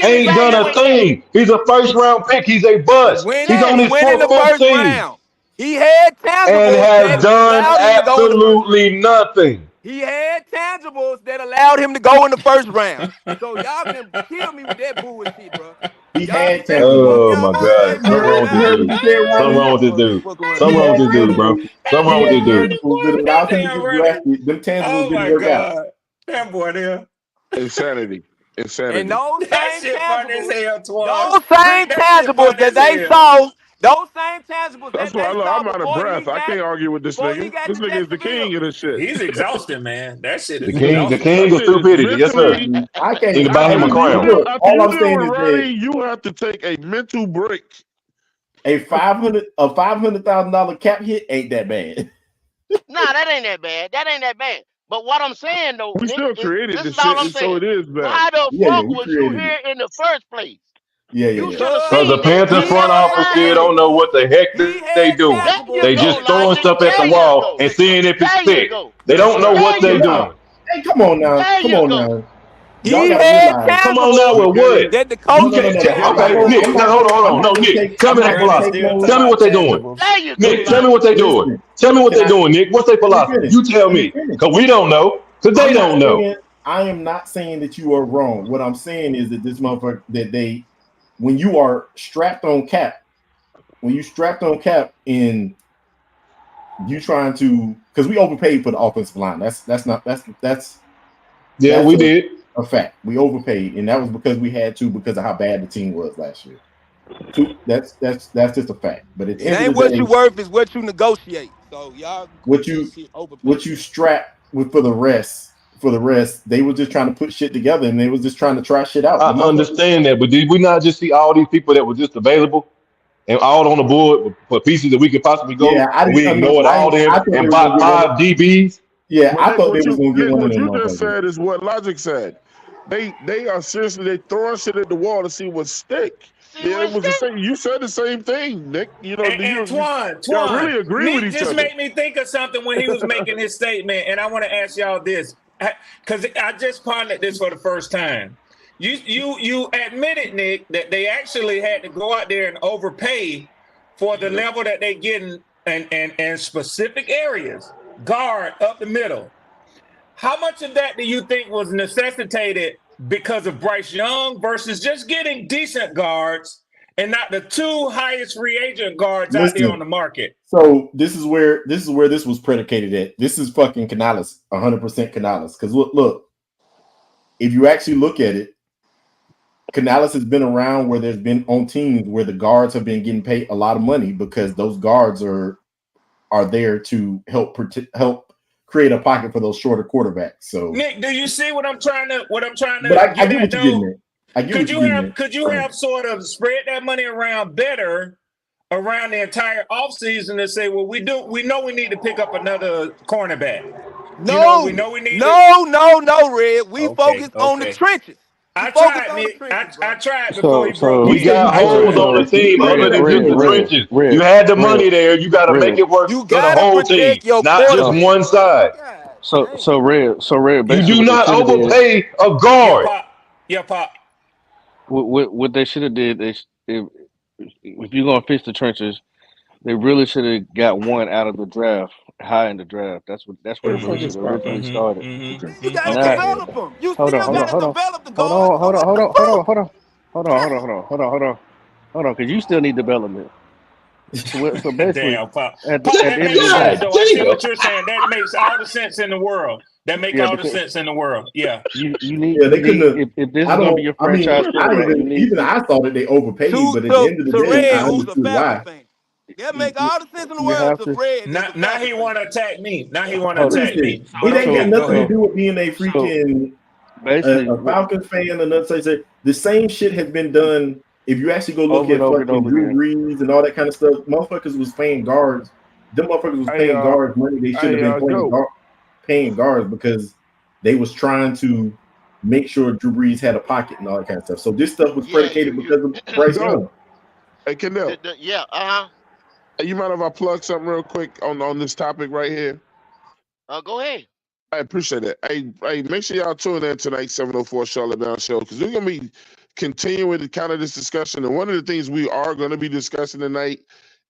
Ain't done a thing. He's a first round pick. He's a bust. He's on his fourth team. He had tangibles and has done absolutely nothing. He had tangibles that allowed him to go in the first round. So y'all can kill me with that bullshit, bro. He had tangibles. Oh my God. Something wrong with this dude. Something wrong with this dude, bro. Something wrong with this dude. Them tangibles didn't work out. That boy there. Insanity. And those same tangibles that they saw. Those same tangibles. That's why I'm out of breath. I can't argue with this nigga. This nigga is the king of this shit. He's exhausted, man. That shit is the king of stupidity. Yes, sir. I can't. Need to buy him a crown. All I'm saying is that you have to take a mental break. A $500,000 cap hit ain't that bad. Nah, that ain't that bad. That ain't that bad. But what I'm saying though, we still created this shit, so it is bad. Why the fuck was you here in the first place? Because the Panthers front office still don't know what the heck they do. They just throwing stuff at the wall and seeing if it sticks. They don't know what they doing. Hey, come on now. Come on now with what? That the coach. Okay, Nick, hold on. No, Nick, tell me that philosophy. Tell me what they doing. Nick, tell me what they doing. Tell me what they doing, Nick. What's their philosophy? You tell me. Because we don't know. Because they don't know. I am not saying that you are wrong. What I'm saying is that this motherfucker, when you are strapped on cap, and you trying to, because we overpaid for the offensive line. That's we did a fact. We overpaid, and that was because we had to because of how bad the team was last year. That's just a fact. But it ain't what you worth is what you negotiate. So y'all, what you strap with for the rest. For the rest, they were just trying to put shit together, and they was just trying to try shit out. I understand that, but did we not just see all these people that were just available and all on the board for pieces that we could possibly go? Yeah, we ignored all them and bought 5 DBs. Yeah, I thought they was going to get one of them. What you just said is what Logic said. They are seriously throwing shit at the wall to see what stick. Yeah, it was the same. You said the same thing, Nick. You know, Twan, really agree with each other. Just made me think of something when he was making his statement, and I want to ask y'all this. Because I just pondered this for the first time. You admitted, Nick, that they actually had to go out there and overpay for the level that they get in specific areas, guard up the middle. How much of that do you think was necessitated because of Bryce Young versus just getting decent guards and not the 2 highest free agent guards out there on the market? So this is where this was predicated at. This is fucking Canales, 100% Canales. Because look, if you actually look at it, Canales has been around where there's been on teams where the guards have been getting paid a lot of money because those guards are there to help create a pocket for those shorter quarterbacks. So Nick, do you see what I'm trying to? But I get what you're getting at. Could you have sort of spread that money around better around the entire offseason and say, well, we know we need to pick up another cornerback. No, Red. We focused on the trenches. I tried before he broke. We got holes on the team other than just the trenches. You had the money there. You got to make it work for the whole team, not just one side. So Red. You do not overpay a guard. Yeah, Pop. What they should have did is if you're gonna fix the trenches, They really should have got one out of the draft, high in the draft. That's where it Who the really fuck is should have originally Parker? started. Then you gotta Not develop them. You hold on, still hold on, gotta hold on, develop the hold guards. on, So hold on, what hold the on, hold on, fuck? hold on, hold on, hold on, hold on, because you still need development. So basically, Damn, Pop. at Pop, at that the end of makes the sense day, God though. I see damn. what you're saying. That makes all the sense in the world. That make yeah, all the because sense in the world. Yeah. you need Yeah, they couldn't have. if this I is gonna be don't. your I mean, franchise I quarterback, you need even I thought that they overpaid, To but at the to end of the to day, Red, I who's a understood Falcon why. fan. That you, make all the sense in the you world have to to Fred that's a Now Falcon he fan. want to attack me. Now he want to hold on. attack me. Listen, Go it ain't got ahead. Go nothing to ahead. do with being a So freaking basically, a Falcons fan and nothing. The same shit has been done. If you actually go look over and at over and fucking over Drew again. Brees and all that kind of stuff, motherfuckers was paying guards. Them motherfuckers was Hey, paying guards money they shouldn't have been Joe. paying guards because they was trying to make sure Drew Brees had a pocket and all that kind of stuff. So this stuff was Yeah, predicated because of Bryce Joe. Young. Hey, Kendall. yeah, Hey, you mind if I plug something real quick on this topic right here? go ahead. I appreciate it. Hey, make sure y'all tune in tonight, 704 Charlotte Down Show, because we're gonna be continuing kind of this discussion. And one of the things we are gonna be discussing tonight,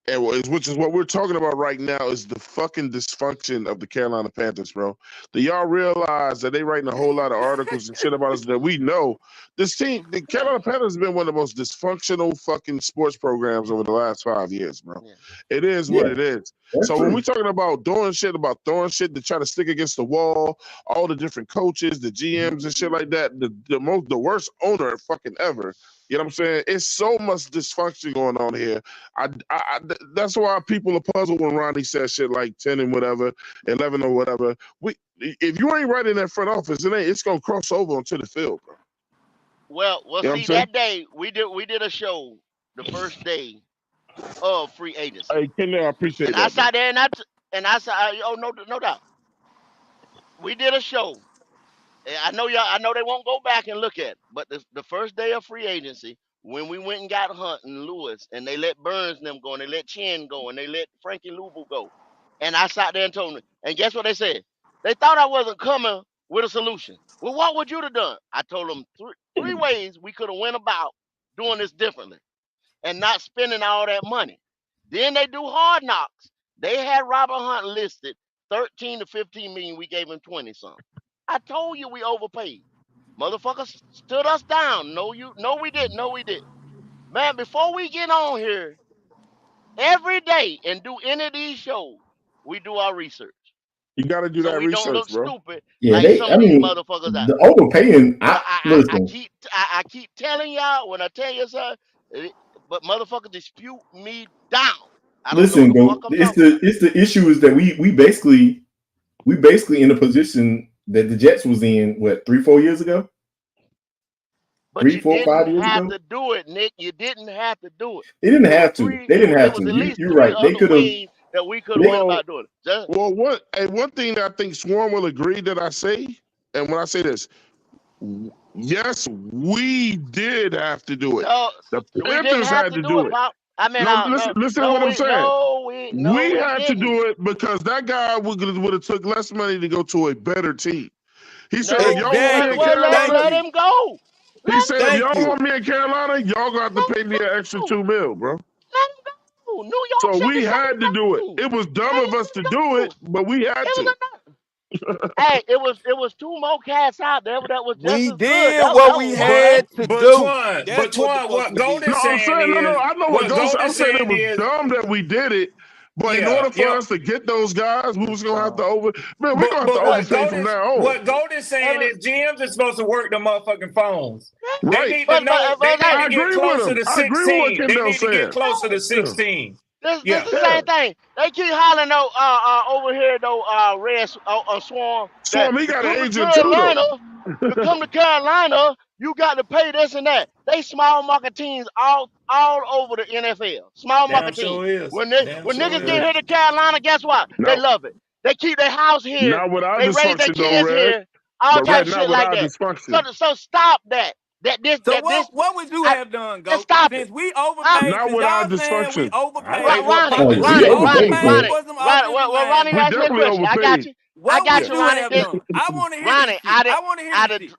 which is what we're talking about right now, is the fucking dysfunction of the Carolina Panthers, bro. Do y'all realize that they writing a whole lot of articles and shit about us that we know? This team, the Carolina Panthers, has been one of the most dysfunctional fucking sports programs over the last 5 years, bro. Yeah. It is what it is. So when we're talking about throwing shit to try to stick against the wall, all the different coaches, the GMs and shit like that, the worst owner fucking ever. You know what I'm saying? It's so much dysfunction going on here. That's why people are puzzled when Ronnie says shit like 10 and whatever, 11 or whatever. If you ain't right in that front office, it's gonna cross over onto the field, bro. Well, You know what I'm see, saying? that day we did a show the first day of free agency, Hey, Kenny, I appreciate and I that, bro. sat there and I said, oh no doubt, we did a show. And I know they won't go back and look at it, but the first day of free agency, when we went and got Hunt and Lewis, and they let Burns and them go, and they let Chin go, and they let Frankie Louvu go, and I sat there and told them, and guess what they said? They thought I wasn't coming with a solution. Well, what would you have done? I told them three ways we could have went about doing this differently and not spending all that money. Then they do hard knocks. They had Robert Hunt listed 13 to 15 million. We gave him 20 something. I told you we overpaid. Motherfuckers stood us down. No, we didn't. No, we didn't. Man, before we get on here every day and do any of these shows, we do our research. You got to do So that we don't research, look bro. stupid Yeah, like some of these motherfuckers out the there. overpaying. But Listen. I keep telling y'all when I tell you something, but motherfuckers dispute me down. I don't know what Listen, the fuck bro. I'm talking about. It's the issue is that we basically in a position that the Jets was in 3-4 years ago. But 3, you 4, 5 didn't years have ago. to do it, Nick. You didn't have to do it. They didn't It was have to. They didn't it have was to. at least You're three right. They other could have. ways that we could have went about doing it. One thing that I think Swarm will agree that I say, and when I say this, yes, we did have to do it. No, The we didn't Panthers have had to to do do it, it. Pop. I mean, No, listen to what I'm saying. We we had to didn't. do it because that guy would have took less money to go to a better team. He said, if No, y'all want me in Carolina, let him go. he said, if Thank y'all you. want me in Carolina, y'all got to pay me an extra $2 million, bro. Let him go. New York So said the we same had to do it. thing. It was dumb Let of us to him do go. it, but we had It was to. hey, it was two more cats out there that was just We as good. did what we Was one. had to do. But That's what the Twan, fuck what we Gold did. is No, I'm saying saying, is, I know what what goes. Gold I'm is saying it saying was is, dumb that we did it, but in yeah, order for us to get those guys, we was gonna have to man, we're gonna have to But overpay from now on. what Gold is saying is GMs are supposed to work the motherfucking phones. They Right. need to know. They need I to get agree with closer him. to I agree with what 16. They Kendall's need to get saying. closer to Yeah. 16. This Yeah. the same thing. They keep hollering though, over here though, Red Swarm, that Swarm, he to got an come to agent too, Carolina, though. you got to pay this and that. They small market teams all over the NFL. Small Damn market teams. sure is. When Damn niggas sure get is. here to Carolina, guess what? They No, love it. They keep their house here. not with our They raise their dysfunction though, kids Red. here. All But type Red, of not shit with like our that. dysfunction. So stop that. So what would you have done, Just Goat? stop it. Since we Huh? overpaid, Not since with our y'all saying we dysfunction. I overpaid, think well, Ronnie, Oh, we we overpaid, overpaid bro. for some offensive well, Ronnie We linemen. asked me a definitely question. I got overpaid. you. I What got would Yeah. you, you Ronnie. have done? I want to hear this Ronnie, shit. I want to hear I this did, shit.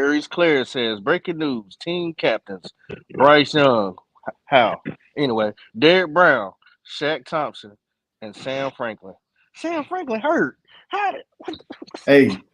Aries Claire says, breaking news, team captains, Bryce Young. How? Anyway, Derek Brown, Shaq Thompson, and Sam Franklin. Sam Franklin hurt. How did, Hey,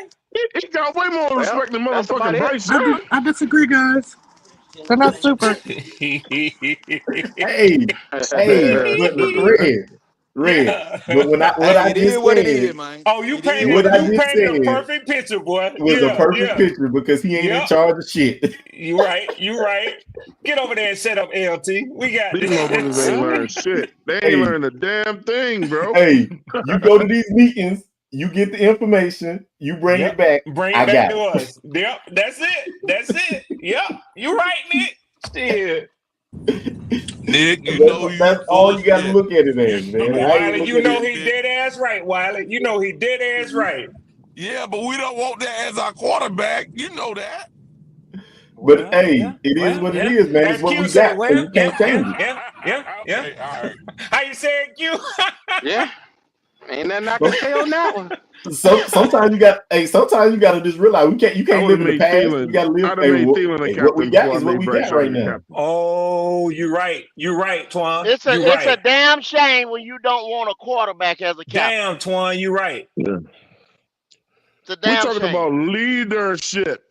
man. He got way more Well, respect than that's about motherfucking it. Bryce Young. I disagree, guys. They're not super. Hey, but Red. Red. But what I Hey, it is just what it said, is, man. Oh, you It is painted what what I it is. just a said perfect picture, boy. was a perfect picture because he ain't in charge of shit. You right. Get over there and set up LT. We got These this. motherfuckers ain't learned shit. They ain't Hey. learned a damn thing, bro. Hey, you go to these meetings, you get the information, you bring it back. Bring I it back got to it. us. Yep, that's it. Yep, you right, Nick. Still. Nick, you know That's all you got to look at it as, man. Wiley, you know he dead ass right, Wiley. You know he dead ass right. Yeah, but we don't want that as our quarterback. You know that. But hey, it is what it is, man. It's what we got. So you can't change it. Yeah. How you say it, Q? Yeah. Ain't nothing I can say on that one. So sometimes you got to just realize you can't live in the past. You got to live. What we got is what we got right now. Oh, you're right, Twan. It's a damn shame when you don't want a quarterback as a captain. Damn, Twan, you're right. Yeah. It's a damn We're talking about leadership.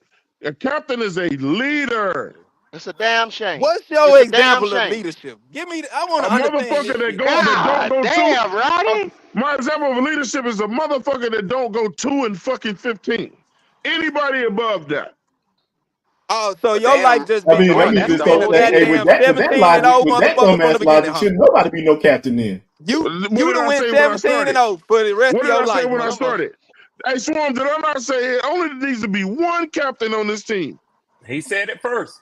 A captain is a leader. It's a damn shame. What's your example of leadership? Give me. I want to understand. Motherfucker that don't go damn, Roddy. My example of leadership is a motherfucker that don't go 2 and fucking 15. Anybody above that. Oh, so your life just I been mean, going. that means That's with that dumbass logic, shouldn't nobody be no captain then. You done went 17-0 for the rest of your life. What did I say when I started? Hey, Swarm, did I not say it only needs to be one captain on this team? He said it first.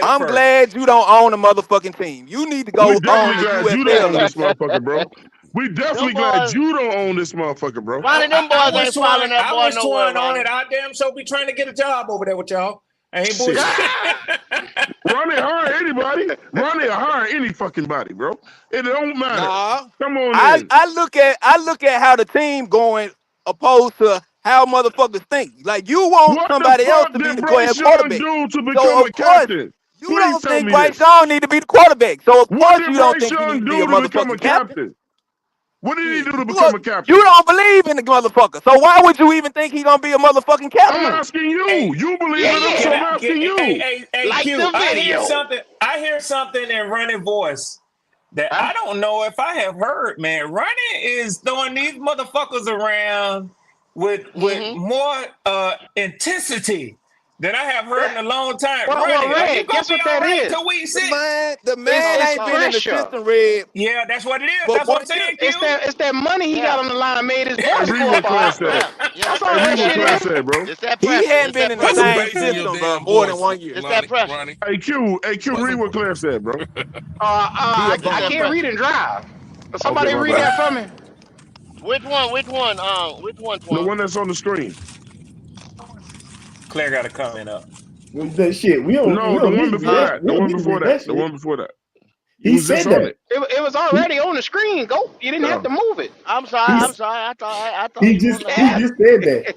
I'm glad you don't own a motherfucking team. You need to go own the USL. You don't own this motherfucker, bro. We definitely glad you don't own this motherfucker, bro. Why them boys ain't following that boy nowhere, on it. I damn sure be trying to get a job over there with y'all. I ain't bullshit. Ronnie hire anybody. Ronnie hire any fucking body, bro. It don't matter. Nah. Come on, I look at how the team going opposed to how motherfuckers think. Like you want somebody else to be the quarterback. To become a captain? You don't think Bryce Young need to be the quarterback. So of course you don't think he need to be a motherfucking captain. What did he do to become a captain? You don't believe in the motherfucker. So why would you even think he gonna be a motherfucking captain? I'm asking you. You believe in him, so I'm asking you. Hey, like Q, the video. I hear something in Running voice that I don't know if I have heard, man. Running is throwing these motherfuckers around with more intensity than I have heard in a long time. Well, Red, guess what that is? The man ain't been in the system, Red. Yeah, that's what it is. That's what I'm saying, Q. It's that money he got on the line made his voice go up. That's all that shit is, bro. It's that He pressure. hadn't been in the same system for more than 1 year. It's that pressure. Hey, Q, read what Claire said, bro. I can't read and drive. Somebody read that for me. Which one? The one that's on the screen. Claire got a comment up. That shit. We don't. No, the one before that. The one before that. The one before that. He said that. It was already on the screen. Go. You didn't have to move it. I'm sorry. I thought he just said that.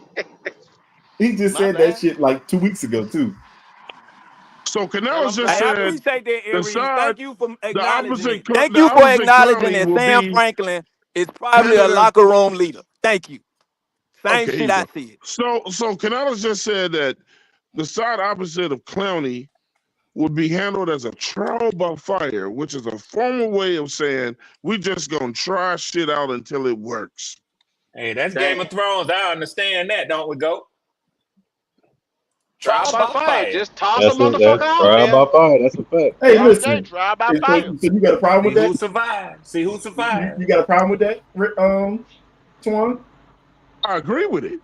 He just said that shit like 2 weeks ago too. So Canales just said. I appreciate that, Aries. Thank you for acknowledging it. Thank you for acknowledging that Sam Franklin is probably a locker room leader. Thank you. Same shit I see it. So Canales just said that the side opposite of Clowney would be handled as a trial by fire, which is a formal way of saying we just gonna try shit out until it works. Hey, that's Game of Thrones. I understand that, don't we, go? Trial by fire. Just toss a motherfucker out. Trial by fire. That's a fact. Hey, listen. Trial by fire. So you got a problem with that? See who survived. You got a problem with that, Twan? I agree with it.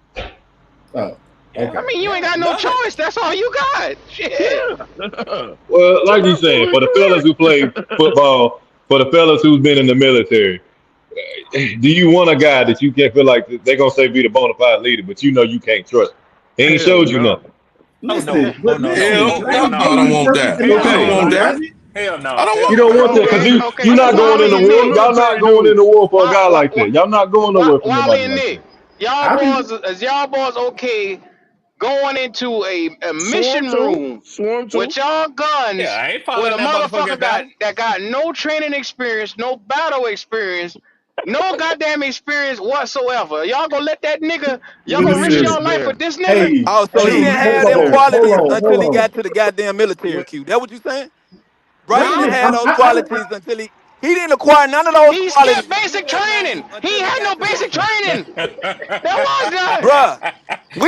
Oh. Okay. I mean, you ain't got no choice. That's all you got. Shit. Yeah. Well, like you saying, for the fellas who play football, for the fellas who's been in the military, do you want a guy that you can't feel like they're gonna say be the bona fide leader, but you know you can't trust? He ain't showed you nothing. I don't want that. I don't want that. Hell no. I don't want. You don't want that because you're not going in the war. Y'all not going in the war for a guy like that. Y'all not going nowhere for nobody Wally and like Nick, y'all boys okay going into a mission room with y'all guns with a motherfucker that got no training experience, no battle experience, no goddamn experience whatsoever. Y'all gonna let that nigga, y'all gonna risk y'all life with this nigga? So he didn't have them qualities until he got to the goddamn military, Q. That what you saying? Bryce didn't have those qualities until he He didn't acquire none of those He qualities, skipped basic training. He had no basic training. There was none. bruh.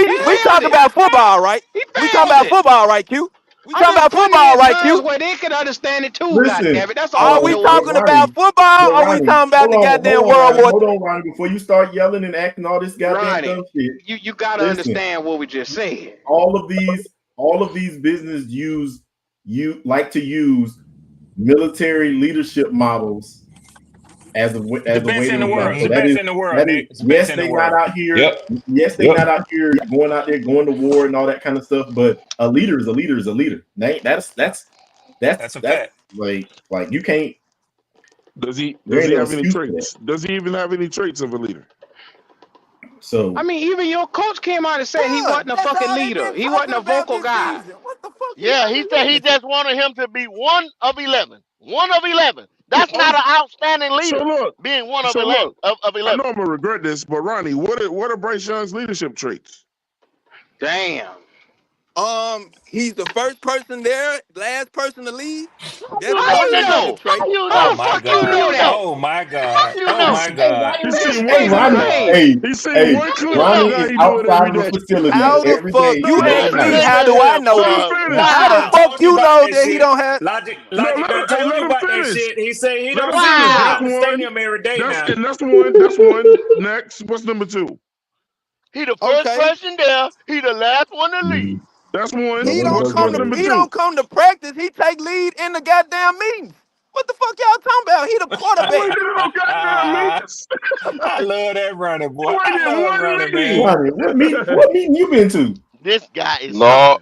He We failed talk it. about football, right? He We talk failed about it. football, right, Q? We I'm talking just about putting it football, in right, terms Q? where they could understand it too. God Listen, damn it, that's all Are I'm we doing. talking about Ronnie, football, but or we Ronnie, talking about the goddamn hold World on, War hold II? on, Ronnie. Before you start yelling and acting all this goddamn Ronnie, dumb shit, you gotta listen. understand what we just said. All of these business like to use military leadership models as a way The best to in the win. world. So The that best is in the world, Nick. It's the best yes, in the they not world. out here. Yep. Yes, they Yep. not out here going out there going to war and all that kind of stuff. But a leader is a leader is a leader. That's That's a fact. like you can't. Does he There ain't no have any excuse for that. traits? Does he even have any traits of a leader? So I mean, even your coach came out and said he Bruh, wasn't a that's fucking all they leader. been He wasn't talking a about vocal this guy. season. What the fuck you Yeah, haven't he said he witnessed? just wanted him to be one of 11. One of 11. That's Oh, not an outstanding so leader, look, being one of so 11. look. Of I know 11. I'm gonna regret this, but Ronnie, what are Bryce Young's leadership traits? Damn. He's the first person there, last person to leave. That's How How one you you know? leadership know? How trait. you How Oh know? the my fuck you How God. know you know? that? Oh my How God. you Oh know? my He's, Hey, God. Ronnie, he's this seen one hey, is clip. Ronnie, Right. crazy. He's seen hey, one How you clip, and know? Ronnie now is he do it outside every of a day. facility How the every fuck day, you Man, every ask me? night. listen How do I here, know Let him this? boy. finish. How the Logic Wow. fuck told you you about know that that he shit. don't have? No, Logic done told let you him about that finish. shit. He said he Let don't him see you finish. be That's Wow. in the one. stadium every day now. That's one. That's one. Next, what's number two? He the first Okay, person there. He the last one to leave. That's one. he Nobody don't knows What's the come what's to other number one. he two? don't come to practice. He take lead in the goddamn meetings. What the fuck y'all talking about? He the Oh, he quarterback. did no goddamn meetings. I love that running, boy. He I did love one running, man. meeting. Ronnie, what meeting you been to? This guy is Lord, something.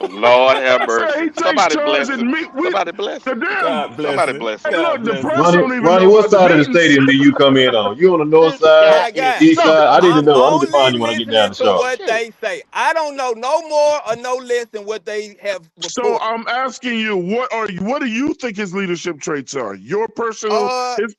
Lord have Say mercy. he takes Somebody charge bless and him. meet we Somebody bless the him. damn. God bless Somebody him. bless him. Hey, God look, the bless press him. don't even Ronnie, know what about the side of the meetings. stadium do you come in on? You on the north This side, guy My is guy, east side? something. I need to I'm know. I need to only find you when I get down listening to to Charlotte. what Shit. they say. I don't know no more or no less than what they have So reported. I'm asking you, what do you think his leadership traits are? Your personal Uh, his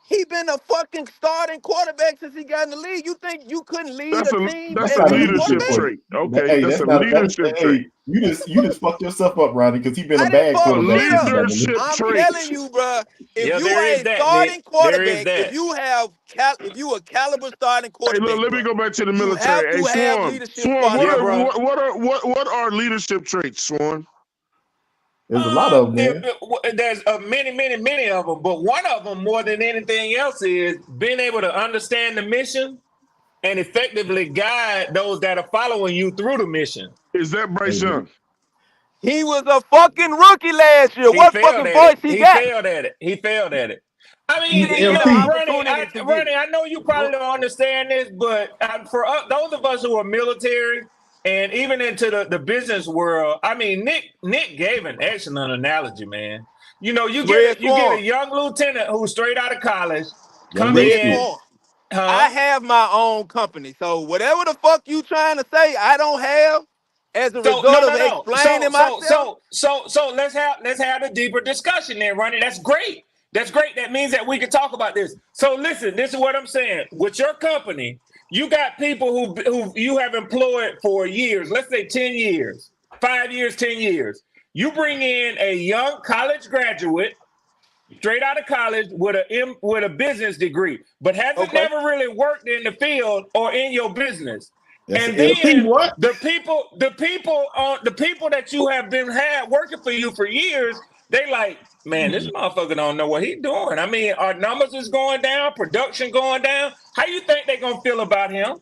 he been a fucking starting quarterback since he got in the league. You think you couldn't lead that's a a team that's That's a and not a be the leadership leadership quarterback? trait. trait. Okay, Hey, that's that's a not that. leadership trait. Hey, you just fucked yourself up, Ronnie, because he been a I didn't bad fuck A quarterback shit since he up. got in the leadership league. I'm trait. telling you, bruh, if Yeah, you there are is a that, Nick. starting There is quarterback, if that. you have if you a caliber starting Hey, look, quarterback, let me bruh, go back to the you have military. Hey, to have Swan, leadership Swan, qualities. Yeah, bro. what are leadership traits, Swan? There's a lot of them, man. There's many of them, but one of them more than anything else is being able to understand the mission and effectively guide those that are following you through the mission. Is that Bryce Hey, Young? He was a fucking rookie last year. He What failed fucking at it. voice he got? He failed at it. I He mean, he's didn't get an LT. opportunity to get Ronnie, it. I know you probably don't understand this, but for us, those of us who are military and even into the business world, I mean, Nick gave an excellent analogy, man. You know, you Red get a Swan. young lieutenant who's straight out of college, Young come Red Red in, Skid. Swan. I huh? have my own company. So whatever the fuck you trying to say, I don't have as a So result of no. explaining myself. So let's have a deeper discussion there, Ronnie. That's great. That's great. That means that we can talk about this. So listen, this is what I'm saying. With your company, you got people who you have employed for years. Let's say 10 years, 5 years, 10 years. You bring in a young college graduate straight out of college with a business degree, but hasn't Okay. never really worked in the field or in your business. That's And an LT. then What? the people that you have had working for you for years, they like, man, this motherfucker don't know what he's doing. I mean, our numbers is going down, production going down. How you think they gonna feel about him?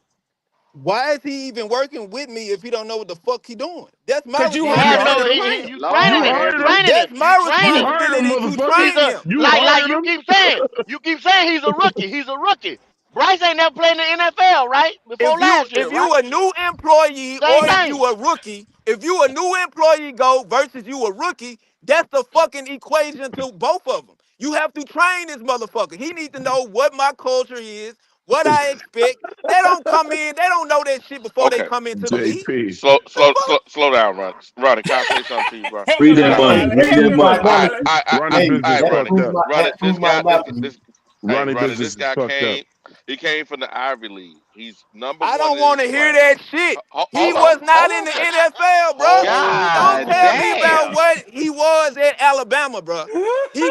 Why is he even working with me if he don't know what the fuck he doing? That's my Cause you He hired have him no. to responsibility to train him. You You training Lord him. have You hired him. training him. That's You my training You him. hired him, responsibility to He's motherfucker. train a him. You like hired you him. keep saying. You keep saying he's a rookie. He's a rookie. Bryce ain't never played in the NFL, right? Before last year, If right? you a new employee Same or if thing. you a rookie, if you a new employee go versus you a rookie, that's the fucking equation to both of them. You have to train this motherfucker. He needs to know what my culture is, what I expect. They don't come in, they don't know that shit before they Okay. come into the league. JP. The fuck? Slow down, Ronnie. Ronnie, can I say something to you, bro? Help Read him that out, Hey, money. Riley. Read Help that him out, money. I, Riley. I, I, I, hey, Ronnie business I, that fucked Ronnie. proves up. my Ronnie, this my guy, analogy. hey, Ronnie Ronnie, business this is guy fucked up. he came from the Ivy League. He's number I one don't in want his to hear class. that shit. He Hold was on, not in the NFL, bro. hold Don't God on. tell me about damn. what he was at Alabama, bro. He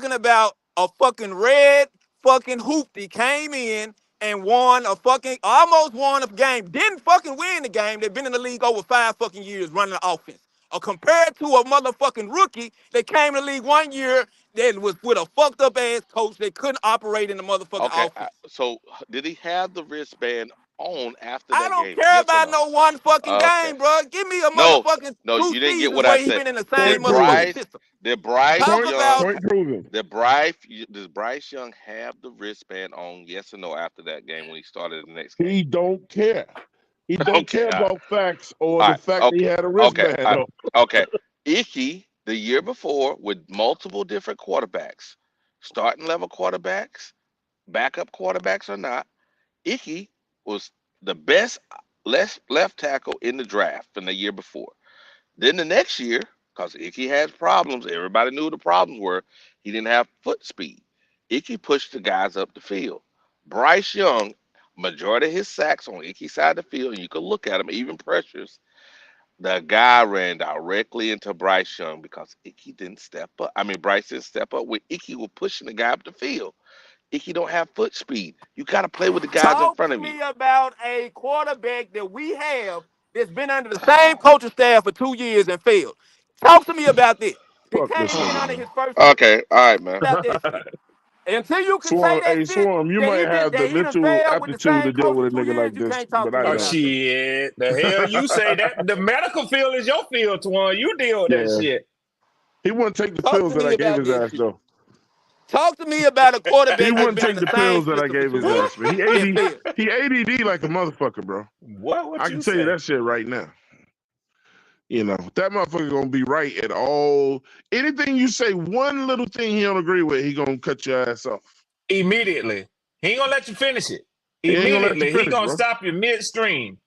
talking about A fucking red fucking hoopty came in and won a fucking, almost won a game. Didn't fucking win the game. They've been in the league over 5 fucking years running the offense. Compared to a motherfucking rookie that came in the league 1 year that was with a fucked up ass coach that couldn't operate in the motherfucking Okay, offense. so did he have the wristband on after I that don't game? care Yes or about no? no one fucking Okay. game, bro. Give me a No, motherfucking no, 2 you didn't get seasons what I where he said. been in the Point same proven. motherfucking system. Did Bryce Talk Young, about Point proven. does Bryce Young have the wristband on? Yes or no after that game when he started the next game? He don't care. He don't Okay, care all right. about facts or All the right, fact that he okay, had a okay, wristband on. okay. Icky the year before with multiple different quarterbacks, starting level quarterbacks, backup quarterbacks or not, Icky was the best left tackle in the draft from the year before. Then the next year, because Icky had problems, everybody knew the problems were. He didn't have foot speed. Icky pushed the guys up the field. Bryce Young, majority of his sacks on Icky's side of the field, and you can look at him, even pressures. The guy ran directly into Bryce Young because Icky didn't step up. I mean, Bryce didn't step up when Icky was pushing the guy up the field. Icky don't have foot speed. You got to play with the guys in Talk front to of you. me about a quarterback that we have that's been under the same coaching staff for 2 years and failed. Talk to me about this. They Fuck this came in nigga, under man. his first year. Okay, all right, man. About that shit. Until you can say Swarm, that hey shit, Swarm, you that might he been have the that he done mental failed with the aptitude to same deal coach for with a 2 nigga years, like you this, can't talk but to I me Oh about don't. that. shit! The hell you say that? The medical field is your field, Twan. You deal with that Yeah, shit. he wouldn't take the Talk pills to that me I gave about his that ass shit. though. Talk to me about a He quarterback that's wouldn't been in take the the same pills that I system for gave 2 his years ass, man. and failed. He ADD like a motherfucker, bro. What I you can tell you say? that shit right now. You know, that motherfucker gonna be right at all. Anything you say, one little thing he don't agree with, he gonna cut your ass off. Immediately, he ain't gonna let you finish it. He ain't gonna let you Immediately, he finish, gonna bro. stop you midstream.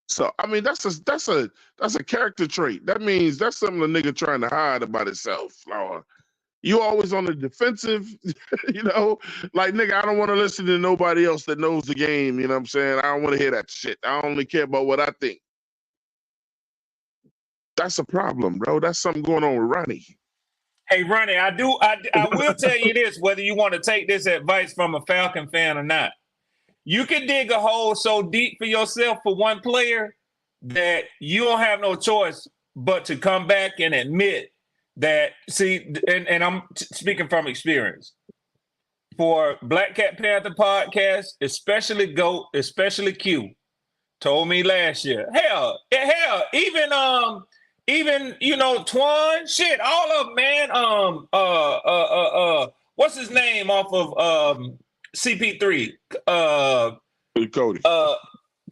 So I mean, that's a character trait. That means that's something a nigga trying to hide about himself. Or you always on the defensive, you know, like nigga, I don't want to listen to nobody else that knows the game. You know what I'm saying? I don't want to hear that shit. I only care about what I think. That's a problem, bro. That's something going on with Ronnie. Hey, Ronnie, I will tell you this, whether you want to take this advice from a Falcon fan or not. You can dig a hole so deep for yourself for one player that you don't have no choice but to come back and admit that, see, and I'm speaking from experience. For Black Cat Panther podcast, especially GOAT, especially Q, told me last year. Hell, even you know, Twan, shit, all of them, man. What's his name off of CP3? Cody.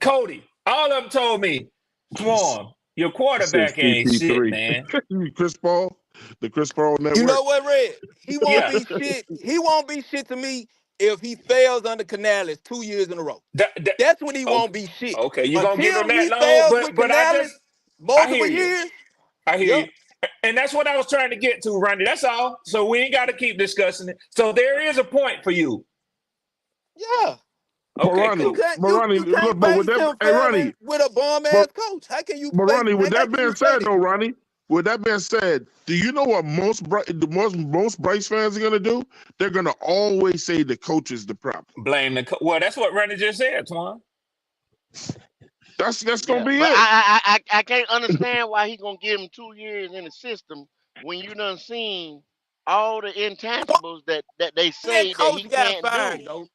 Cody. All of them told me, Twan, your quarterback ain't shit, man. Chris Paul, the Chris Paul network. You know what, Red? He won't be shit. He won't be shit to me if he fails under Canales 2 years in a row. That's when he won't be shit. Okay, you gonna give him Until he that long, fails with but Canales I hear multiple you. years. I hear you. And that's what I was trying to get to, Randy. That's all. So we ain't got to keep discussing it. So there is a point for you. Yeah. Okay, Ronnie, cool. You can't base him failing with a bum ass coach. How can you? But Ronnie, with how that can you being say said, that? though, Ronnie, with that being said, do you know what most Bryce fans are gonna do? They're gonna always say the coach is the problem. Blame the coach. Well, that's what Randy just said, Twan. That's gonna be But it. I can't understand why he gonna give him 2 years in the system when you done seen all the intangibles that they That say that coach he got can't fired, do. though.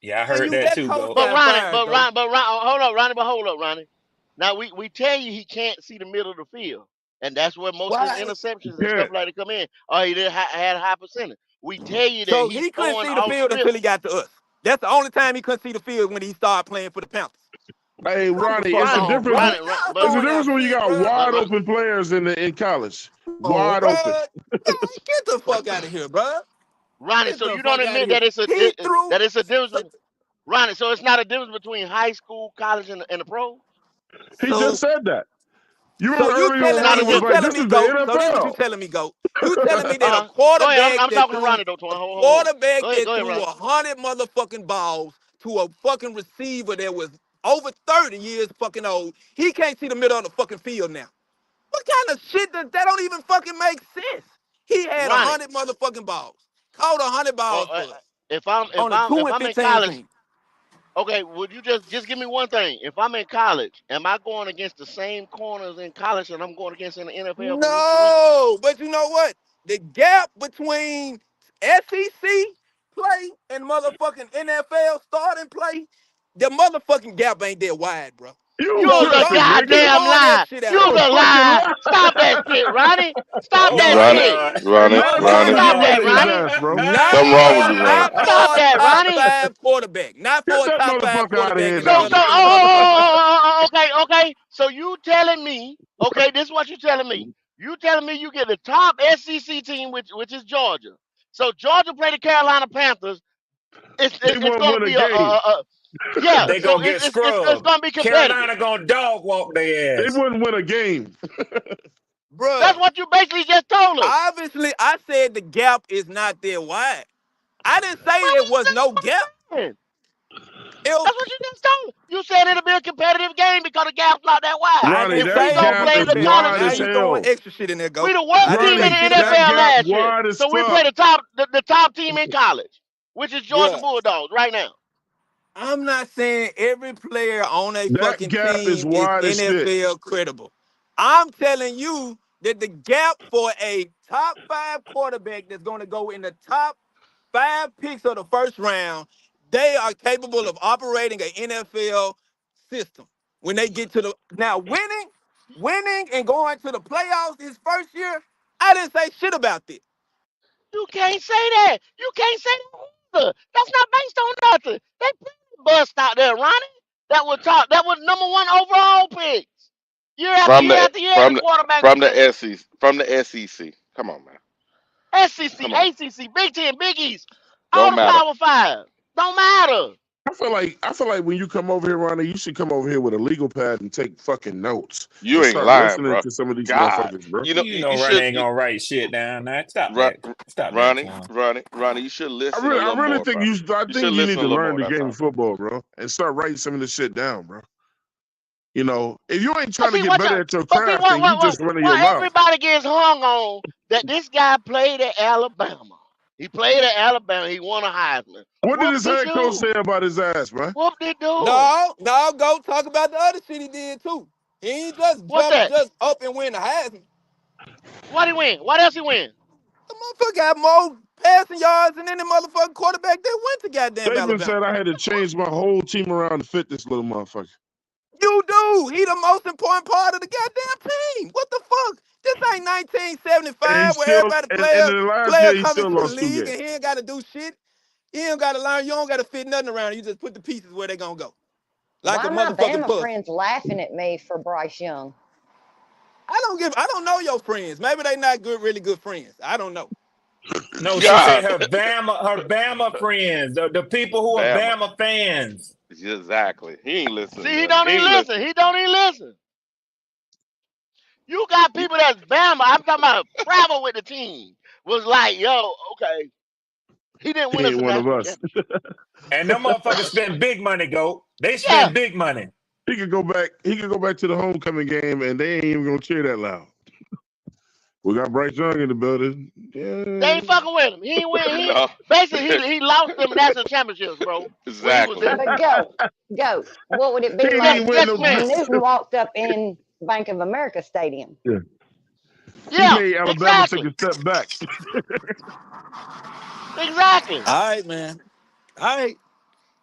Yeah, I heard that That too, coach though. But got Ronnie, fired, though. hold up, Ronnie. Now we tell you he can't see the middle of the field, and that's where most of his Why? interceptions and stuff like that come in. Or he did had a high percentage. We tell you that So he's he couldn't throwing see the off field until script. he got to us. That's the only time he couldn't see the field when he started playing for the Panthers. Hey, Come the Ronnie, fuck it's a on, difference. bro. Ronnie, Y'all but It's a throwing difference out when you shit, got bro. wide but open players in college, Oh, wide bro. open. Get the fuck out of here, bro. Ronnie, Get so the you don't fuck out of admit here. that He threw. that it's a difference. Ronnie, so it's not a difference between high school, college, and the pros. He just So, said that. You so remember you earlier It's when telling not me? a Ronnie was You like, difference. telling "This me, is the go. So this what you NFL." telling me, go. You telling me that a Go ahead. quarterback I'm that talking to threw Ronnie though. a Hold on. quarterback that Go ahead, threw Ronnie. 100 motherfucking balls to a fucking receiver that was over 30 years fucking old. He can't see the middle of the fucking field now. What kind of shit that don't even fucking make sense? He had Ronnie. 100 motherfucking balls. Caught 100 balls for us If on a 2 I'm and in 15 college, team. okay, would you just give me one thing? If I'm in college, am I going against the same corners in college that I'm going against in the NFL for week to week? No, but you know what? The gap between SEC play and motherfucking NFL starting play, the motherfucking gap ain't that wide, bro. You You're the tripping, Don't nigga. goddamn throwing that lie. shit out You're You there. the fucking lie. lie. Stop that shit, Ronnie. Stop Oh that my Ronnie, shit. God. Ronnie, Matter of fact, Ronnie. I'm Stop gonna that, whoop his Ronnie. ass, bro. Something wrong with you, Ronnie. Not Stop for a that, top Ronnie. 5 quarterback. Not Get for a that top 5 motherfucker out of quarterback here, in the dog. motherfucking NFL. Okay. So you telling me, okay, this is what you telling me. You telling me you get the top SEC team, which is Georgia. So Georgia play the Carolina Panthers. They It's won't going to win a be game. yeah. They So gonna get it's scrubbed. going to be competitive. Carolina gonna dog walk their They ass. wouldn't win a game. That's Bruh, what you basically just told us. obviously I said the gap is not that wide. I didn't say Well, it was no gap. that's If what you just told us. You said it'll be a competitive game because the gap's not that wide. I Ronnie, didn't If we that say go it'd gap be play is the competitive. college wide Now as you team, throwing hell. extra shit in there, we go. the worst I team didn't in say Ronnie, the shit about that NFL that. gap last year. wide as So we fuck. play the top team in college, which is Georgia Bruh, Bulldogs right now. I'm not saying every player on a That fucking gap is team is wide as shit. NFL credible. I'm telling you that the gap for a top 5 quarterback that's going to go in the top 5 picks of the first round, they are capable of operating an NFL system. When they get to the now winning and going to the playoffs his first year, I didn't say shit about this. You can't say that. You can't say that either. That's not based on nothing. They bust out there, Ronnie. That was top. That was number 1 overall picks. Year after From year the after year in the quarterback position. from the SEC. Come on, man. SEC, Come on. ACC, Big Ten, Big East, all Don't the matter. Power Five. Don't matter. I feel like when you come over here, Ronnie, you should come over here with a legal pad and take fucking notes You and ain't start lying, listening bro. to some of these God, motherfuckers, bro. you know You you, know you Ronnie should. ain't gonna write shit down. Now stop Ron, that. Stop that, Quan. Ronnie, you should listen a I little really more, think bro. I You should think you listen need a to little learn more. the That's game of all. football, bro, and start writing some of this shit down, bro. You know, if you ain't But trying to see get what better at your but see craft, then you just running your mouth. everybody gets hung on that this guy played at Alabama. He played at Alabama. He won a Heisman. What did Whoop his de head coach do. say about his ass, man? Whoop de do. No, go talk about the other shit he did too. He ain't just What's jump that? just up and win the Heisman. What he win? What else he win? The motherfucker got more passing yards than any motherfucking quarterback that went to goddamn Saban Alabama. said I had to change my whole team around to fit this little motherfucker. You do. He the most important part of the goddamn team. What the fuck? This ain't And he 1975 where still, everybody and in the last year, he come still into the lost 2 league games. and he ain't got to do shit. He ain't got to learn. You don't got to fit nothing around. You just put the pieces where they gonna go, like Why a my motherfucking Bama puzzle. friends laughing at me for Bryce Young? I don't know your friends. Maybe they not really good friends. I don't know. No, she said God, her Bama friends, the people who are Bama. Bama fans. Exactly. He ain't listening. See, he don't even listen. He don't even listen. You got people that's Bama. I'm talking about travel with the team. Was like, yo, okay. He didn't He win us ain't a one of national us. championship. And them motherfuckers spend big money, go. They Yeah. spend big money. He could go back to the homecoming game, and they ain't even gonna cheer that loud. We got Bryce Young in the building. Yeah. They ain't fucking with him. He ain't win. No. Basically, he lost them national championships, bro. Exactly. When he was Go. What would it be He ain't like even if win yes, no. Cam ma'am. Newton walked up in Bank of America Stadium? Yeah. He Yeah, made Alabama take exactly. a step back. Exactly. All right, man. All right.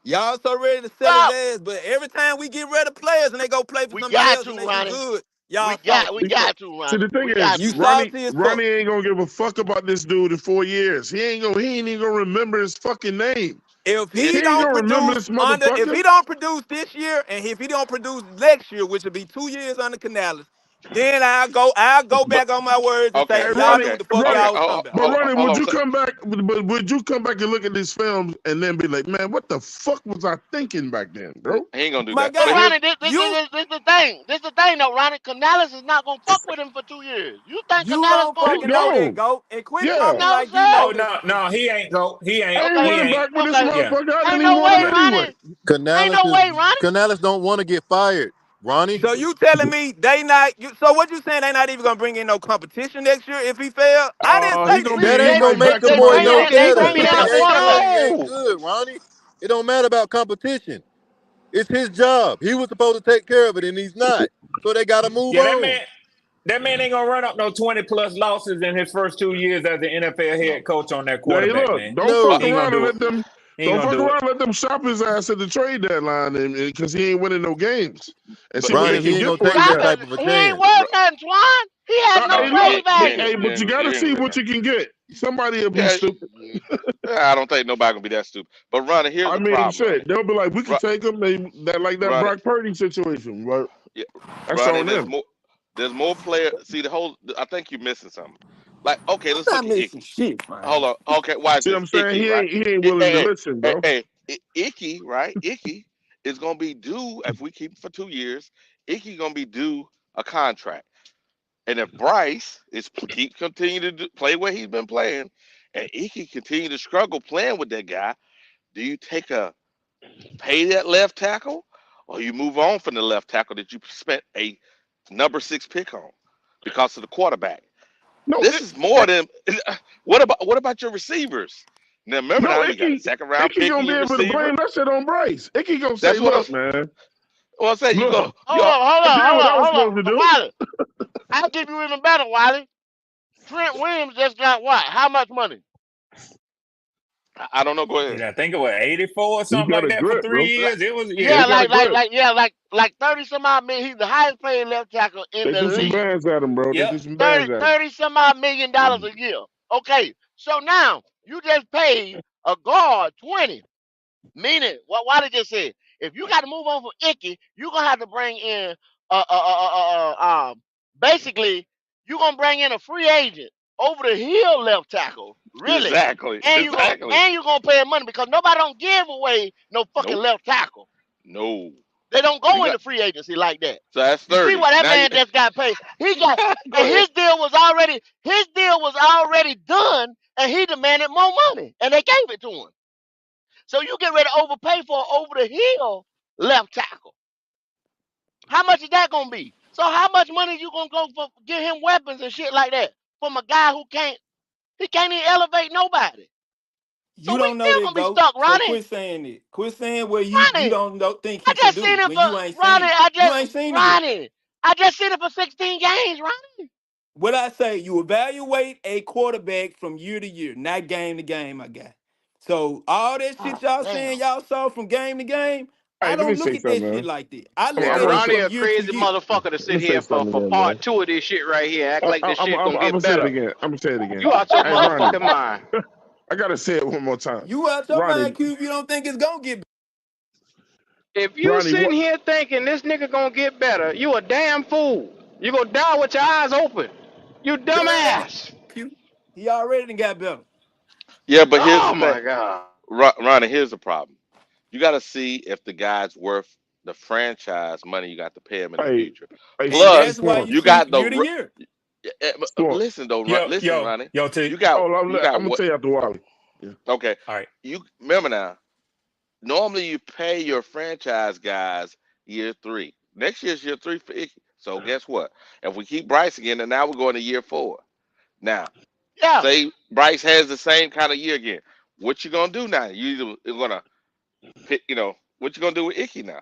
Y'all so ready to sell his Well, ass, but every time we get rid of players and they go play for we somebody got else and to, they do Ronnie. good, We y'all got salty. to, See, the Ronnie. thing We is, got You to. salty as fuck. Ronnie ain't gonna give a fuck about this dude in 4 years. He ain't even gonna remember his fucking name. If He he ain't don't gonna remember produce this motherfucker. if he don't produce this year, and if he don't produce next year, which will be 2 years under Canales, then I'll go But back on my words and okay, say Hey, y'all knew Ronnie, what the fuck okay. y'all was talking about. but Ronnie, Hold would on. you come back? But would you come back and look at these films and then be like, man, what the fuck was I thinking back then, bro? He ain't gonna do My that. But But guy, Ronnie, this you the thing. This the thing, though, Ronnie. Canales is not gonna fuck with him for 2 years. You think you Canales don't fuck He with fucking him? know that, gone. go. And quit Yeah. talking No, like you sir. Oh know that shit. no, he ain't go. He I ain't. ain't He Okay, running ain't. back with this okay. Yeah. motherfucker. I Ain't didn't even no want way, him Yeah. anyway. Ronnie. Ain't Canales no way, Ronnie. don't want to get fired. Ronnie. So you telling me they not? So what you saying? They not even gonna bring in no competition next year if he failed? I didn't He say gonna that. be That he ain't gonna right make back the to boy Martin no Luther. They better. bring If in he a ain't better, he quarterback. ain't No. good, Ronnie. It don't matter about competition. It's his job. He was supposed to take care of it, and he's not. So they got to move Yeah, on. that man ain't gonna run up no 20+ losses in his first 2 years as the NFL No. head coach on that Hey, quarterback, look, man. don't fuck He No. ain't gonna around and do it. let them. He ain't Don't gonna fuck do it. around. Let them shop his ass at the trade deadline, and because he ain't winning no games, and But see what they Ronnie, can he ain't get gonna for take his that ass. type Shopping, of a he ain't chance. worth nothing, Twan. He has no Hey, trade look, value. but you got to see what you can get. Somebody will be yeah, stupid. I don't think nobody gonna be that stupid. But Ronnie, here's I the mean, problem, shit, Ronnie. they'll be like, we can Ro- take him. That like that Ronnie, Brock Purdy situation, but yeah, that's Ronnie, on them. there's more player. See the whole. I think you're missing something. Like, okay, I'm let's not look at missing Icky. shit, man. Hold on. Okay, watch See what this. I'm saying? Icky, right? He ain't willing to listen, bro. Icky, right? Icky is gonna be due if we keep him for 2 years. Icky gonna be due a contract. And if Bryce is keep continue to play where he's been playing, and Icky continue to struggle playing with that guy, do you pay that left tackle, or you move on from the left tackle that you spent a number 6 pick on because of the quarterback? No, This is more than what about your receivers? Now remember, now you got a second round Icky pick in gonna be your able to receiver. blame that shit on Bryce. Icky gonna say, That's what look, man, I'm saying. You look, go, you all, I did what I was supposed to do. Wiley, I'll give you even better, Wiley. Trent Williams just got what? How much money? I don't know. Go ahead. Yeah, I think it was 84 or He something got like a that for grip, bro. 3 years. It was He Yeah, yeah. got a grip. like 30 some odd million. He's the highest paid left tackle in They the threw some league. bands at him, bro. They threw Yep. some 30, bands at him. 30 some odd $1 million a year. Okay, so now you just paid a guard 20. Meaning, what Wiley just said, if you got to move on from Icky, you're gonna have to bring in basically you're gonna bring in a free agent over the hill left tackle, really. Exactly. Exactly. And you're gonna pay him money because nobody don't give away no fucking Nope. left tackle. No. They don't You go got into free agency like that. so that's You see 30. what that Now you man just got paid? He got go and ahead. his deal was already done, and he demanded more money, and they gave it to him. So you get ready to overpay for an over the hill left tackle. How much is that gonna be? So how much money you gonna go for get him weapons and shit like that from a guy who can't even elevate nobody? You So we don't know still that, gonna be go. stuck, So Ronnie. quit saying it. Quit saying what you Ronnie, don't think I he can just do seen it when for you ain't Ronnie. seen it. You ain't seen it yet. I just seen it for 16 games, Ronnie. What I say, you evaluate a quarterback from year to year, not game to game, my guy. So all that shit Oh, y'all damn. saying y'all saw from game to game, I Hey, let me don't look say at that something, shit man. like that. I I'm, look Yeah, I'm, at gonna it say, Ronnie from a year to crazy year. motherfucker to let me sit say here for, something for again, man. part 2 of this shit right here. Act like this I'm, shit I'm, gonna I'm gonna get say it better. again. I'm gonna say it again. You out your Hey, Ronnie, motherfucking mind. I gotta say it one more time. You out your Ronnie, mind, Q, if you don't think it's gonna get If you Ronnie, sitting what? here thinking this nigga gonna get better, you a damn fool. You gonna die with your eyes open. You better. dumbass. Q. He already done got better. Yeah, but here's Oh the thing. my god. Ronnie, here's the problem. You got to see if the guy's worth the franchise money you got to pay him in the Hey, future. hey, And that's Plus, why Storm, you you see got year to year. Storm. listen though, Yo, listen, yo, Ronnie. yo, T. You got Oh, I'm you got gonna what? tell you after Wally. Yeah. Okay, All right. you remember now. Normally, you pay your franchise guys year 3. Next year's year 3 for Icky. So guess what? If we keep Bryce again, and now we're going to year 4. Now, Yeah. say Bryce has the same kind of year again. What you gonna do now? You're gonna pick. What you gonna do with Icky now?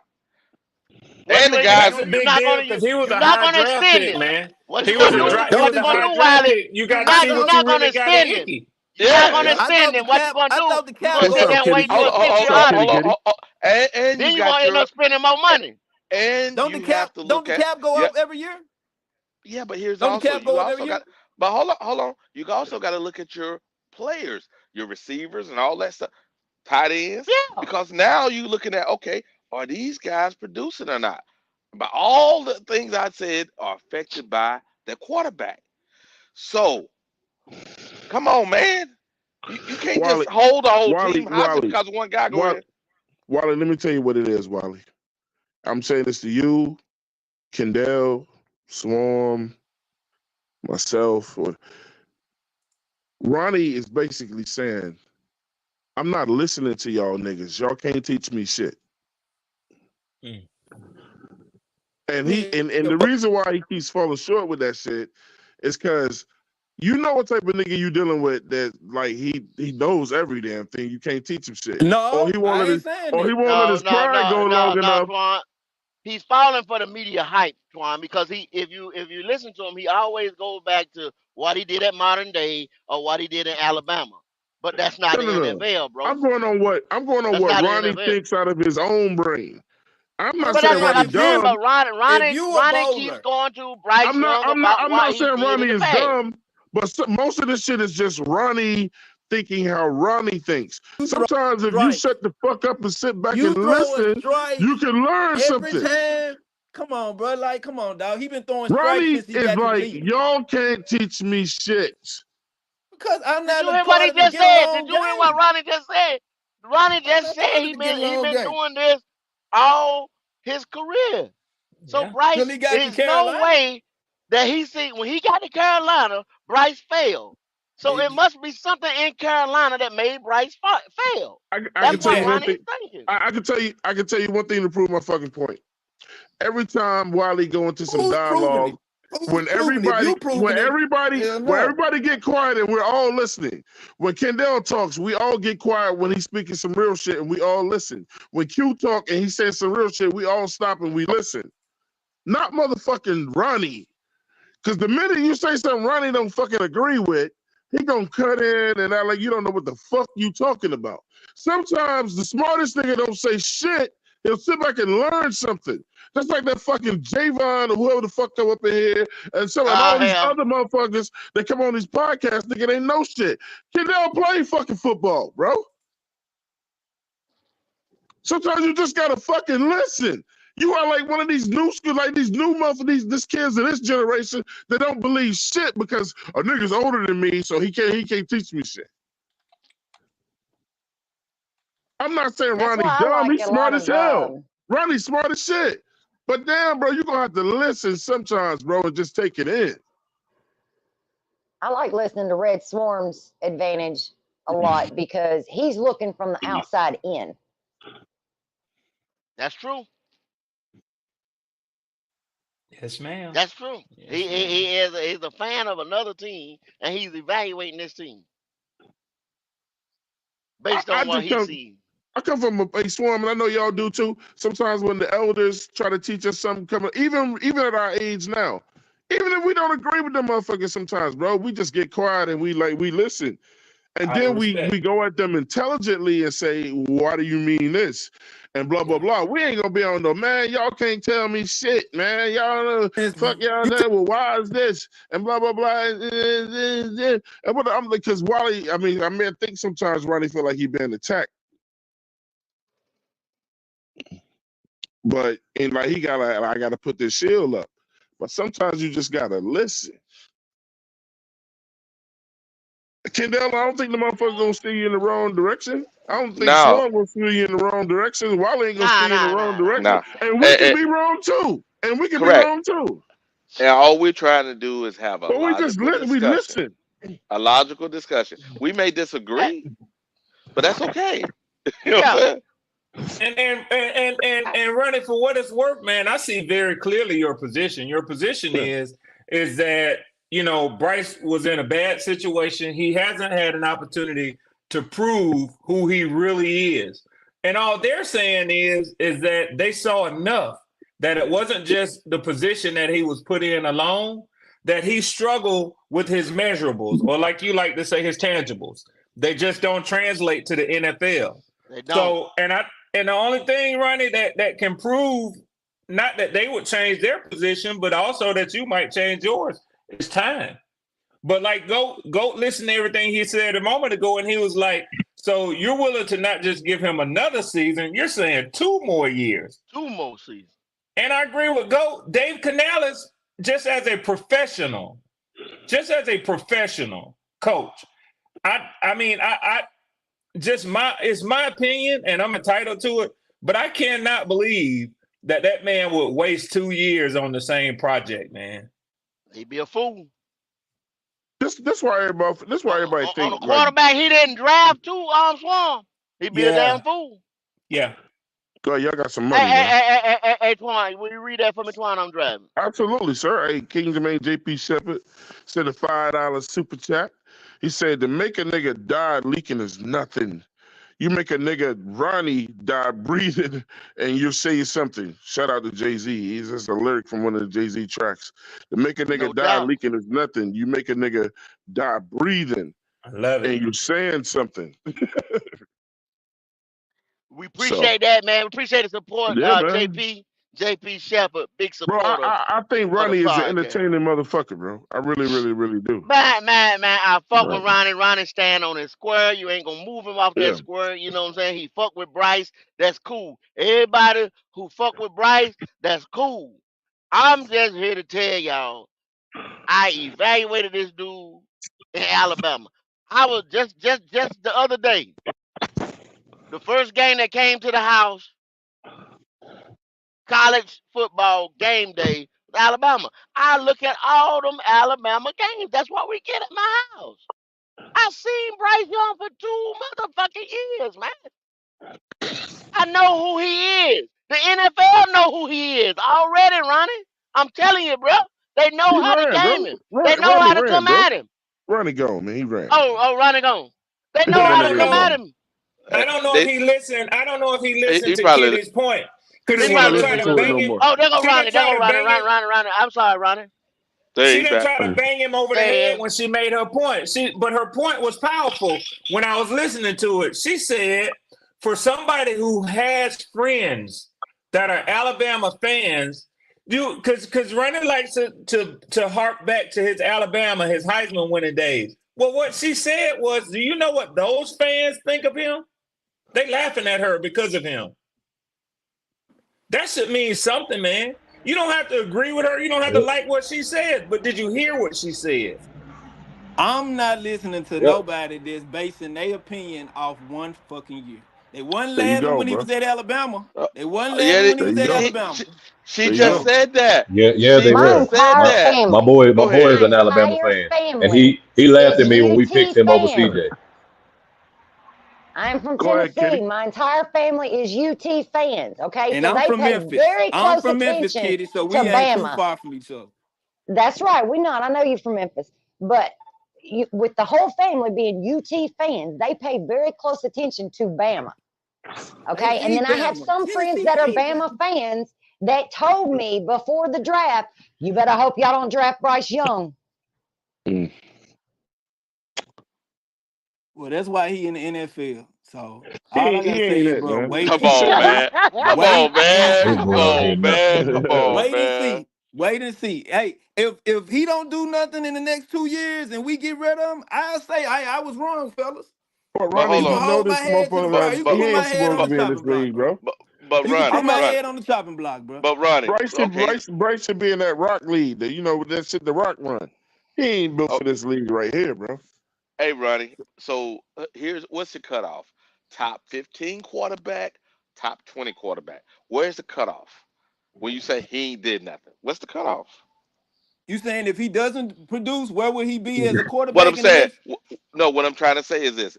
What And you the ain't guys, That's a you're big not deal gonna because he was you're a not high gonna draft extend pick, him. man. What He you was gonna a do? he What was you a gonna high do, draft Wiley? pick. You got to see You're what no, you not gonna really got in extend him. Icky. You're not yeah, gonna yeah. extend him. What you gonna I do? thought the You're cap gonna What's sit go up, there up and Kitty? wait every till Hold year. a on, fifth hold year on, What's up, hold Kitty? on, option. hold on. And Then you you're gonna got end your up spending more money. and Don't the you have cap to don't look the at cap go yeah, up every year? yeah. But here's Don't the also cap go you up every also year? got. But hold on. You also got to look at your players, your receivers, and all that stuff, tight ends, Yeah. because now you looking at okay, are these guys producing or not? But all the things I said are affected by the quarterback. So come on, man. You can't just Wally, hold the whole Wally, team hostage Wally, because one guy go Wally, in. Wally. Let me tell you what it is, Wally. I'm saying this to you, Kendall, Swarm, myself, or Ronnie is basically saying, I'm not listening to y'all niggas. Y'all can't teach me shit. Mm. And the reason why he keeps falling short with that shit is because you know what type of nigga you dealing with that like he knows every damn thing. You can't teach him shit. No, Or he won't I let ain't his saying that. his pride go long enough. Twan. He's falling for the media hype, Twan, because if you listen to him, he always goes back to what he did at Modern Day or what he did in Alabama. But that's not the No. NFL, bro. I'm going on what Ronnie thinks out of his own brain. I'm not But saying that's what Ronnie I'm saying. dumb. But If you a Ronnie keeps bowler, going to Bryce I'm not what saying he did Ronnie in the is past. dumb, but most of this shit is just Ronnie thinking how Ronnie thinks. Sometimes if you shut the fuck up and sit back and listen, you can learn every something. time. Come on, bro. Like, come on, dog. He been throwing strikes Ronnie since he is got to the like, league. y'all can't teach me shit. Because I'm Did not you a hear what part he of the just get said? along Did you hear game. what Ronnie just said? Ronnie just said he been doing this all his career. So Bryce, Till he got to there's no Carolina. way that he see when he got to Carolina, Bryce failed. So it must be something in Carolina that made Bryce fail. I That's can tell what you one Ronnie's thing. thinking. I can tell you one thing to prove my fucking point. Every time Wiley go into some dialogue, when everybody get quiet and we're all listening. When Kendall talks, we all get quiet when he's speaking some real shit and we all listen. When Q talk and he says some real shit, we all stop and we listen. Not motherfucking Ronnie. Because the minute you say something Ronnie don't fucking agree with, he gonna cut in and act like you don't know what the fuck you talking about. Sometimes the smartest nigga don't say shit. He'll sit back and learn something. Just like that fucking Javon or whoever the fuck come up in here and all these other motherfuckers that come on these podcasts, nigga, they know shit. Kid, they don't play fucking football, bro. Sometimes you just gotta fucking listen. You are like one of these new school, like these new motherfuckers, these kids of this generation that don't believe shit because a nigga's older than me, so he can't teach me shit. I'm not saying Ronnie dumb, he's smart as hell. Ronnie's smart as shit. But damn, bro, you're gonna have to listen sometimes, bro, and just take it in. I like listening to Red Swarm's advantage a lot because he's looking from the outside in. That's true. Yes, ma'am. That's true. Yes, he's a fan of another team, and he's evaluating this team based on what he sees. I come from a swarm, and I know y'all do too. Sometimes when the elders try to teach us something, even at our age now, even if we don't agree with them motherfuckers sometimes, bro, we just get quiet and we listen. And then we go at them intelligently and say, why do you mean this? And blah, blah, blah. We ain't gonna be on no, man, y'all can't tell me shit, man. Y'all know, fuck y'all know, well, why is this? And blah, blah, blah. And what I'm like, because Wally, I think sometimes Ronnie feel like he being attacked. But and like he I gotta put this shield up. But sometimes you just gotta listen. Kendall, I don't think the motherfucker gonna steer you in the wrong direction. I don't think Swan will steer you in the wrong direction. Wally ain't gonna steer you in the wrong direction. And we can be wrong too. And we can be wrong too. And all we're trying to do is have a we listen. A logical discussion. We may disagree, but that's okay. You know what I'm saying? And running for what it's worth, man, I see very clearly your position. Your position is that, you know, Bryce was in a bad situation. He hasn't had an opportunity to prove who he really is. And all they're saying is that they saw enough that it wasn't just the position that he was put in alone, that he struggled with his measurables, or like you like to say, his tangibles. They just don't translate to the NFL. They don't. So, and the only thing, Ronnie, that can prove not that they would change their position, but also that you might change yours is time. But like, go listen to everything he said a moment ago, and he was like, so you're willing to not just give him another season, you're saying 2 more years. 2 more seasons. And I agree with Dave Canales, just as a professional coach. It's my opinion, and I'm entitled to it, but I cannot believe that man would waste 2 years on the same project, man. He'd be a fool. This why everybody thinks on a quarterback he didn't draft too, Swan. He'd be a damn fool. Yeah. Go ahead, y'all got some money, man. Hey, Twan, will you read that for me, Twan? I'm driving. Absolutely, sir. Hey, King Jermaine JP Shepard sent a $5 super chat. He said, to make a nigga die leaking is nothing. You make a nigga Ronnie die breathing and you say something. Shout out to Jay-Z. He's just a lyric from one of the Jay-Z tracks. To make a nigga No die doubt. leaking is nothing. You make a nigga die breathing I love and it. you're saying something. We So, appreciate that, man. We appreciate the support, yeah, man. JP Shepard, big Bro, supporter I think of the Ronnie is an podcast. entertaining motherfucker, bro. I really, really, really do. Man, I fuck Right. with Ronnie. Ronnie stand on his square. You ain't gonna move him off Yeah. that square. You know what I'm saying? He fuck with Bryce. That's cool. Everybody who fuck with Bryce, that's cool. I'm just here to tell y'all, I evaluated this dude in Alabama. I was just the other day, the first game that came to the house, college football game day with Alabama. I look at all them Alabama games. That's what we get at my house. I seen Bryce Young for 2 motherfucking years, man. I know who he is. The NFL know who he is already, Ronnie. I'm telling you, bro. They know He how to ran, bro. game him. They know Ronnie how to ran, come bro. at him. Ronnie gone, man. He ran. Oh, Ronnie gone. They know But I how to don't come know. at him. I don't know if he listened. I don't know if he listened He to probably Kitty's point. Because He she He ain't didn't probably try listened listen to to to it. it bang no him. more. Oh, there go She Ronnie. didn't There try go to Ronnie. bang him. Ronnie. I'm sorry, Ronnie. there She he didn't back. try to bang him over the Hey, head when she made her point. But her point was powerful when I was listening to it. She said, for somebody who has friends that are Alabama fans, because Ronnie likes to hark back to his Alabama, his Heisman winning days. Well, what she said was, do you know what those fans think of him? They laughing at her because of him. That should mean something, man. You don't have to agree with her. You don't have to like what she said. But did you hear what she said? I'm not listening to Yep. nobody that's basing their opinion off one fucking year. They wasn't There you laughing go, when he bro. was at Alabama. They wasn't Yeah, laughing when he There was you at go. Alabama. she There you just go. said that. Yeah, She they My were. just said entire that. My family, Go boy is ahead. my an Alabama entire fan, and family he laughed is at me when we picked UT him over fans. CJ. I'm from Go ahead, Tennessee. Kitty. My entire family is UT fans. Okay, And so I'm they from pay Memphis. very I'm close from Memphis, attention Kitty, so to we ain't too Bama. far from each other. That's right. We not. I know you're from Memphis, but with the whole family being UT fans, they pay very close attention to Bama. They Okay, and feed then I have Bama. some friends Tennessee that are feed Bama Bama. fans that told me before the draft, "You better hope y'all don't draft Bryce Young." Mm. Well, that's why he in the NFL. So He all I ain't, gotta he ain't say is, that, bro, man. wait Come and on, see. man. Come Wait on, and man. This see. Come boy on, ain't man. nothing. Come on, Wait and man. see. Wait and see. Hey, if he don't do nothing in the next 2 years and we get rid of him, I'll say I was wrong, fellas. But But Ronnie, You hold can you on. know hold my this head to the But fire. motherfucker. You can but put He my ain't head supposed on to the be in chopping this block, league, bro. bro. but You can put Ronnie, my Ronnie, head on the chopping block, bro. but Ronnie. Okay. Bryce should be in that Rock league. That, you know, that shit the Rock run. He ain't built Oh, for this league right here, bro. hey, Ronnie. So here's what's the cutoff? Top 15 quarterback, top 20 quarterback. Where's the cutoff? When you say he ain't did nothing, what's the cutoff? You saying if he doesn't produce, where would he be as a What I'm quarterback in the saying, next? no, what I'm trying to say is this: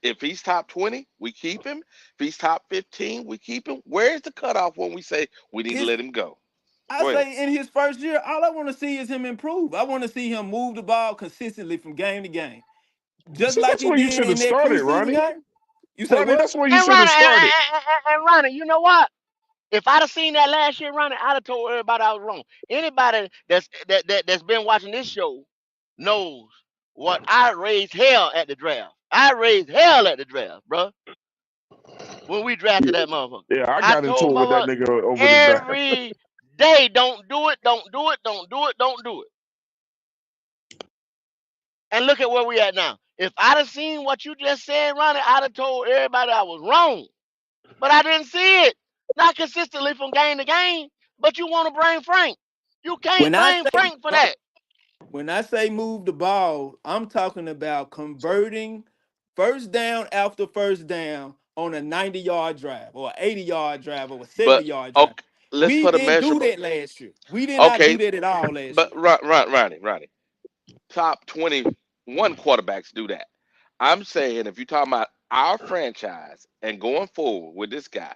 if he's top 20, we keep him. If he's top 15, we keep him. Where's the cutoff when we say we need to His let him go? I Go ahead. say in his first year, all I want to see is him improve. I want to see him move the ball consistently from game to game, just See, like that's he where you did should in have that started, preseason Ronnie. game. You say Ronnie, what? that's where you and should have Ronnie, started. and Ronnie, you know what? If I'd have seen that last year, Ronnie, I'd have told everybody I was wrong. Anybody that's been watching this show knows what I raised hell at the draft. I raised hell at the draft, bro. When we drafted that motherfucker, Yeah, I I got into told it with that motherfucker nigga over the draft. every day, don't do it, don't do it, don't do it, don't do it. And look at where we at now. If I'd have seen what you just said, Ronnie, I'd have told everybody I was wrong. But I didn't see it. Not consistently from game to game. But you want to blame Frank. You can't When I blame say Frank for that. when I say move the ball, I'm talking about converting first down after first down on a 90-yard drive or 80-yard drive or a But 70-yard drive. okay, let's We put a didn't do measurable. that last year. We did not do Okay, that at all last but year. Ronnie, top 21 quarterbacks do that. I'm saying if you're talking about our franchise and going forward with this guy,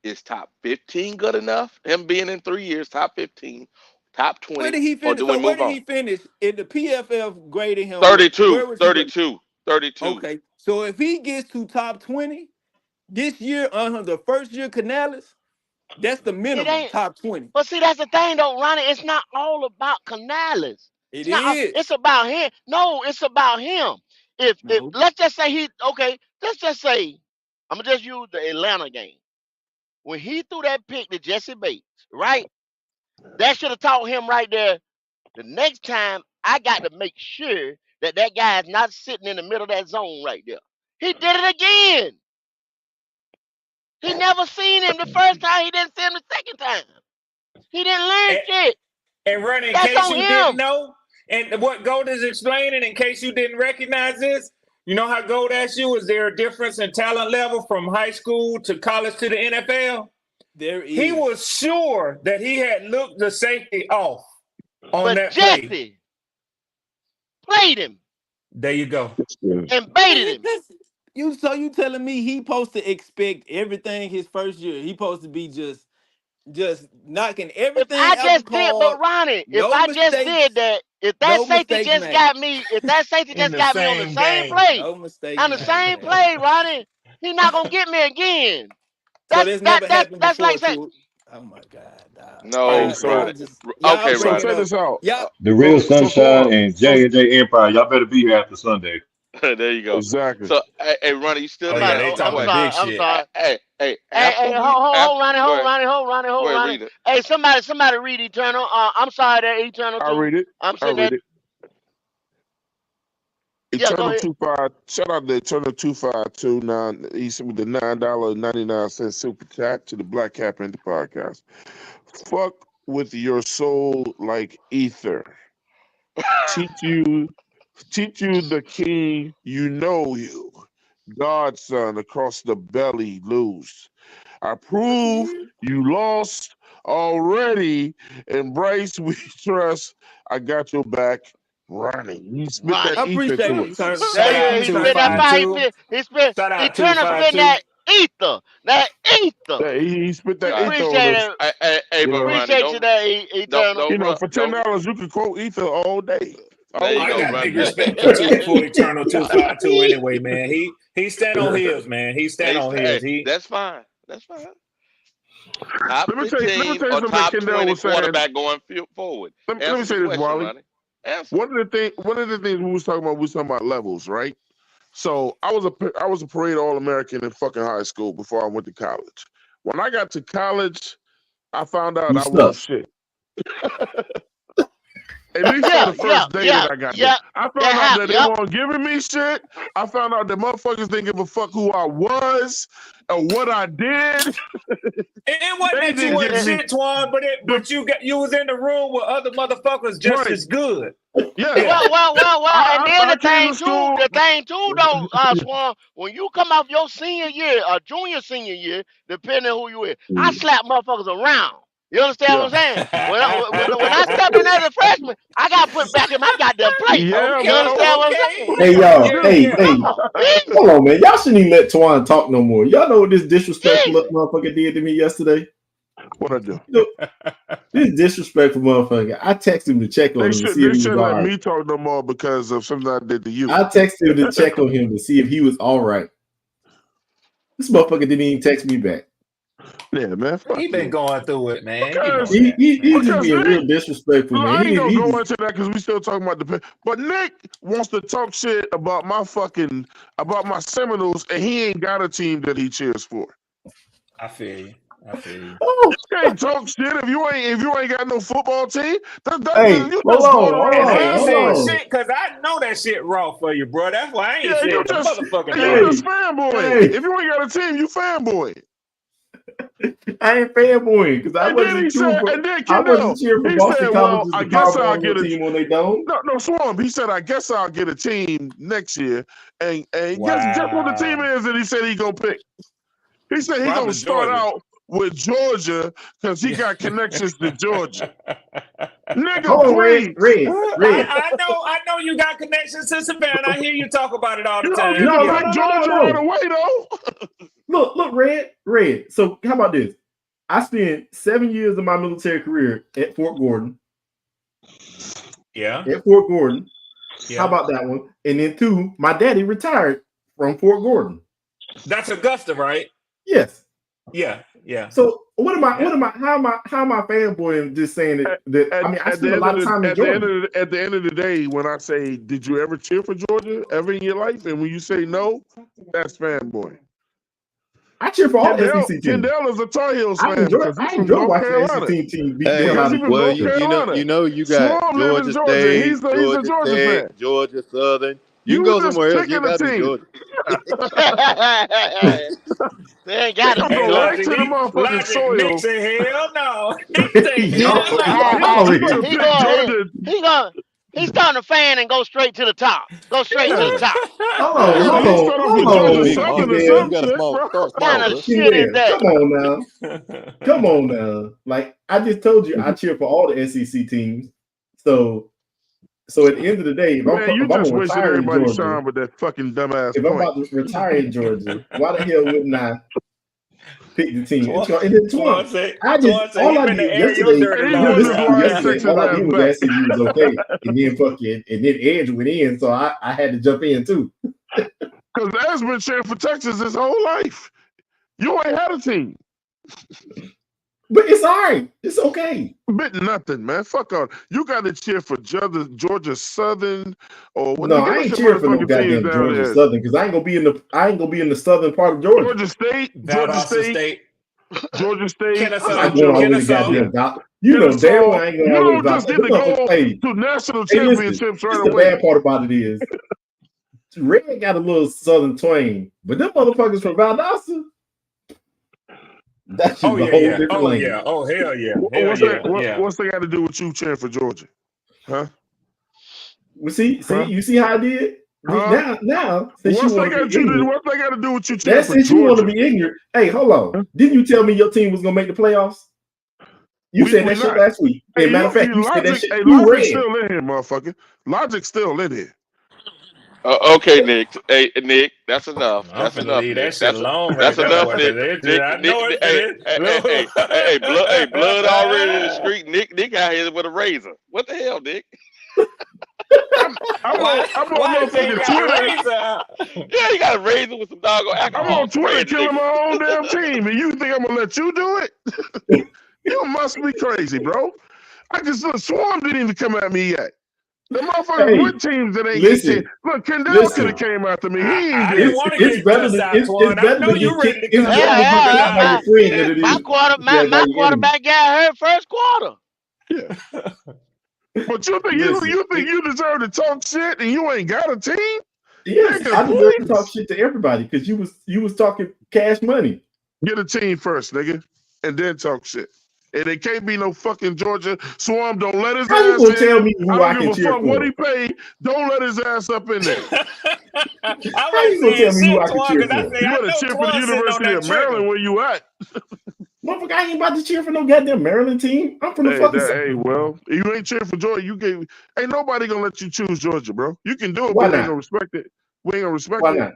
Is top 15 good enough? Him being in 3 years, top 15, top Where 20, did he or finish? do So we where move did he on? finish in the PFF grading him? 32, Where was he? 32, 32. Okay, so if he gets to top 20 this year, the first year Canales, that's the It minimum ain't. top 20. But see, that's the thing, though, Ronnie. It's not all about Canales. It It's not. is. It's about him. No, it's about him. If No, let's just say let's just say I'm gonna just use the Atlanta game when he threw that pick to Jesse Bates, right? That should have taught him right there. The next time I got to make sure that that guy is not sitting in the middle of that zone right there. He did it again. He never seen him the first time. He didn't see him the second time. He didn't learn shit. And Ronnie, in That's case on you didn't him. know, and what Gold is explaining, in case you didn't recognize this, you know how Gold asked you, is there a difference in talent level from high school to college to the NFL? there is. He was sure that he had looked the safety off on But that Jesse play. played him There you go. and baited him. So you telling me he supposed to expect everything his first year? He supposed to be just knocking If everything I out the just did, but park. Ronnie, if No I just mistakes. did that, if that No safety mistakes just made. got me, if that safety In just the got me on the same same game. play, No mistakes on the made, same man. play, Ronnie, he's not gonna get me again. So this never happened That's before like saying, too. Oh my God, dog. No, Y'all so Ronnie. just Okay, so bringing check Ronnie. up. this out. Y'all, The real So sunshine Swan, and so J&J Empire. Y'all better be here after Sunday. There you go. exactly. So, hey, Ronnie, you still Oh, didn't yeah, somebody, they answer the I'm talking question. big sorry, I'm shit. sorry. Hey, Hey, after hold Ronnie, go ahead, hold Ronnie. read it. Hey, somebody read Eternal. I'm sorry, that Eternal I too. read it. I'm I sitting read there. it. Yeah, go Eternal ahead. 25. Shout out to Eternal 252. Now he sent me the $9.99 super chat to the Black Cat Panther podcast. Fuck with your soul like ether. Teach you the king you know you. Godson across the belly loose. I prove you lost already. Embrace we trust. I got your back running. He spit that I Ronnie. ether appreciate to it, us. Eternal. Shout Thank you, Yeah, out he spit Eternal. that fire. 252. He spit Shout out Eternal spitting 252. that ether. That ether. Yeah, he spit We that Right. ether on appreciate us. it. Hey, You but know, Ronnie, Appreciate you, that Eternal. for don't. $10 you can quote ether all day. There Oh, you I go, got Ronnie. big respect for Eternal 252 anyway, man. He stand on his, man. He stand on his. That's fine. That's fine. Top Let me tell you 15 something or that top Kendall 20 was saying. quarterback going forward. Let me Answer say the this, question, Wally. Ronnie. Answer. One of the things we was talking about levels, right? So I was a parade All-American in fucking high school before I went to college. When I got to college, I found out You I stuck. wasn't shit. At least on the first day that I got there. I found out that they weren't giving me shit. I found out that motherfuckers didn't give a fuck who I was or what I did. It wasn't that you wasn't shit, Twan, but you was in the room with other motherfuckers just as good. Yeah. Well, and then I came to school. the thing too, though, Swan, when you come off your senior year or senior year, depending on who you is, I slap motherfuckers around. You understand what I'm saying? When I stepped in as a freshman, I got put back in my goddamn place. Yeah, You understand what I'm saying? Hey y'all, hey, hold on, man. Y'all shouldn't even let Twan talk no more. Y'all know what this disrespectful motherfucker did to me yesterday? What I do? This disrespectful motherfucker. I texted him to check on him to see if he was all let right. me talk no more because of something I did to you. I texted him to check on him to see if he was all right. This motherfucker didn't even text me back. Yeah, man. He been going through it, man. He just being real disrespectful, man. I ain't gonna go into that because we still talking about the. But Nick wants to talk shit about my Seminoles, and he ain't got a team that he cheers for. I feel you. You can't talk shit if you ain't got no football team. Hold on. Shit, because I know that shit raw for you, bro. That's why I ain't saying the motherfucking You just fanboy. If you ain't got a team, you fanboy. I ain't fanboying because I wasn't cheering for Boston College. I guess I'll get a team when they don't. No, Swamp. He said, I guess I'll get a team next year. And guess what the team is that he said he gonna pick. He said he gonna start out with Georgia because he got connections to Georgia. Nigga, please. Red. I know you got connections to Savannah. I hear you talk about it all the time. You don't like Georgia right away, though. look, Red. So how about this? I spent 7 years of my military career at Fort Gordon. Yeah. At Fort Gordon. Yeah. How about that one? And then 2, my daddy retired from Fort Gordon. That's Augusta, right? Yes. Yeah. Yeah. So how am I fanboy and just saying that I mean, I spent a lot of time in Georgia. At the end of the day, when I say, did you ever cheer for Georgia ever in your life? And when you say no, that's fanboy. I cheer for all SEC teams. Kendall is a Tar Heels fan. I enjoy watching SEC teams beat the hell out of Well, you know, you got Georgia State, he's a Georgia fan. Georgia Southern. You can go somewhere else. You got to be Georgia. They ain't got to be right to the motherfucking soil. Nick say, hell no. He's starting a fan and go straight to the top. Go straight to the top. Come on now. Like I just told you, I cheer for all the SEC teams. So at the end of the day, if I'm just wasting everybody's time with that fucking dumbass. If I'm about to retire in Georgia, why the hell wouldn't I pick the team? And then Twan, all I did was ask if he was okay, and then Edge went in, so I had to jump in too. Because Ed's been cheering for Texas his whole life. You ain't had a team. But it's all right. It's okay. But nothing, man. Fuck on. You got to cheer for Georgia Southern or what? No, I ain't cheering for no goddamn Georgia Southern because I ain't gonna be in the southern part of Georgia. Georgia State. You know, damn, I ain't gonna always just get to go to national championships right away. The bad part about it is, Red got a little southern twang, but them motherfuckers from Valdosta. That's just a whole different language. Yeah. Oh, hell yeah. What's that got to do with you cheering for Georgia? Huh? Well, see, you see how I did? Now, what's they got to do with you cheering for Georgia? Since you want to be ignorant. Hey, hold on. Didn't you tell me your team was going to make the playoffs? You said that shit last week. As a matter of fact, you said that shit. Logic's still in here, motherfucker. Logic's still in here. Okay, Nick. Hey, Nick, that's enough. That's enough. That's enough, Nick. Hey, blood already in the street. Nick out here with a razor. What the hell, Nick? I'm on motherfucking Twitter. Yeah, you got a razor with some doggone alcohol. I'm on Twitter killing my own damn team, and you think I'm gonna let you do it? You must be crazy, bro. I just Swarm didn't even come at me yet. The motherfucker with teams that ain't getting. Look, Kendall could have came after me. He ain't did. It's better than my quarterback got hurt first quarter. Yeah. But you think you deserve to talk shit and you ain't got a team? Yes, I deserve to talk shit to everybody because you was talking cash money. Get a team first, nigga, and then talk shit. And it can't be no fucking Georgia Swarm. Don't let his ass in. Tell me who I can cheer for. What he paid. Don't let his ass up in there. How you gonna tell me who I can cheer for? You better cheer for the University of Maryland where you at. Motherfucker, I ain't about to cheer for no goddamn Maryland team. I'm from the fucking South. Hey, well, you ain't cheering for Georgia. Ain't nobody gonna let you choose Georgia, bro. You can do it, but we ain't gonna respect it. We ain't gonna respect it. Why not?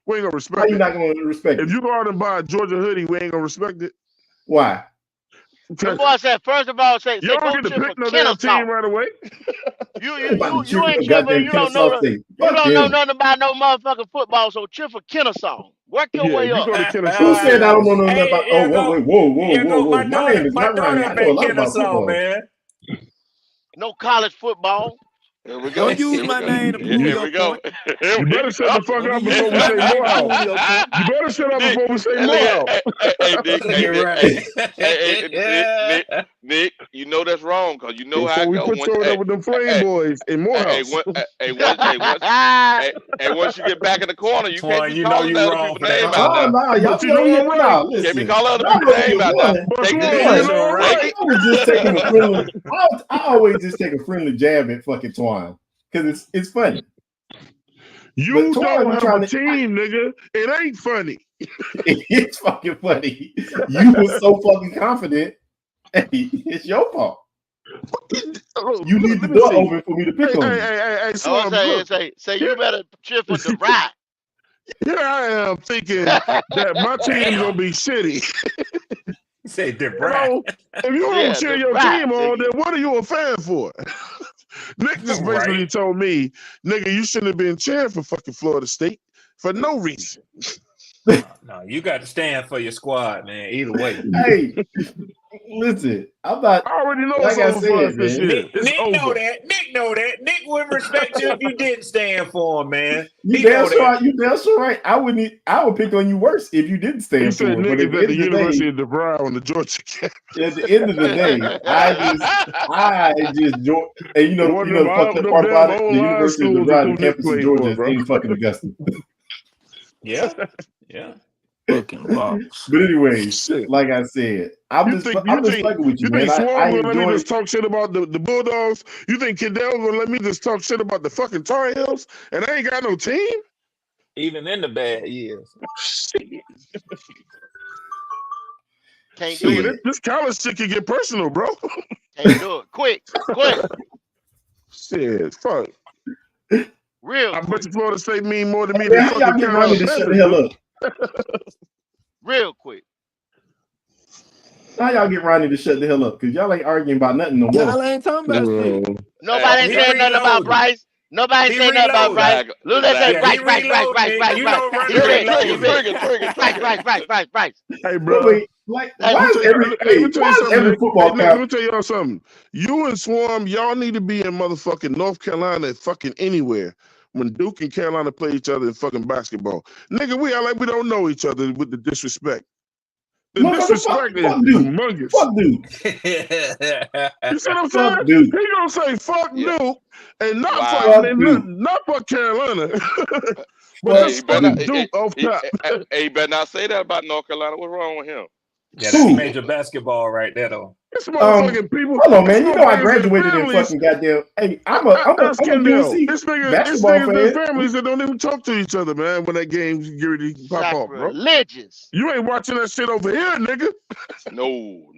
We ain't gonna respect it. Why you not gonna respect it? If you go out and buy a Georgia hoodie, we ain't gonna respect it. Why? The boy said, first of all, say you don't get to pick no damn team right away. You ain't cheering. You don't know nothing about no motherfucking football, so cheer for Kennesaw. Work your way up. Who said I don't know nothing about? Oh, whoa. My name is not Ryan. I know a lot about football, man. No college football. Here we go. Don't use my name to prove Here we go. You better shut the fuck up before we say Morehouse. You better shut up before we say Nick, Nick, you know that's wrong because you know how I we go. We put you up with them Flame Boys in Morehouse. Once you get back in the corner, you can't be calling other people's name out there. You can't be calling other people's name out there. I always just take a friendly jab at fucking Twan because it's funny. You don't have a team, nigga. It ain't funny. It's fucking funny. You were so fucking confident. Hey, it's your fault. You need the door open for me to pick on you. Say you better cheer for the right. Here I am thinking that my team gonna be shitty. Say You know, if you don't Yeah, cheer the your brat, team on, nigga. then what are you a fan for? Nick just basically Right. told me, nigga, you shouldn't have been cheering for fucking Florida State for no reason. No, you got to stand for your squad, man. Either way. Hey, listen, I'm not. I already know Like it's I over for us said, this man. year. It's Nick know over. that. Nick know that. Nick wouldn't respect you if you didn't stand for him, man. You He damn know sure. that. You damn sure right. I would pick on you worse if you didn't He stand for said it. But niggas at at the the end of the University day, of DeVry on the Georgia campus. at the end of the day, I just joined. And you know One the of them, fucked up them part about damn it. The online University of schools DeVry, that the Nick campus in played Georgia, for, bro. ain't fucking Augusta. Yeah. Yeah. Fucking box. But anyways, Shit. like I said, I'm just fucking with you, you man. think Swarm I gonna let me enjoy. just talk shit about the Bulldogs? You think Kendall gonna let me just talk shit about the fucking Tar Heels? And I ain't got no team? Even in the bad years. Shit. Can't do Shit, it. this college shit can get personal, bro. Can't do it. Quick. Shit, fuck. Real I quick. bet you Florida State mean more to me Man, than how y'all fucking get Carolina Ronnie to shut the Panthers. hell up? Real quick. How y'all get Ronnie to shut the hell up? Because y'all ain't arguing about nothing no more. Y'all ain't talking about shit. Nobody ain't He saying nothing about reloaded. Bryce. Nobody He ain't saying nothing about reloaded. Bryce. Exactly. Look, they say Yeah, Bryce, he Bryce, Bryce, Bryce, reloaded. Bryce, You Bryce. know He Ronnie said, reloaded. Bryce. Hey, But bro. wait, like, Hey, why is every Let me tell you why is something, every Nick. football Hey, Nick, let camp? me tell y'all something. You and Swarm, y'all need to be in motherfucking North Carolina, fucking anywhere. When Duke and Carolina play each other in fucking basketball. Nigga, we are like we don't know each other with the disrespect. The disrespect is Fuck Duke. humongous. Fuck Duke. You see what I'm saying? Fuck Duke. He gonna say fuck Yeah. Duke and not Wow. fuck Fuck Duke. not fuck Carolina. But Fuck just better fucking Duke off top. he better not say that about North Carolina. What's wrong with him? Yeah, that's major basketball right there, though. This motherfucking people. Hold on, man. this You know I motherfuckers graduated in families. fucking goddamn. Hey, I'm a Ask Kendall. UNC This basketball niggas in fan. families that don't even talk to each other, man, when that game get ready to pop off, bro. sacrilegious. You ain't watching that shit over here, nigga. No.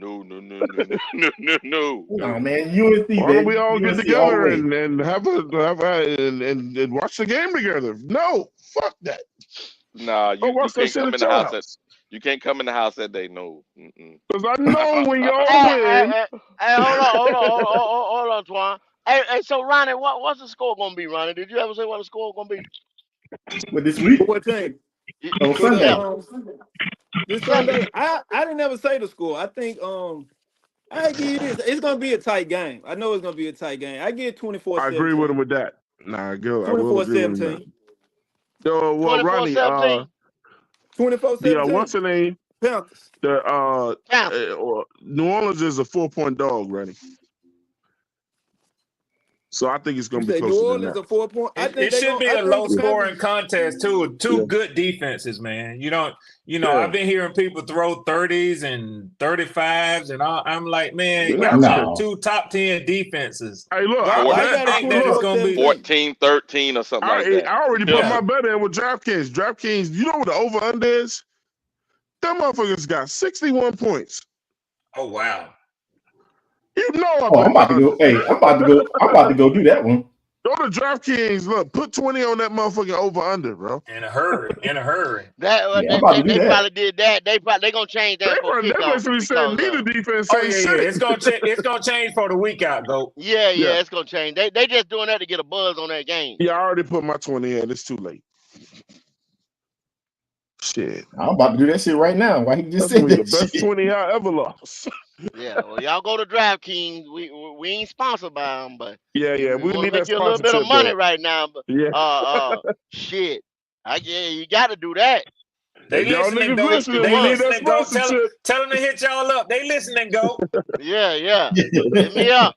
No, man. UNC, Why don't baby. we all get UNC together all the way. and have and watch the game together? No, fuck that. Nah, Go you watch that can't shit come at in the your house. house. You can't come in the house that day. No. Because I know when y'all win. Hey, hold on, Twan. Hey, so Ronnie, what's the score gonna be, Ronnie? Did you ever say what the score gonna be? But this week What team? on For the Sunday. this Sunday, I didn't ever say the score. I think I give you this. It's gonna be a tight game. I know it's gonna be a tight game. I get 24-17. I agree with him with that. Nah, I will agree with him with that. 24-17. Yo, well, Ronnie, 24-17. 24-17. what's the name? Panthers. New Orleans is a 4-point dog, Ronnie. So I think it's You gonna be say New closer than Orleans that. a 4-point. I think It should be a low scoring contest too. Two good defenses, man. I've been hearing people throw 30s and 35s, and I'm like, man, y'all got two top 10 defenses. Hey, look, why you think that it's gonna be 14-13 or something like that? I already put my bet in with DraftKings. DraftKings, you know what the over-under is? Them motherfuckers got 61 points. Oh wow. You know I'm about to go. Hey, I'm about to go do that one. Go to DraftKings. Look, put 20 on that motherfucking over/under, bro. In a hurry. They probably did that. They gonna change that for They kickoff. basically said neither defense Oh ain't yeah, shit. it's gonna change for the week out, go. Yeah, it's gonna change. They just doing that to get a buzz on that game. Yeah, I already put my 20 in. It's too late. Shit. I'm about to do that shit right now. Why he just That's said gonna be that the best shit. 20 I ever lost. Yeah, well, y'all go to DraftKings. We ain't sponsored by them, but Yeah, we want need to make that you a little bit of sponsorship, money though. right now. But shit, you got to do that. They If y'all listening, niggas go. listening, They we need that listening, go. sponsorship. Tell them to hit y'all up. They listening, go. Yeah. Hit me up.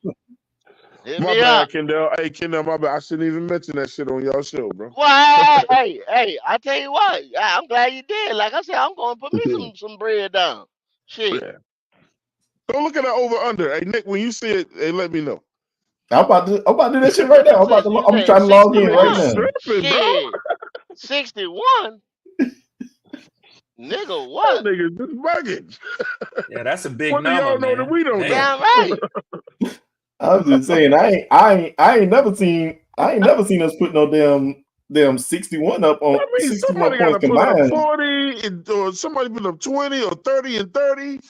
My bad, Kendall. Hey, Kendall, my bad. I shouldn't even mention that shit on y'all show, bro. Well, hey, I tell you what, I'm glad you did. Like I said, I'm going to put me some bread down. Shit. Yeah. Go look at that over/under. Hey, Nick, when you see it, hey, let me know. I'm about to do that shit right now. I'm trying to log in right now. Shit. 61? Nigga, what? That nigga just bugging. Yeah, that's a big what number, do y'all know man. that we don't know? Damn right. I was just saying, I ain't never seen us put no damn them 61 up on I mean, 61 somebody got to points put up combined. 40, or somebody put up 20 or 30 and 30. I don't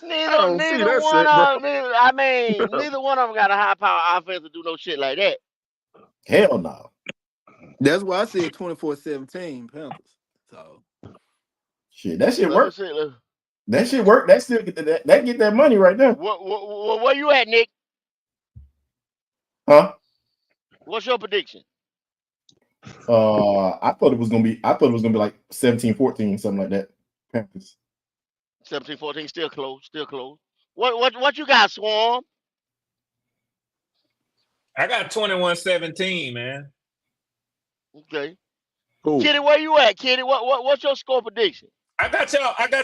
see Neither that one shit, bro. of them. I mean, neither one of them got a high power offense to do no shit like that. Hell no. That's why I said 24-17 Panthers. So Shit, that shit Let me work. see, That shit work. That still that get that money right there. Where you at, Nick? Huh? What's your prediction? I thought it was gonna be like 17-14, something like that. Panthers. 17-14, still close. What you got, Swarm? I got 21-17, man. Okay. Cool. Kitty, where you at, Kitty? What's your score prediction? I got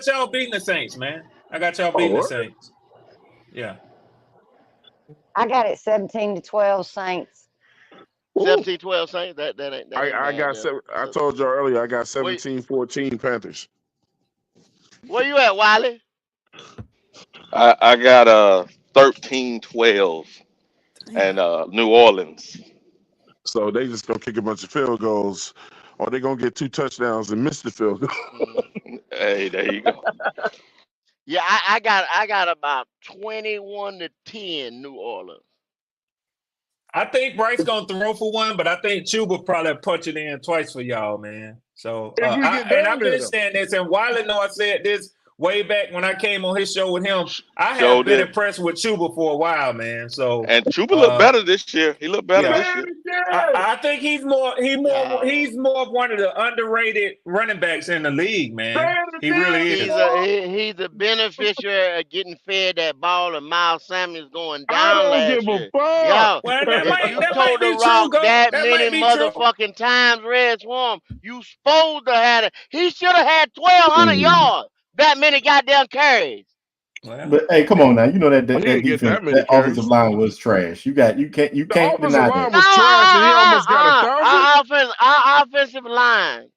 y'all beating the Saints, man. I got y'all beating the Saints. Yeah. I got it 17-12 Saints. 17-12 Saints. That ain't. I told y'all earlier. I got 17-14 Panthers. Where you at, Wiley? I got 13-12 and New Orleans. So they just gonna kick a bunch of field goals, or they gonna get 2 touchdowns and miss the field goal. Hey, there you go. Yeah, I got about 21-10 New Orleans. I think Bryce gonna throw for one, but I think Chuba probably punch it in twice for y'all, man. So I've been saying this, and Wiley know I said this way back when I came on his show with him. I have been impressed with Chuba for a while, man. So and Chuba looked better this year. He looked better this year. I think he's more of one of the underrated running backs in the league, man. He really is. He's a beneficiary of getting fed that ball and Miles Sanders going down last year. Yo, you told the Rock that many motherfucking times, Red Swarm, you supposed to have it. He should have had 1,200 yards. That many goddamn carries. But hey, come on now. You know that defense, that offensive line was trash. You can't deny that. Our offensive line,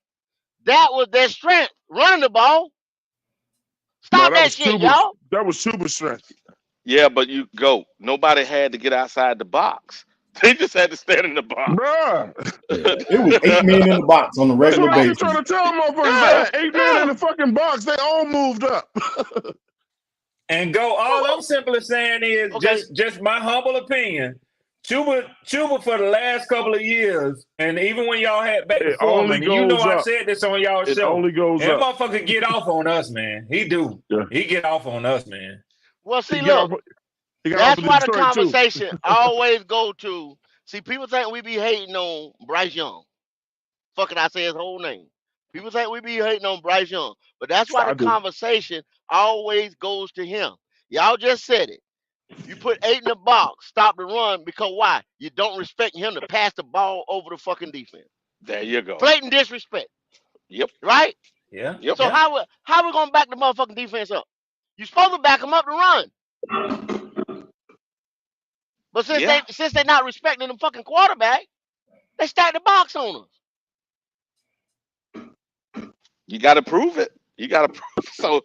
that was their strength, running the ball. Stop that shit, y'all. That was super strength. Yeah, but nobody had to get outside the box. They just had to stand in the box. Bruh. It was 8 men in the box on a regular basis. That's what I was trying to tell motherfuckers. 8 men in the fucking box. They all moved up. And all I'm simply saying is just my humble opinion. Chuba for the last couple of years, and even when y'all had back and forth, and you know I said this on y'all show. It only goes that up. Motherfucker get off on us, man. He do. Yeah. He get off on us, man. Well, see, look. That's why the conversation always go to. See, people think we be hating on Bryce Young. Fucking, I say his whole name. People think we be hating on Bryce Young, but that's why the conversation always goes to him. Y'all just said it. You put 8 in the box, stop the run, because why? You don't respect him to pass the ball over the fucking defense. There you go. Blatant disrespect. Yep. Right? Yeah. Yep. So how we gonna back the motherfucking defense up? You supposed to back them up to run. But since they're not respecting the fucking quarterback, they stack the box on us. You got to prove it. So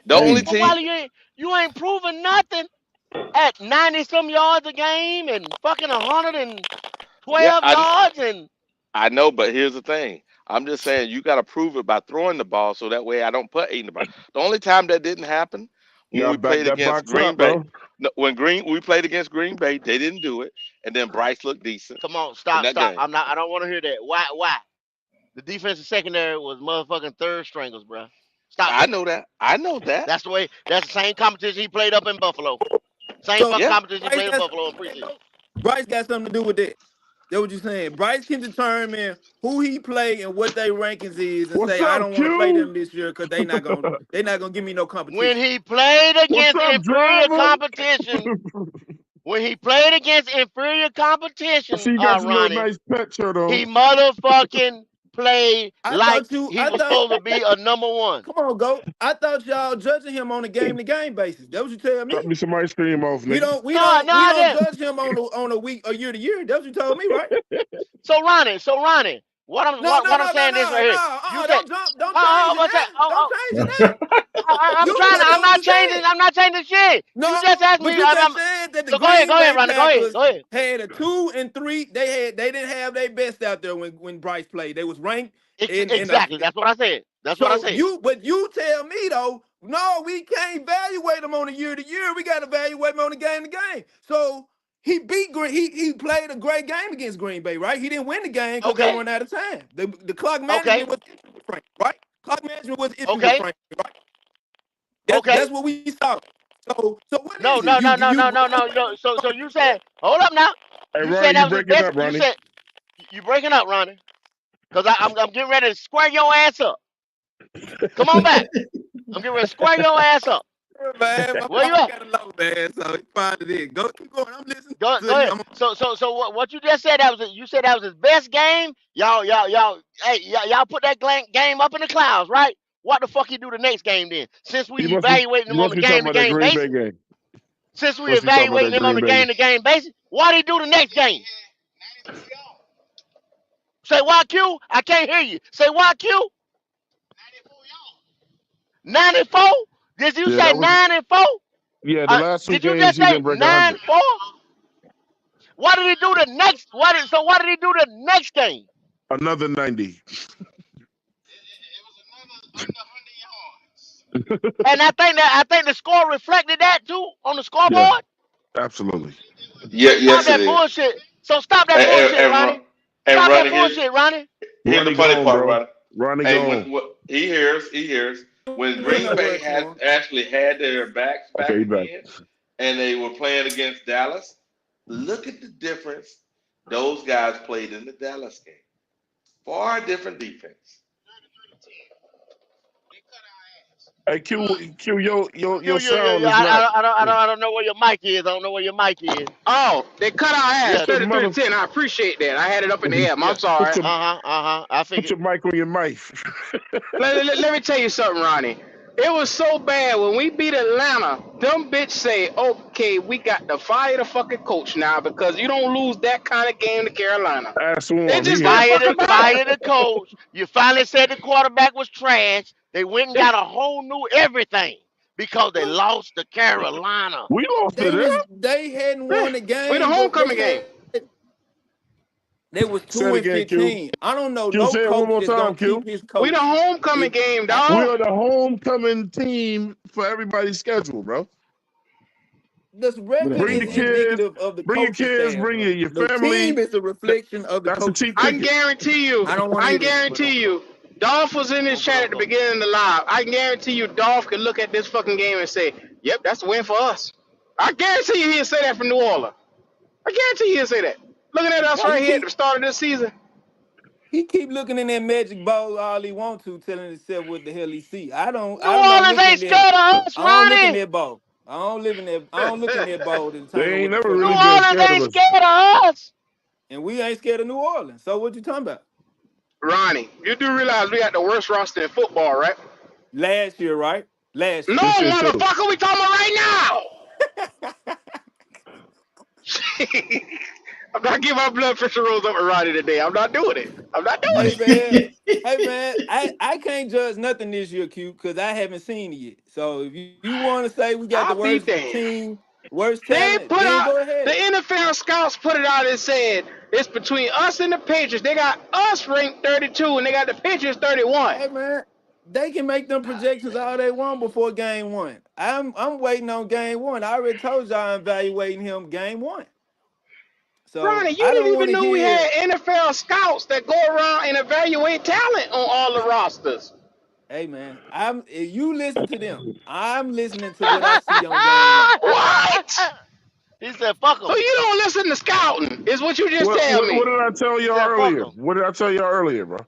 the only team. While you ain't proving nothing at 90-some yards a game and fucking 112 yards and. I know, but here's the thing. I'm just saying you got to prove it by throwing the ball, so that way I don't put 8 in the box. The only time that didn't happen when we played against Green Bay. When we played against Green Bay, they didn't do it, and then Bryce looked decent. Come on, stop. I don't want to hear that. Why? The defensive secondary was motherfucking third stringers, bro. Stop. I know that. That's the way. That's the same competition he played up in Buffalo. Competition he played in Buffalo in preseason. Bryce got something to do with that. That's what you're saying. Bryce can determine who he play and what their rankings is, and I don't want to play them this year because they're not gonna give me no competition. When he played against inferior competition, Ronnie, nice pet shirt on. He motherfucking played he was supposed to be a number one. Come on, go. I thought y'all judging him on a game-to-game basis. That what you tell me? Cut me some ice cream off, nigga. We don't judge him on a year-to-year. That's what you told me, right? So Ronnie, What I'm No, what I'm saying is right here. You said, don't change it what's that? now. Don't change it now. I'm You trying. said I'm what not you changing. said. I'm not changing shit. You just No, asked but me. you just said that the So go ahead, Green Bay Ronnie. Go ahead, Packers go ahead. had a 2 and 3. They didn't have their best out there when Bryce played. They was ranked in a. Exactly. That's what I said. That's what I So said. but you tell me though, no, we can't evaluate them on a year to year. We got to evaluate them on a game to game. So he beat Green. He played a great game against Green Bay, right? He didn't win the game because they Okay. run out of time. The clock Okay. management was issue with Frank, right? Clock management was issue with Okay. Frank, right? Okay. That's what we saw. So what No, is it? no, no, no, no, no, no. So you said, hold up now. Hey, You Ronnie, said you that was his breaking best. up, You Ronnie. said you breaking up, Ronnie. Cause I'm getting ready to square your ass up. Come on back. I'm getting ready to square your ass up. Man, my Where you phone at? got a low, man. So it's probably it. Keep going. I'm listening Go to you. ahead. So what you just said, you said that was his best game. Y'all put that game up in the clouds, right? What the fuck he do the next game then? Since we evaluating him on the talking game to about that game Green Bay basis. game. Since we Must be talking about evaluating that him on Green the Bay game to game basis, what he do the next game? Say what, Q? I can't hear you. Say what, Q? 94? Did you say 94? Yeah, the last 2 Did you games just he say didn't break 100. 9-4? What did he do the next? What did he do the next game? Another 90. And I think the score reflected that too on the scoreboard. Yeah, absolutely. Yeah, Stop yes, it that is. bullshit. So stop that bullshit, Ronnie. Stop that bullshit, Ronnie. Here's the Ronnie funny gone, part, bro. Ronnie. Ronnie Hey, gone. when he hears when Green Bay had actually had their backs back again, and they were playing against Dallas. Look at the difference those guys played in the Dallas game. Far different defense. Hey, Q, your sound is I don't know where your mic is. I don't know where your mic is. Oh, they cut our ass 33-10. I mother- appreciate that. I had it up in the air. I'm sorry. I Put figured. your mic on your mic. Let me tell you something, Ronnie. It was so bad when we beat Atlanta. Them bitch say, okay, we got to fire the fucking coach now because you don't lose that kind of game to Carolina. They just fire the coach. You finally said the quarterback was trash. They went and got a whole new everything because they lost to Carolina. We lost to them. They hadn't won the game. We the homecoming game. They was 2-15. I don't know Q, no say it one coach more that's time, gonna Q. keep his coach. We the homecoming game, dog. We are the homecoming team for everybody's schedule, bro. This record Bring is your kids, indicative of the bring your coaching kids, staff, bring bro. your The family. team is a reflection of the coaching staff. I can guarantee you. Dolph was in this chat at the beginning of the live. I can guarantee you, Dolph could look at this fucking game and say, "Yep, that's a win for us." I guarantee you, he'll say that from New Orleans. I guarantee he'll say that. Looking at us right here at the start of this season. He keep looking in that magic ball all he want to, telling himself what the hell he see. I don't. New Orleans ain't scared of us, I don't look in Ronnie. that ball. I don't look in that ball to They determine ain't what the never fuck. really New been Orleans scared ain't of us. scared of us. And we ain't scared of New Orleans. So what you talking about? Ronnie, you do realize we got the worst roster in football, right? Last year, right? Last year. No, motherfucker, we talking about right now. I'm not giving my blood pressure rolls up with Ronnie today. I'm not doing it. I'm not doing it. Hey man, I can't judge nothing this year, Q, because I haven't seen it yet. So if you want to say we got the worst team, worst talent, then go ahead. The NFL scouts put it out and said it's between us and the Patriots. They got us ranked 32 and they got the Patriots 31. Hey man, they can make them projections all they want before game one. I'm waiting on game one. I already told y'all I'm evaluating him game one. So Ronnie, you didn't even know we had NFL scouts that go around and evaluate talent on all the rosters. Hey man, if you listen to them, I'm listening to what I see on game one. What? He said, fuck them. So you don't listen to scouting, is what you just tell me. What did I tell y'all earlier? What did I tell y'all earlier, bro?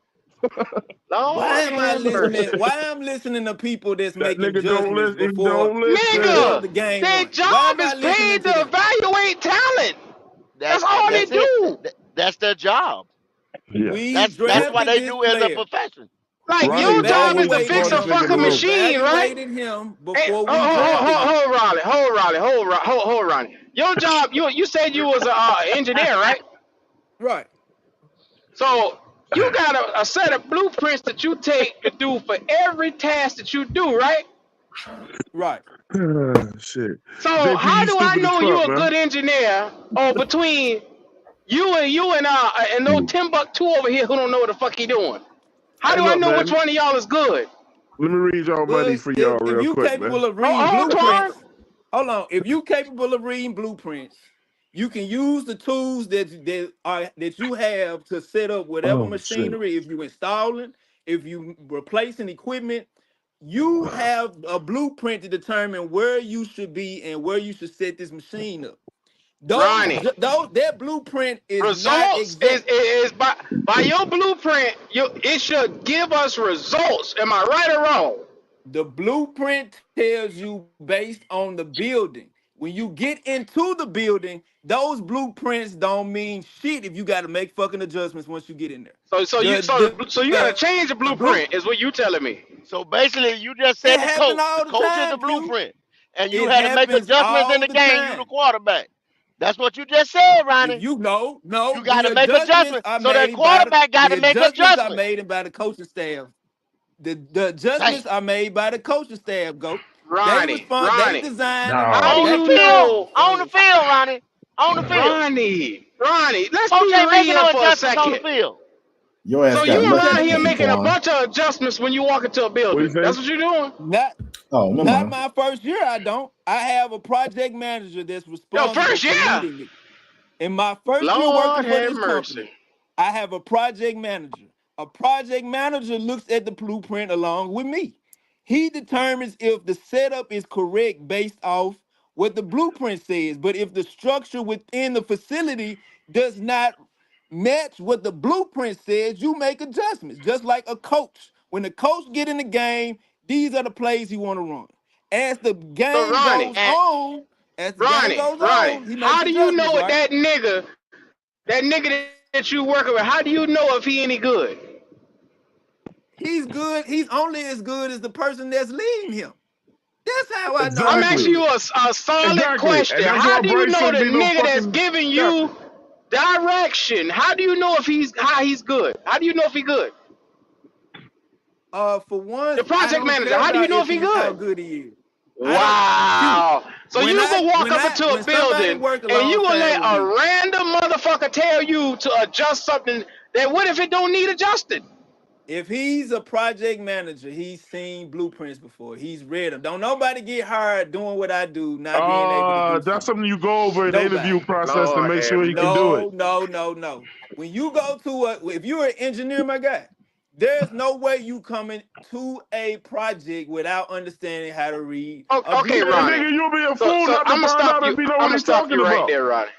Why am I listening? Why I'm listening to people that's making judgments before Nigga, the game? their job is paid to evaluate talent. That's all they do. That's their job. Yeah. That's what they do as a profession. Like, your job is to fix a fucking machine, right? Him Hey, hold Ronnie. Your job, you said you was an engineer, right? Right. So You got a set of blueprints that you take to do for every task that you do, right? Right. Shit. So JP, how you do I stupid as know fuck, you a man. good engineer? Or between you and no Timbuktu over here who don't know what the fuck he doing? How Hey, do I look, know which man. one of y'all is good? Let me read y'all money Well, for y'all if real you quick, man. capable of reading Hold on. blueprints, hold on. If you capable of reading blueprints, you can use the tools that you have to set up whatever Oh shit. machinery. If you installing, if you replacing equipment, you have a blueprint to determine where you should be and where you should set this machine up. Ronnie, That blueprint is not results exact. is by your blueprint, it should give us results. Am I right or wrong? The blueprint tells you based on the building. When you get into the building, those blueprints don't mean shit if you got to make fucking adjustments once you get in there. So you gotta change the Blue, blueprint, is what you telling me. So basically, you just it said the happen coach. The all the coach is the time, Q. blueprint, and you It had to make happens adjustments in all the the game. You the time. quarterback. That's what you just said, If Ronnie. you know, You no, got the to make adjustments adjustments. are So that made by quarterback got the to make adjustments are adjustments. made by the coaching staff. The Damn. adjustments are made by the coaching staff. Go. They Ronnie, respond. They Ronnie, design them. how do On the No. you field. know, On the field, Ronnie. On the field. Ronnie? Let's Coach be ain't making real no for a adjustments on the second. field. Your ass So got you You lucky around telling here today, me making a Quan. bunch of adjustments when you walk into a What you building. say? That's what you're doing. not Oh, never not mind. my first year? I don't. I have a project manager that's Yo, responsible first for year. leading me. In my first year Lord working for have this company, mercy. I have a project manager. A project manager looks at the blueprint along with me. He determines if the setup is correct based off what the blueprint says. But if the structure within the facility does not match what the blueprint says, you make adjustments. Just like a coach. When the coach get in the game, these are the plays he want to run. As the So game Ronnie, goes on, as the game Ronnie, goes Ronnie, on, he makes how do you adjustments, know right? that nigga that you working with? How do you know if he any good? He's good. He's only as good as the person that's leading him. That's how I know I'm he's asking Exactly. you good. a solid Exactly. question. And that's How why do you Bryce know shouldn't the be no nigga that's fucking giving captain. you direction? How do you know if how he's good? How do you know if he good? For one, The I project don't manager. care How do you about know if if he he how good? good he is. I don't. Q. Wow. So you gonna walk up into a When somebody building work and you gonna alongside let with a me, random motherfucker tell you to adjust something that what if it don't need adjusted? if he's a project manager, he's seen blueprints before. He's read them. Don't nobody get hired doing what I do, not being able to do That's something. something you go over in the interview Nobody. process to Lord make have sure he can do it. mercy. No. When you go to if you're an engineer, my guy, there's no way you coming to a project without understanding how to read a Okay, Man, blueprint. Ronnie. nigga, you'll be a So fool not to I'm find out if he know I'm what gonna he's stop talking you right about. there, Ronnie.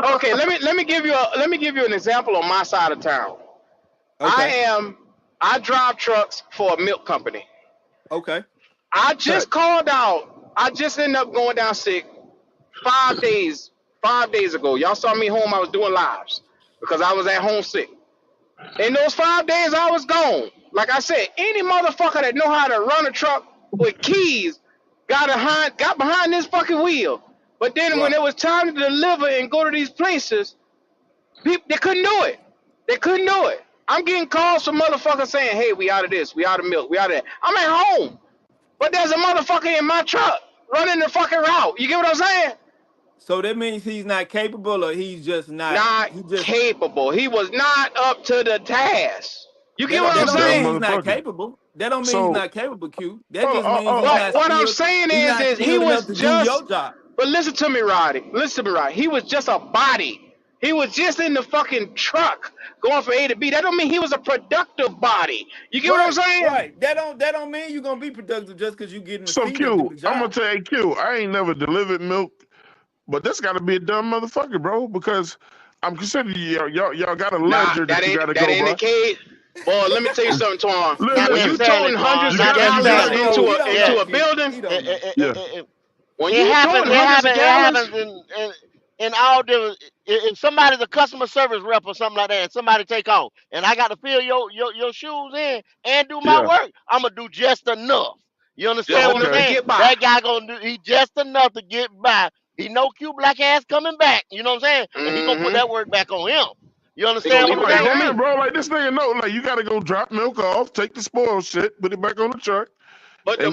Okay, let me give you an example on my side of town. Okay. I drive trucks for a milk company. Okay. I just called out. I just ended up going down sick 5 days ago. Y'all saw me home. I was doing lives because I was at home sick. In those 5 days, I was gone. Like I said, any motherfucker that know how to run a truck with keys got behind this fucking wheel. But then when Right. it was time to deliver and go to these places, people they couldn't do it. They couldn't do it. I'm getting calls from motherfuckers saying, "Hey, we out of this, we out of milk, we out of that." I'm at home, but there's a motherfucker in my truck running the fucking route. You get what I'm saying? So that means he's not capable, or he's just not. Not He just capable. He was not up to the task. You get what that I'm don't Dumb mean saying? he's not motherfucker. capable. That don't mean he's So, not capable, Q. That just means What I'm saying he's not is he skilled was enough to do your just. job. But listen to me, Roddy. Listen to me, Roddy. He was just a body. He was just in the fucking truck going from A to B. That don't mean he was a productive body. You get what I'm Right, saying? right. That don't mean you're gonna be productive just because you getting the so seat and do Q, the I'm gonna job. tell you, Q, I ain't never delivered milk, but this got to be a dumb motherfucker, bro, because I'm considering y'all got a Nah, ledger that you got to that go ain't the by. case. Boy, let me tell you something, Tom. Not When you Listen, necessarily, toting Quan. hundreds you of Not got you He gallons got don't necessarily. know. into He don't know, a Q. building, He It, don't know. it, yeah. it, it, when it you happens. toting It hundreds of happens. It gallons, happens in all different. If somebody's a customer service rep or something like that, and somebody take off, and I got to fill your shoes in and do my Yeah. work, I'm gonna do just enough. You just understand what I'm enough to Okay. saying? get by. That guy gonna do he just enough to get by. He know Q black ass coming back. You know what I'm saying? And he gonna put Mm-hmm. that work back on him. You understand what I'm saying? Man, bro, like this nigga know, like you gotta go drop milk off, take the spoiled shit, put it back on the truck. But the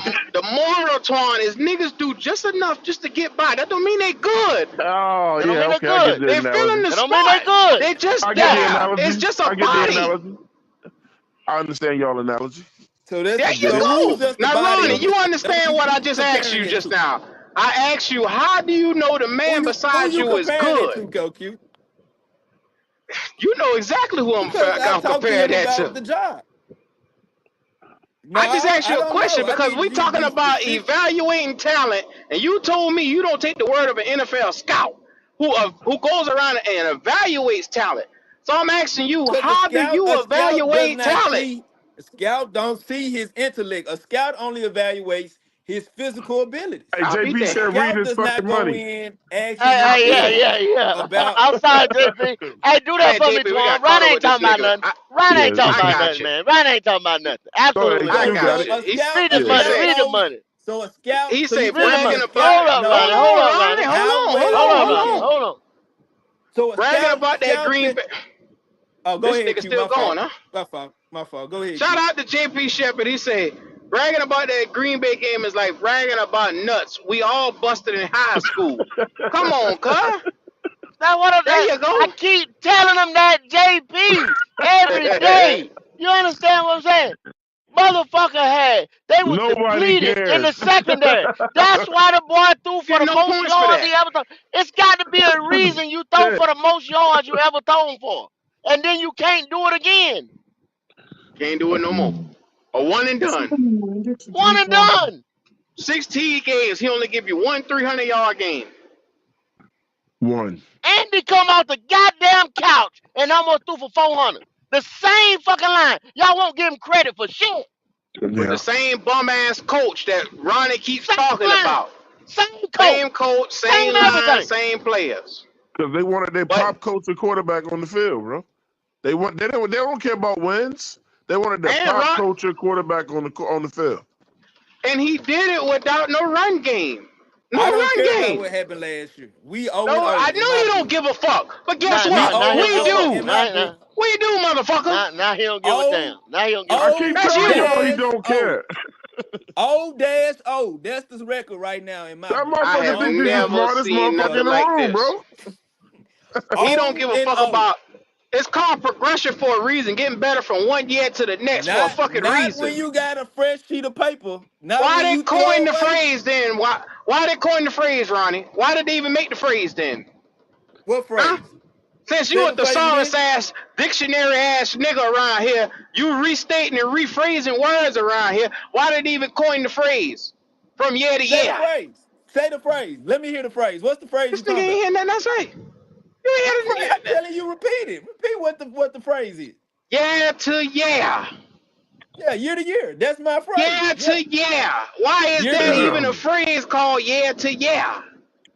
moral, Twan, is niggas do just enough just to get by. That don't mean they good. Oh, That don't mean okay. they're good. They feeling the That don't mean they spot. good. They just I get the there. analogy. It's just a I get the body. analogy. I understand y'all analogy. So that's There you so go. who's just the Now, body Ronnie, of you it? understand what I just asked you just now. I asked you, how do you know the man beside Who you is comparing it good? to, Goku? You know exactly who I'm Because I talked to comparing him that about to. the job. I just asked you a don't question know. because we talking about specific. evaluating talent, and you told me you don't take the word of an NFL scout who goes around and evaluates talent. So I'm asking you, how do you evaluate talent? A scout don't see his intellect. A scout only evaluates his physical abilities. Hey, JP A said read scout his does not fucking go money. in asking Yeah. about. I'm sorry, JP. Hey, do that Hey, for me, JP, we Twan. got Ron caught up ain't with this talking about nigga. nothing. Ron ain't talking I about got nothing, you. man. Ron ain't talking about nothing. Absolutely I not. got you. Read the money. Read the money. So a scout. He so say you Read the telling me bragging money. a about. Hold scout? up, No, Ronnie. Hold up, Ronnie. Hold on. So a Bragging scout. about that Green Bay. Oh, go This ahead, nigga Q. still My fault. going, huh? My fault. Go ahead. Shout Q. out to JP Shepard. He said bragging about that Green Bay game is like bragging about nuts. We all busted in high school. Come on, cuz. That's what There you go. I keep telling them that, JP, every day. You understand what I'm saying? Motherfucker they was Nobody depleted in the cares. secondary. That's why the boy threw for Get the no most points for yards that. he ever thrown. It's got to be a reason you throw Shit. for the most yards you ever thrown for. And then you can't do it again. Can't do it no more. A one and done. One and done. 16 games. He only give you one 300-yard game. One. Andy come off the goddamn couch and almost threw for 400. The same fucking line. Y'all won't give him credit for shit. With the same bum ass coach that Ronnie keeps talking about. Same coach. Same coach, same line, everything. same players. Because they wanted their pop culture quarterback on the field, bro. They don't care about wins. They wanted their pop culture quarterback on the field. And he did it without no run game. No I don't run care game. about what happened last year. We owe No, I know you don't give a fuck. But guess what? We do. We do, motherfucker. Now he don't give a damn. Now he don't give a I keep telling y'all he don't care. O-O. That's the record right now in my That book. motherfucker think he's the smartest motherfucker in the room, bro. He don't give a fuck about. It's called progression for a reason. Getting better from one year to the next for a fucking reason. When you got a fresh sheet of paper. Why they coin the phrase then? Why they coin the phrase, Ronnie? Why did they even make the phrase then? What phrase? Huh? Since you a thesaurus ass, dictionary ass nigga around here, you restating and rephrasing words around here. Why did they even coin the phrase from year to year? Say the phrase. Let me hear the phrase. What's the phrase? This nigga ain't hearing nothing I say. I'm telling you, repeat it. Repeat what the phrase is. Yeah to yeah. Yeah, year to year. That's my phrase. Yeah to yeah. Why is there even a phrase called yeah to yeah?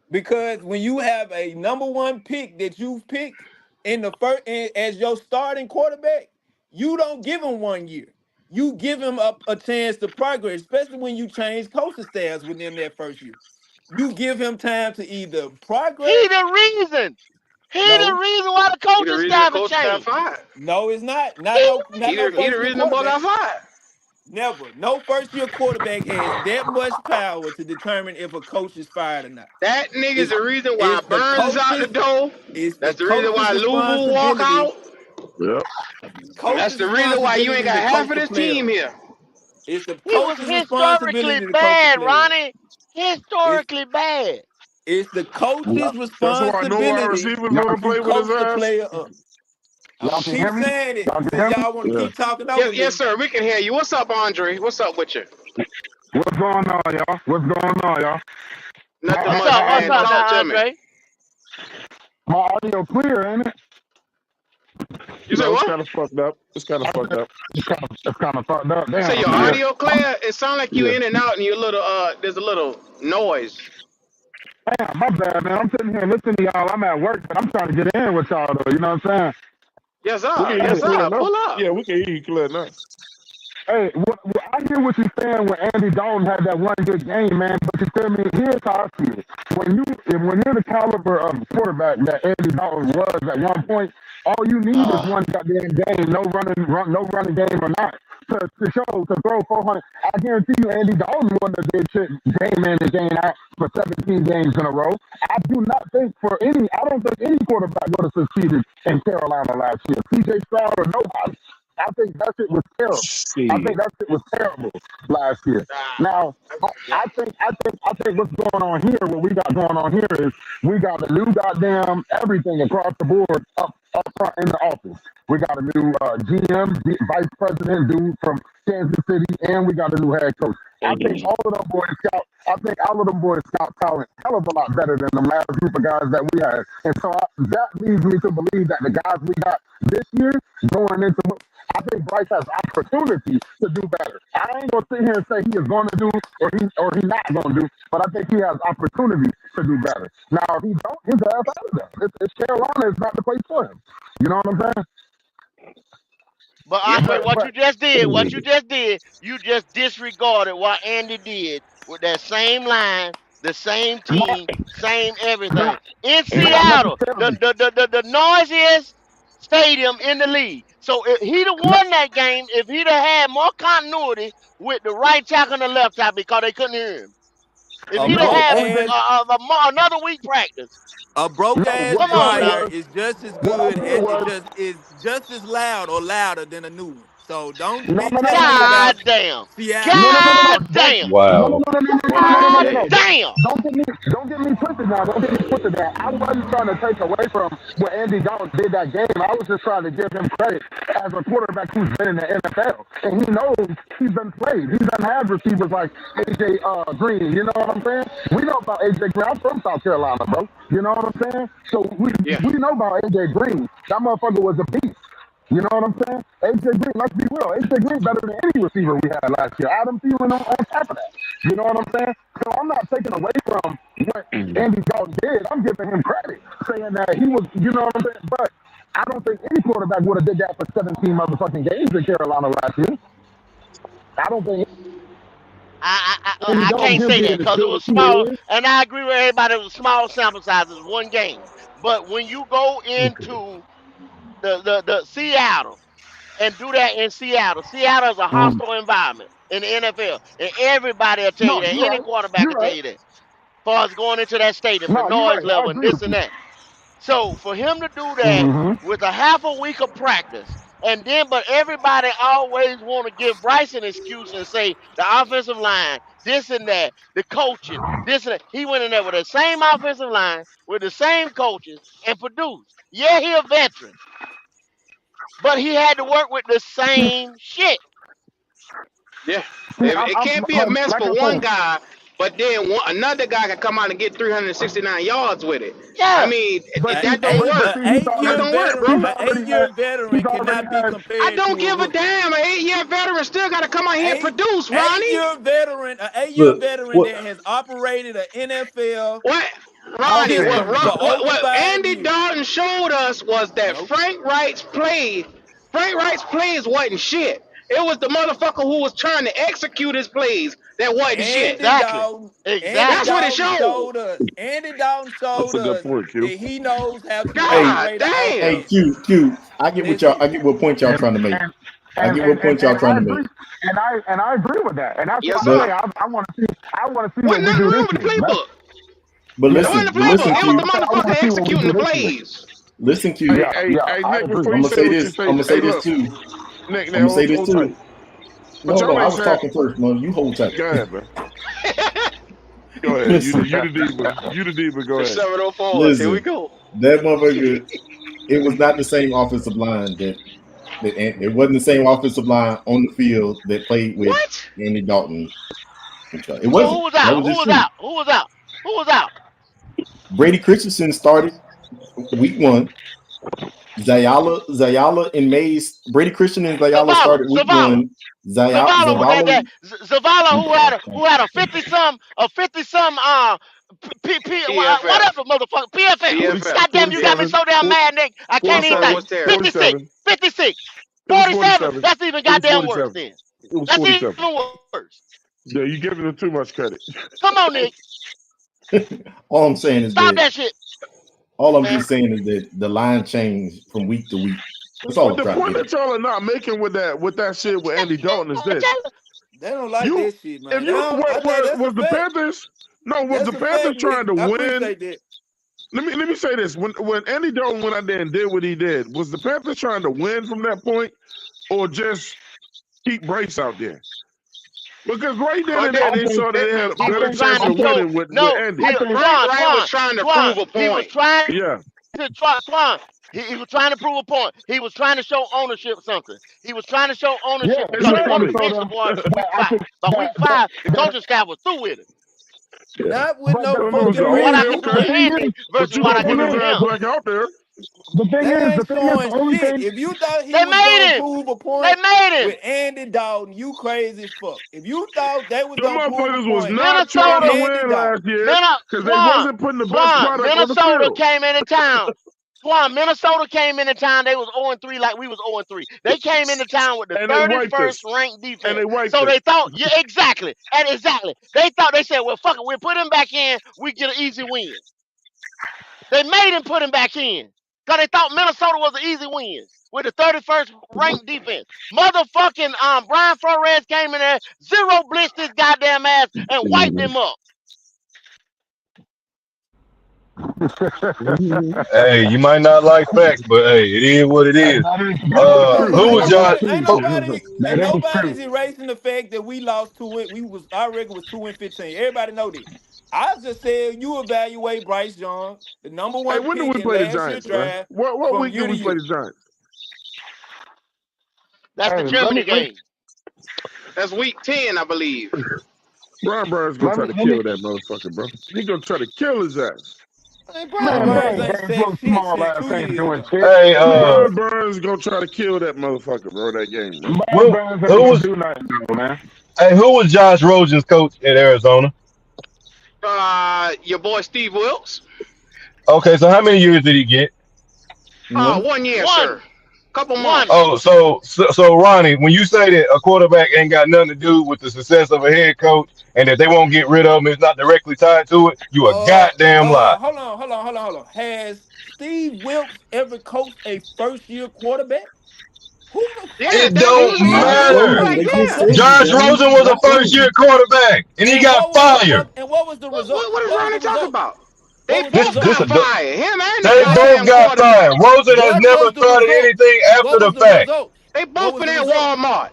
Because when you have a number one pick that you've picked in the first as your starting quarterback, you don't give him 1 year. You give him a chance to progress, especially when you change coaching staffs within that first year. You give him time to either progress. He the reason. He the reason why the coaching staff has changed. No, it's not. He the reason the ball got fired. Never. No first-year quarterback has that much power to determine if a coach is fired or not. That nigga's the reason why Burns is out the door. That's the reason why Louisville walk out. Yep. That's the reason why you ain't got half of this team here. It's the He was historically bad, Ronnie. Historically bad. It's the coach's responsibility. That's why no wide receivers want to play with his ass. Y'all keep saying it. Y'all want to keep talking over me. Yes, sir. We can hear you. What's up, Andre? What's up with you? What's going on, y'all? Nothing much, man. Talk to me. My audio clear, ain't it? You say what? It's kind of fucked up. It's kind of fucked up. Damn. You say your audio clear? It sounds like you in and out, and you there's a little noise. Damn, my bad, man. I'm sitting here listening to y'all. I'm at work, but I'm trying to get in with y'all, though. You know what I'm saying? Yes, sir. Yes, sir. Pull up. Yeah, we can hear you clear now. Hey, I hear what you're saying when Andy Dalton had that one good game, man. But you feel me? Here's how I see it. When you're the caliber of quarterback that Andy Dalton was at one point, All you need is one goddamn game, no running game or not, to throw 400. I guarantee you, Andy Dalton wouldn't have did shit game in and game out for 17 games in a row. I don't think any quarterback would have succeeded in Carolina last year. C.J. Stroud or nobody. I think that shit was terrible. I think that shit was terrible last year. Now, I think what's going on here, what we got going on here is we got a new goddamn everything across the board up front in the office. We got a new GM, vice president dude from Kansas City, and we got a new head coach. I think all of them boys scout talent hell of a lot better than the last group of guys that we had. And so that leads me to believe that the guys we got this year going into, I think Bryce has opportunity to do better. I ain't gonna sit here and say he is going to do or he not going to do, but I think he has opportunity to do better. Now, if he don't, his ass out of there. It's Carolina is not the place for him. You know what I'm saying? But what you just did, you just disregarded what Andy did with that same line, the same team, same everything. In Seattle, the noisiest stadium in the league. So if he'd have won that game, if he'd have had more continuity with the right tackle and the left tackle because they couldn't hear him. If he'd have had another week practice. A broke ass dryer is just as good as is just as loud or louder than a new one. So don't God damn. God damn. Wow. Damn. Don't get me twisted now. I wasn't trying to take away from what Andy Dalton did that game. I was just trying to give him credit as a quarterback who's been in the NFL. And he knows he's been played. He doesn't have receivers like A.J. Green. You know what I'm saying? We know about A.J. Green. I'm from South Carolina, bro. You know what I'm saying? So we know about A.J. Green. That motherfucker was a beast. You know what I'm saying? A.J. Green, let's be real. A.J. Green better than any receiver we had last year. Adam Thielen on top of that. You know what I'm saying? So I'm not taking away from what Andy Dalton did. I'm giving him credit, saying that he was, you know what I'm saying? But I don't think any quarterback would have did that for 17 motherfucking games in Carolina last year. I don't think. I can't say that because it was small, and I agree with everybody. It was small sample sizes, one game. But when you go into the Seattle and do that in Seattle. Seattle is a hostile environment in the NFL, and everybody will tell you that. Any quarterback will tell you that. As far as going into that stadium, the noise level, and this and that. So for him to do that with a half a week of practice, and then but everybody always want to give Bryce an excuse and say the offensive line, this and that, the coaching, this and that. He went in there with the same offensive line, with the same coaches, and produced. Yeah, he a veteran. But he had to work with the same shit. Yeah. It can't be a mess for one guy, but then another guy can come out and get 369 yards with it. Yeah. I mean, that don't work. That don't work, bro. An 8-year veteran cannot be compared. I don't give a damn. An 8-year veteran still got to come out here and produce, Ronnie. An 8-year veteran that has operated an NFL. What? Ronnie, what Andy Dalton showed us was that Frank Wright's plays wasn't shit. It was the motherfucker who was trying to execute his plays that wasn't shit. Exactly. That's what it showed us. Andy Dalton showed us that he knows how to operate. Hey, Q. I get what point y'all trying to make. I get what point y'all trying to make. And I agree with that. And that's why I want to see what we do this year. But listen, it was the motherfucker executing the plays. Listen, Q. Hey, I'm gonna say this. I'm gonna say this too. Nick, I'm gonna say this too. No, I was saying, talking first, man. You hold tight. Go ahead, man. Go ahead. You the diva. Go ahead. 704. Listen, Here we go. That motherfucker. It was not the same offensive line that it wasn't the same offensive line on the field that played with Andy Dalton. It wasn't. Who was out? Brady Christensen started week 1. Zayala and Mays. Brady Christian and Zayala started week 1. Zavala who had a 50-some whatever motherfucker PFF. Goddamn, you got me so damn mad, Nick. I can't even think. 56. 47. That's even goddamn worse then. That's even worse. Yeah, you giving him too much credit. Come on, Nick. All I'm saying is stop that shit. All I'm just saying is that the line changed from week to week. That's all But the point that y'all are not making with that shit with Andy Dalton is this. They don't like that shit, man. If you was the Panthers, was the Panthers trying to win? Let me say this: when Andy Dalton went out there and did what he did, was the Panthers trying to win from that point, or just keep Bryce out there? Because right then and there, they saw they had a better chance of winning with Andy. Ryan was trying to prove a point. He was trying he was trying to prove a point. He was trying to show ownership something. He was trying to show ownership. But week 5, the coaching staff was through with it. Not with no fucking what I can do with Andy versus what I can do with him. Out there. The thing is, the only thing. If you thought he was going to prove a point with Andy Dalton, you crazy as fuck. If you thought they was going to prove a point, was not trying to win last year because they wasn't putting the best product on the field. Minnesota came into town. Minnesota came into town. They was 0-3 like we was 0-3. They came into town with the 31st ranked defense. So they thought, exactly. They thought, they said, well, fuck it, we'll put him back in. We get an easy win. They made him put him back in because they thought Minnesota was an easy win with the 31st ranked defense. Motherfucking Brian Flores came in there, zero blitzed his goddamn ass and wiped him up. Hey, you might not like facts, but hey, it is what it is. Who was Josh? Nobody's erasing the fact that we lost our record was 2-15. Everybody know this. I just said you evaluate Bryce Young, the number one when pick do we play in the last Giants, year's draft. What week do we play the Giants? That's the Germany game. That's week 10, I believe. Brian Burns gonna try to kill that motherfucker, bro. He gonna try to kill his ass. Brian Burns gonna try to kill that motherfucker, bro. That game. Who was Josh Rosen's coach at Arizona? Your boy Steve Wilkes. Okay, so how many years did he get? 1 year, sir. Couple months. Oh, so Ronnie, when you say that a quarterback ain't got nothing to do with the success of a head coach and that they won't get rid of him, it's not directly tied to it, you a goddamn lie. Hold on. Has Steve Wilkes ever coached a first-year quarterback? It don't matter. Josh Rosen was a first-year quarterback, and he got fired. And what was the result? What is Ronnie talking about? They both got fired. They both got fired. Rosen has never started anything after the fact. They both been at Walmart.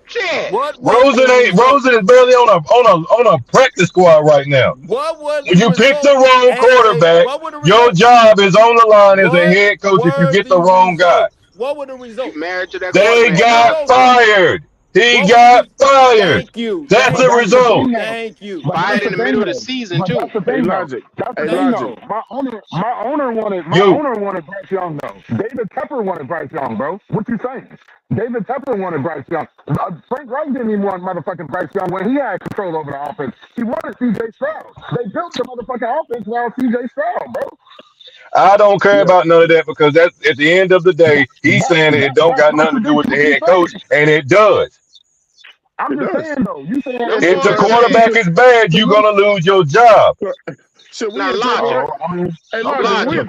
Shit. Rosen is barely on a practice squad right now. If you pick the wrong quarterback, your job is on the line as a head coach if you get the wrong guy. What were the results? They got fired. He got fired. Thank you. That's the result. Thank you. Fired in the middle of the season too. Hey, Logic. My owner wanted Bryce Young though. David Tepper wanted Bryce Young, bro. What you saying? David Tepper wanted Bryce Young. Frank Reich didn't even want motherfucking Bryce Young when he had control over the offense. He wanted C.J. Stroud. They built the motherfucking offense around C.J. Stroud, bro. I don't care about none of that because that's at the end of the day, he's saying it don't got nothing to do with the head coach, and it does. I'm just saying though, you saying if the quarterback is bad, you're gonna lose your job. Now, Logic.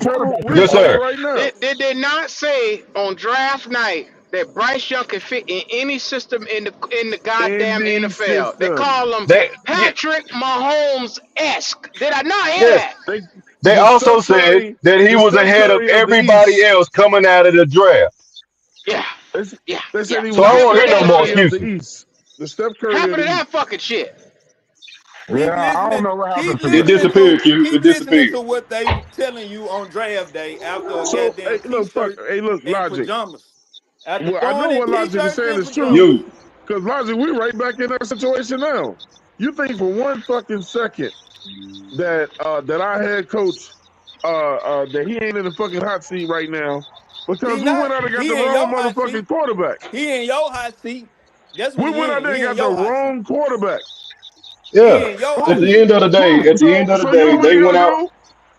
Yes, sir. Did they not say on draft night that Bryce Young can fit in any system in the goddamn NFL? They call him Patrick Mahomes-esque. Did I not hear that? They also said that he was ahead of everybody else coming out of the draft. Yeah. They said he was so I don't hear no more excuses. The Steph Curry happened to that fucking shit. Yeah, I don't know what happened to it. Disappeared, Q. It disappeared. To what they telling you on draft day after a goddamn look, Logic. Pajamas. I know what Logic is saying is true. Because Logic, we're right back in that situation now. You think for one fucking second that our head coach that he ain't in the fucking hot seat right now because we went out and got the wrong motherfucking quarterback. He in your hot seat. We went out there and got the wrong quarterback. Yeah. At the end of the day, they went out.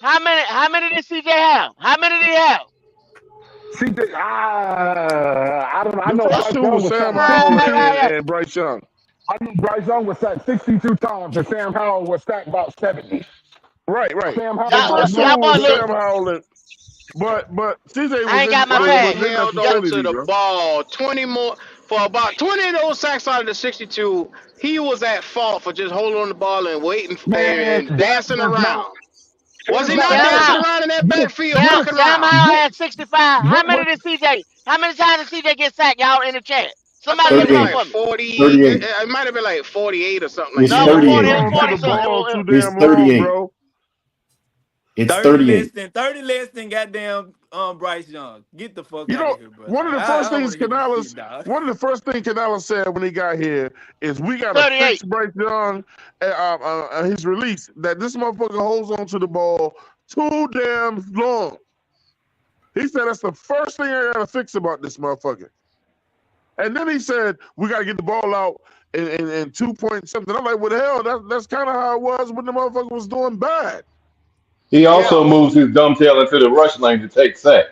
How many did CJ have? How many did he have? CJ, I don't know. I The know first Bryce two Young was was Sam sacked Howell 62. and Bryce Young. I knew Bryce Young was sacked 62 times, and Sam Howell was sacked about 70. Right. Sam The Howell Y'all, might first have two y'all looked boy was look. Sam Howell and But CJ I ain't got my was bag. in that Held on to facility, the bro. ball 20 more for about 20 of those sacks out of the 62. He was at fault for just holding on the ball and waiting Man, and dancing does not. around. Was It's he not. not Sam dancing Howell. around in that backfield, What? looking Sam around? Howell had 65. How many What? did CJ? How many times did CJ get sacked? Y'all in the chat. I Somebody think look it it was up 38. like for me. 40. 38. It might have been like 48 or something like It's No, that. it was 38. 40. It was Hold on to 40 the something. ball too It's damn long, 38. bro. It's 30 38. less than goddamn Bryce Young. Get the fuck You out know, of here, bro. one of Like, the I first don't things want to hear this Canales, shit, dog. one of the first things Canales said when he got here is we got to 38. fix Bryce Young his release. That this motherfucker holds on to the ball too damn long. He said that's the first thing I got to fix about this motherfucker. And then he said we got to get the ball out in 2 point something. I'm like, well, the hell, that's kind of how it was when the motherfucker was doing bad. He also Yo, moves his dumb tail into the rush lane to take sacks.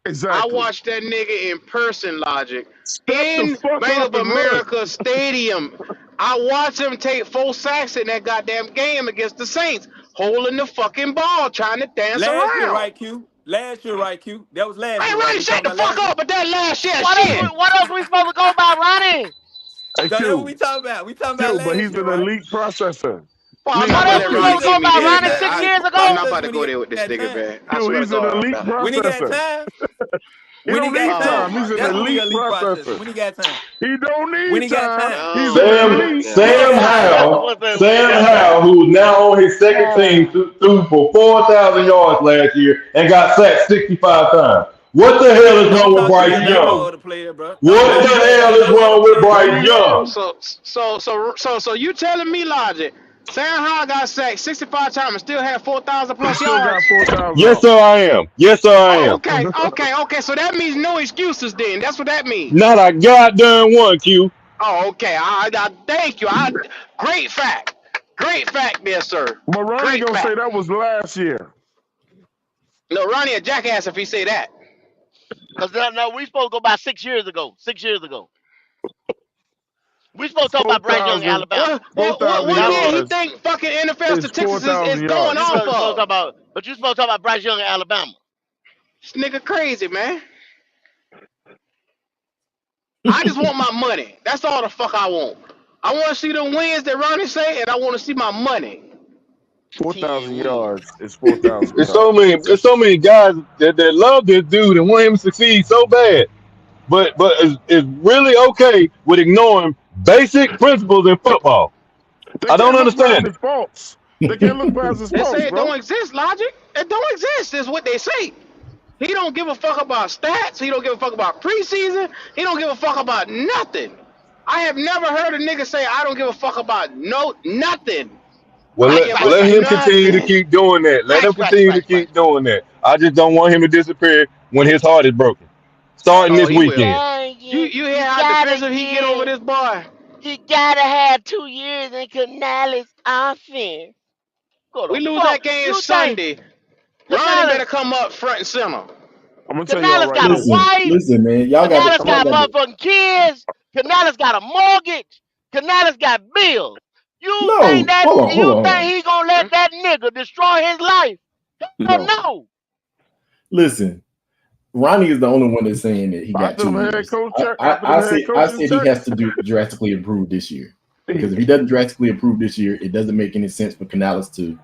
I Exactly. watched that nigga in person, Logic, Step the in fuck Bank up of and run. America Stadium. I watched him take 4 sacks in that goddamn game against the Saints, holding the fucking ball, trying to dance Last year, around. right, Q? Last year, right, Q? That was last Hey, year, right? Ronnie, We shut talking the about fuck last year? up with that last year What else? shit. What else we supposed to go by, Ronnie? So that's what Q, we talking about. We talking about Q, but last he's year, an right? elite processor. Well, I'm Nigga, not What gonna else let we He Ronnie supposed was to a, go get me by, he there. was Ronnie? an 6 elite years I'm ago. not about process to when he go there with this got nigga, time. man. I Q, swear to he's an God, I'm elite not. When he got processor. time. He When he don't got need Oh time. time. my He's an That's when he elite elite processor. processor. When he got time. He don't When need he got time. time. He's Oh an my Sam elite One Sam God. time. That's the processor. one Howell, thing. Sam One Howell, time. who is now on his second team, threw for 4,000 yards last year and got sacked 65 times. What the hell is Don't wrong with talk to me Bryce about no Young? other player, bro. What There the you Talk hell about go. is no other wrong with player, There bro. Bryce you Young? go. So you telling me, Logic, Sam Howell got sacked 65 times and still had 4,000 He plus still got yards? Yes, 4,000. sir, I am. Yes, sir, I Oh, am. okay. So that means no excuses then. That's what that means. Not a goddamn one, Q. Oh, okay. I thank you. Great fact there, sir. But Ronnie Great gonna say fact. that was last year. No, Ronnie a jackass if he say that. Because no, we supposed to go by 6 years ago. 6 years ago. We supposed to talk about Bryce Young, 4,000 Alabama. What Y'all year he yards think fucking NFL is statistics 4,000 is going you yards. off supposed to talk of? about, but you supposed to talk about Bryce Young in Alabama. This nigga crazy, man. I just want my money. That's all the fuck I want. I want to see the wins that Ronnie say, and I want to see my money. 4,000 10 wins. yards is 4,000 There's yards. so many guys that love this dude and want him to succeed so bad, but is really okay with ignoring basic principles in football. They I don't can't look past understand it. his faults. They can't look past his They faults, say it bro. don't exist, Logic. It don't exist, is what they say. He don't give a fuck about stats. He don't give a fuck about preseason. He don't give a fuck about nothing. I have never heard a nigga say I don't give a fuck about nothing. Well, I Facts, give facts, let a facts, him facts. continue to nothing. keep doing that. Let him Facts, facts, continue to facts, keep facts. doing that. I just don't want him to disappear when his heart is broken, starting Oh, this he will. weekend. Dang it. You hear You how gotta defensive he get over get, this boy? you gotta have 2 years in Canales offense. Go We to lose fuck. that game You think Sunday. Ronnie Canales, better come up front and center. I'm gonna tell y'all Canales right got a now. wife. Listen, man. Y'all got to Canales I'm y'all gonna, got got to motherfucking kids. Canales got a mortgage. Canales got bills. You think No, that hold you on. think he gonna let that nigga destroy his life? Hell no. no. Listen. Ronnie is the only one that's saying that he got After 2 them head years. coach check, after I them head coaching said he has checks, to do drastically improve this year. Because if he doesn't drastically improve this year, it doesn't make any sense for Canales to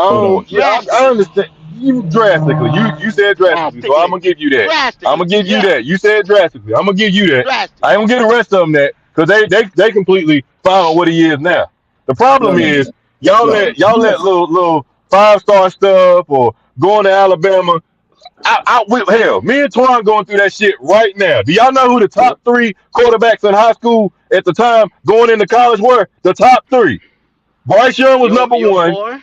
hold Oh, on to yeah, him. I understand. You drastically. You said drastically, so I'm Drastically. gonna give you that. I'm Drastically. gonna give you Yeah. that. You said drastically. I'm gonna give you that. I Drastically. ain't gonna give the rest of them that because they completely found what he is now. The problem No. is y'all let Yes. little 5-star stuff or going to Alabama. Hell, me and Twan going through that shit right now. Do y'all know who the top 3 quarterbacks in high school at the time going into college were? The top 3. Bryce Young was Your number 1. boy.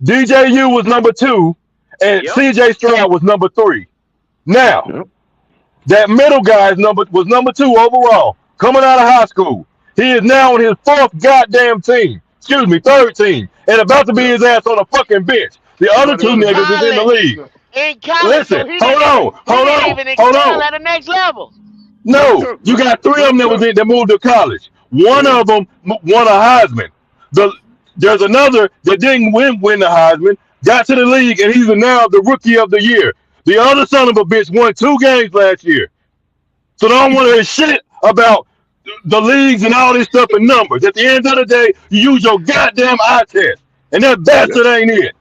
DJU was number 2, and Yep. CJ Stroud was number 3. Now, yep. that middle guy was number 2 overall, coming out of high school. He is now on his 4th goddamn team. Excuse me, 3rd team, and about to be his ass on a fucking bench. The He other about to 2 go In to niggas is in the college. league. In college. Listen, So he hold didn't even excel on. at the next level. No, you got 3 of them that moved to college. One of them won a Heisman. There's another that didn't win the Heisman, got to the league, and he's now the rookie of the year. The other son of a bitch won 2 games last year. So they don't want to hear shit about the leagues and all this stuff and numbers. At the end of the day, you use your goddamn eye test. And that bastard ain't it.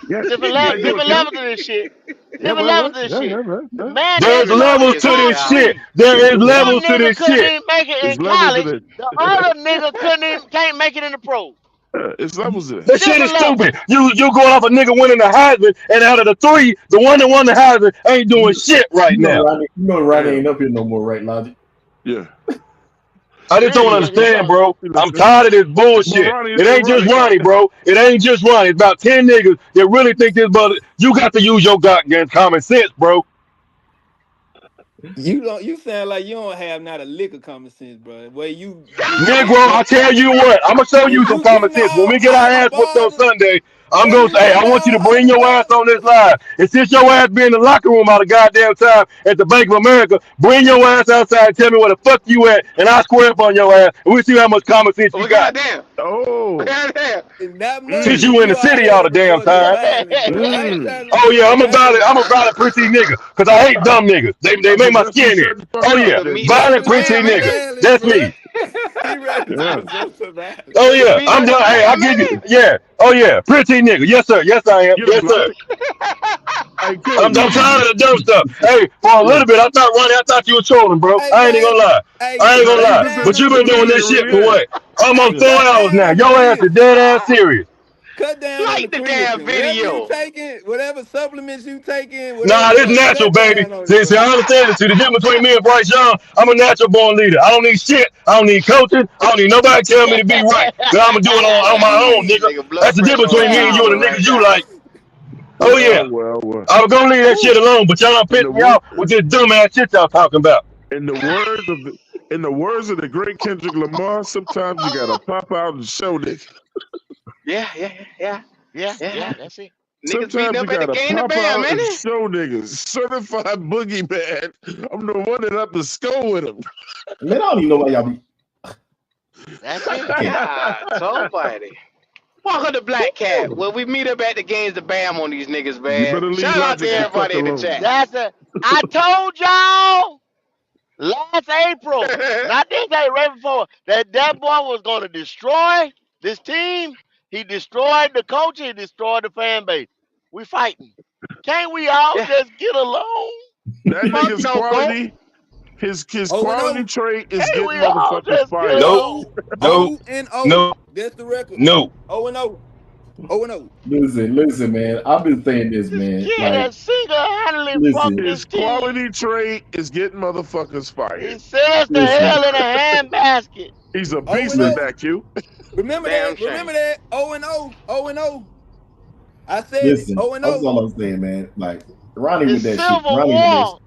Different levels to this shit. Different levels to this shit. Man, there's levels to this shit. There is levels to this couldn't shit. even make it in college. The other nigga can't make it in the pros. It's levels to That shit is stupid. You going off a nigga winning the Heisman, and out of the 3, the one that won the Heisman ain't doing shit right now. Ronnie ain't up here no more, right, Logic? Yeah. I just don't understand, bro. I'm tired of this bullshit. It ain't just Ronnie, bro. It ain't just Ronnie. It's about 10 niggas that really think this brother. You got to use your goddamn common sense, bro. You sound like you don't have not a lick of common sense, bro. Where you Negro, I tell you what, I'm gonna show you some common sense. When we get our ass whooped on Sunday, I'm gonna say, hey, I want you to bring your ass on this live. And since your ass be in the locker room all the goddamn time at the Bank of America, bring your ass outside and tell me where the fuck you at, and I'll square up on your ass, and we'll see how much common sense you got. Goddamn. Oh. Goddamn. Since you in the city all the damn time. Oh yeah, I'm a violent pretty nigga, cause I hate dumb niggas. They make my skin itch. Oh yeah, violent pretty nigga. That's me. Oh yeah, I'm done. Hey, I give you. Yeah. Oh yeah, pretty nigga. Yes sir. Yes I am. Yes sir. I'm tired of the dumb stuff. Hey, for a little bit, I thought you were trolling, bro. I ain't gonna lie. But you been doing this shit for what? Almost 4 hours now. Your ass is dead ass serious. Cut down like the damn video. Whatever supplements you taking. Nah, this natural, baby. See, I understand it. See, the difference between me and Bryce Young, I'm a natural born leader. I don't need shit. I don't need coaching. I don't need nobody tell me to be right. Cause I'm gonna do it on my own, nigga. That's the difference between me and you and the niggas you like. Oh yeah. I was gonna leave that shit alone, but y'all done pissed me off with this dumbass shit y'all talking about. In the words of the great Kendrick Lamar, sometimes you gotta pop out and show this. Yeah, that's it. Niggas beating up at the game to Bam, man. show niggas. Certified boogeyman. I'm the one that have to score with him. Man, I don't even know why y'all be. That's it. God, so funny. Welcome to Black Cat, where we meet up at the games to bam on these niggas, man. Shout out to everybody in the chat. I told y'all last April, not this day, right before, that boy was going to destroy this team. He destroyed the coach. He destroyed the fan base. We fighting. Can't we all just get along? That nigga's quality, his quality trait is getting motherfuckers fired. No. That's the record. No. 0-0. Listen, man. I've been saying this, man. Yeah, single-handedly fucked his quality trait is getting motherfuckers fired. He sent us to hell in a handbasket. He's a beast at that, Q. Remember that. 0-0. I said 0-0. That's all I'm saying, man. Like Ronnie with that shit.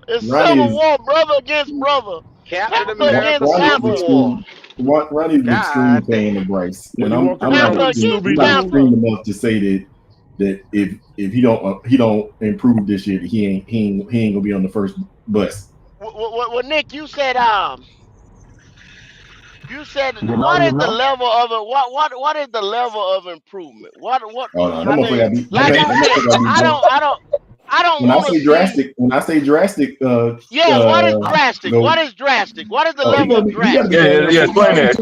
It's civil war, brother against brother. Captain America Civil War. Ronnie's an extreme fan of Bryce, and I'm not extreme enough to say that if he don't improve this year, he ain't gonna be on the first bus. Well, Nick, you said what is the level of it? What is the level of improvement? What? I don't. When I Yeah, say drastic. what is drastic? What is the level of drastic? Yeah, explain that.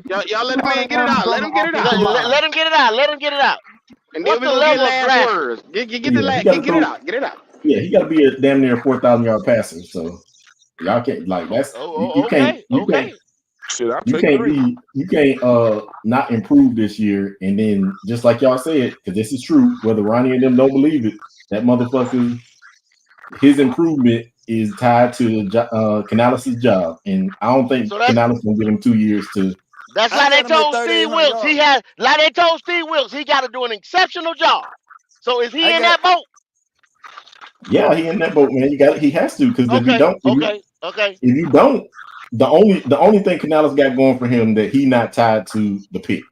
Y'all let the man get it out. Let him get it out. Let him get it out. And then we gonna get last words. Get it out. Get it out. Yeah, he got to be a damn near 4,000 yard passer. So y'all can't you can't not improve this year. And then just like y'all said, because this is true, whether Ronnie and them don't believe it, that motherfucker, his improvement is tied to Canales' job, and I don't think Canales gonna give him 2 years to. That's like they told Steve Wilkes. He got to do an exceptional job. So is he in that boat? Yeah, he in that boat, man. He has to, because if you don't, if you don't, the only thing Canales got going for him that he not tied to the pick.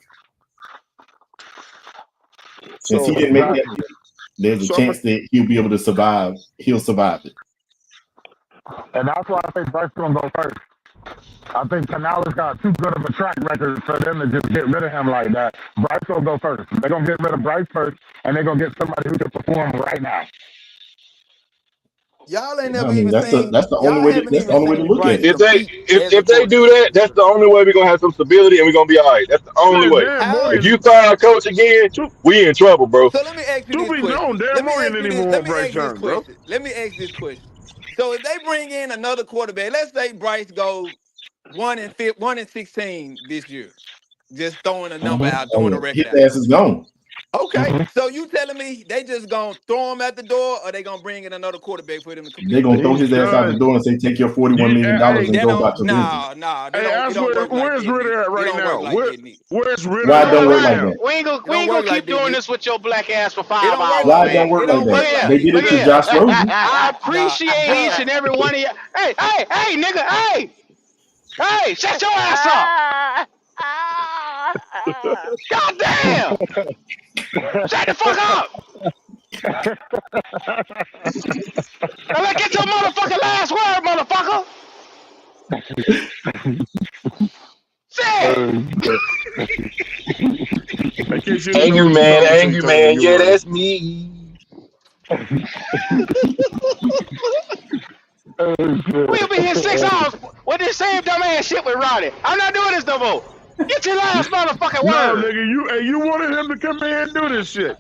Since he didn't make that pick, there's a chance that he'll be able to survive. He'll survive it. And that's why I think Bryce gonna go first. I think Canales got too good of a track record for them to just get rid of him like that. Bryce will go first. They're going to get rid of Bryce first, and they're going to get somebody who can perform right now. Y'all ain't I never mean, even that's seen. the Y'all only way. haven't That's the even only way to seen look at Bryce it. If they compete as a if they do quarterback. that, that's the only way we're gonna have some stability and we're gonna be all right. That's the only Man, way. Darren How? If Morgan, you fire a coach again, we in trouble, bro. So let me ask you to this be known, question. Darren Morgan didn't even want Bryce Young, bro. Let me ask this question. So if they bring in another quarterback, let's say Bryce go 1-16 this year, just throwing a number out, Oh throwing a yeah, record his out. ass is gone. Okay, so you telling me they just gonna throw him out the door, or they gonna bring in another quarterback for them to They're compete? gonna throw He's his ass out the done. door and say, "Take your $41 million Hey, and They go about don't. your business." They hey, don't. It ask don't work like where's that, Nick. Ritter at It right don't now? work like that, Nick. Where's Ritter Why it at don't work right like now? that? We ain't It gonna don't work keep like that, doing Nick. this with your black ass for It 5 don't work hours, Why like it that. don't man. work It like don't that? work Look like here, They that, did look it Nick. to here. Josh Rosen. I Nah, appreciate each bruh. and every one of you. Hey, nigga, hey, shut your ass up. God damn, shut the fuck up. Now let's get your motherfucking last word, motherfucker. Shit. In case you didn't know Angry what man, Thomas ain't telling yeah, you, that's me. We'll be here 6 hours with this same dumbass shit with Ronnie. I'm not doing this no more. Get your last motherfucking no, word. nigga, you wanted him to come here and do this shit.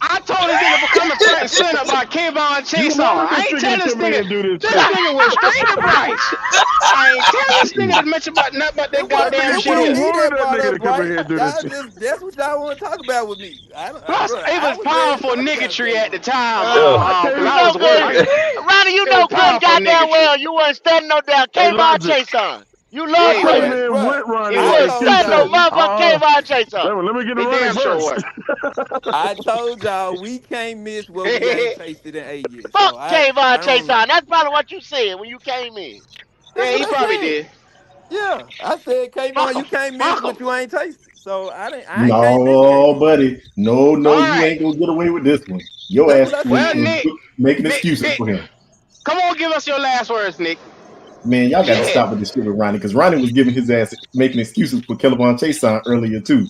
I told this nigga becoming front and center by Kayvon You Chase on. wanted I this ain't nigga telling to this come here nigga. and do this This shit. nigga went straight to Bryce. I ain't telling this nigga to mention about nothing but that goddamn It shit wasn't here. me wanted that that brought nigga up to come in Bryce. here and do this Y'all shit. that's what y'all want to talk about with me. Plus, Bro, it I was was there powerful talking about niggatry at the Kayvon. time, Yeah. I cause can't. I was good, working. Ronnie. You It was know good and powerful goddamn niggatry. well you wasn't standing no damn Hey, Kayvon Logic. Chase on. You I love He came playing. wasn't. in with Bro, Ronnie He You and I wasn't said, wasn't. Q told standing no said, y'all we motherfucking Kayvon Chase on. let me get the He Ronnie damn sure first. wasn't. I told y'all we can't miss what we ain't Yeah, tasted in 8 years. Fuck So I Kayvon Chase don't know. on. That's probably what you said when you came in. That's what he I probably said. did. Yeah, I said, Fuck Kayvon, him. you can't miss Fuck him. what you ain't tasted. So I can't miss No, Kayvon. buddy. No, All you right. ain't gonna get away with this one. Your That's ass what I Well, said. was Nick, making Nick, excuses Nick, for him. come on, give us your last words, Nick. Man, y'all got to Shit. stop with this shit with Ronnie because Ronnie was giving his ass making excuses for Kelvon Chase on earlier too.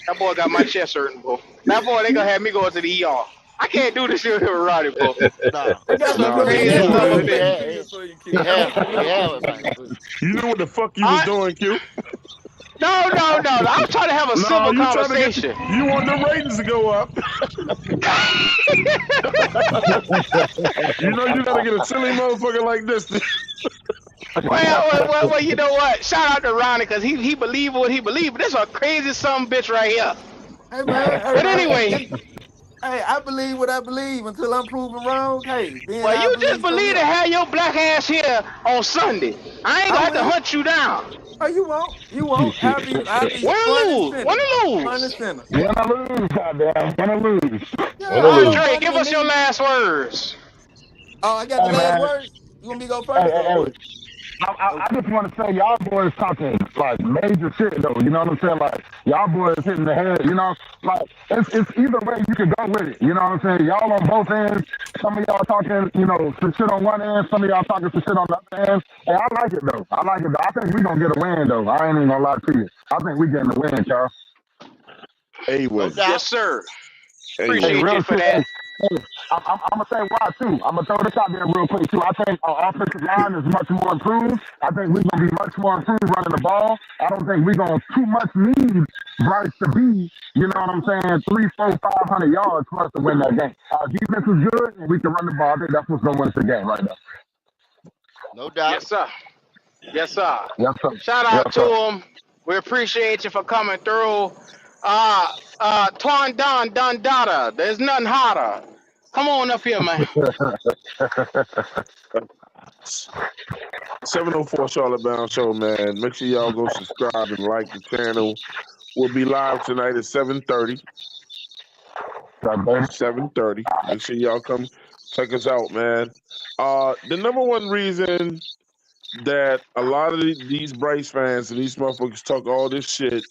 That boy got my chest hurting, bro. That boy, they gonna have me going to the ER. I can't do this shit with Roddy, bro. No. I got That's some a Nah, nigga, crazy you son of a good. bitch. for you, He Q. I got have some he medicine have for it, you. man. You knew what the fuck you was I doing, Q. no. I was trying to have a No, civil you trying to get, conversation. you want the ratings to go up. You know you got to get a silly motherfucker like this. Well, you know what? Shout out to Ronnie because he believe what he believe. But this a crazy son of a bitch right here. Hey man, But anyway, hey, I believe what I believe until I'm proven wrong. Hey, then well, I you just believe something believe to else. have your black ass here on Sunday. I ain't I gonna have to will. hunt you down. Oh, you won't. You won't. I'll be Win or front and lose, win center. or Front and lose. center. Win or lose, goddamn. Win or lose. Yeah, Wanna I ain't lose. no Andre, bunny give in us your me. last words. Oh, I got the Hey, last man. words. You want me to go Hey, first hey, or hey. what? I just want to say y'all boys talking like major shit though. You know what I'm saying? Like y'all boys hitting the head. You know, like it's either way you can go with it. You know what I'm saying? Y'all on both ends. Some of y'all talking, you know, some shit on one end. Some of y'all talking some shit on the other end. Hey, I like it though. I like it though. I think we gonna get a win though. I ain't even gonna lie to you. I think we getting a win, y'all. A No win. Yes, doubt. sir. A Hey, win. Appreciate you real for shit. that. Hey, I'm gonna say why too. I'm gonna throw this out there real quick too. I think our offensive line is much more improved. I think we're gonna be much more improved running the ball. I don't think we're gonna too much need Bryce to be, you know what I'm saying, 3, 4, 500 yards for us to win that game. Our defense is good and we can run the ball. I think that's what's gonna win us the game right now. No doubt. Yes, sir. Yes, sir. Yes, sir. Shout Yes, out to sir. him. We appreciate you for coming through. Twan Don Dada. There's nothing hotter. Come on up here, man. 704 Charlotte Bound Show, man. Make sure y'all go subscribe and like the channel. We'll be live tonight at 7:30. 7:30. Make sure y'all come check us out, man. The number one reason that a lot of these Bryce fans and these motherfuckers talk all this shit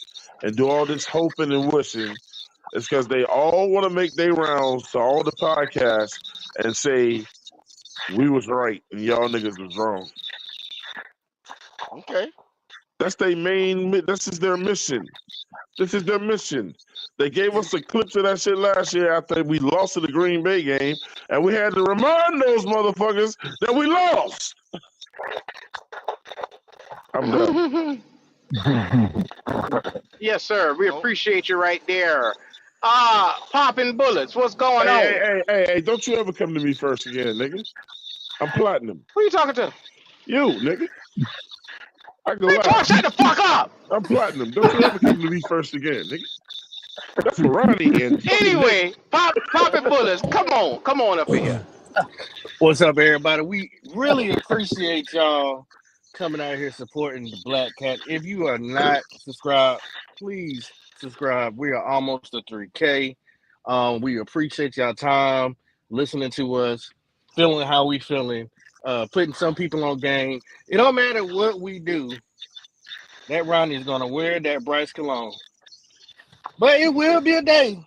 and do all this hoping and wishing is because they all want to make their rounds to all the podcasts and say We was right and y'all niggas was wrong. Okay. That's their main. This is their mission. This is their mission. They gave us a clip of that shit last year after we lost to the Green Bay game, and we had to remind those motherfuckers that we lost. I'm done. Yes, sir. We appreciate you right there. Popping bullets. What's going on? Hey, don't you ever come to me first again, nigga. I'm platinum. Who you talking to? You, nigga. I go Hey, out. shut the fuck up. I'm platinum. Don't you ever come to me first again, nigga. That's for Ronnie and anyway, popping bullets. Come on up here. What's up, everybody? We really appreciate y'all coming out here supporting the Black Cat. If you are not subscribed, please subscribe. We are almost to 3K. We appreciate y'all time listening to us, feeling how we feeling, putting some people on game. It don't matter what we do. That Ronnie is gonna wear that Bryce cologne. But it will be a day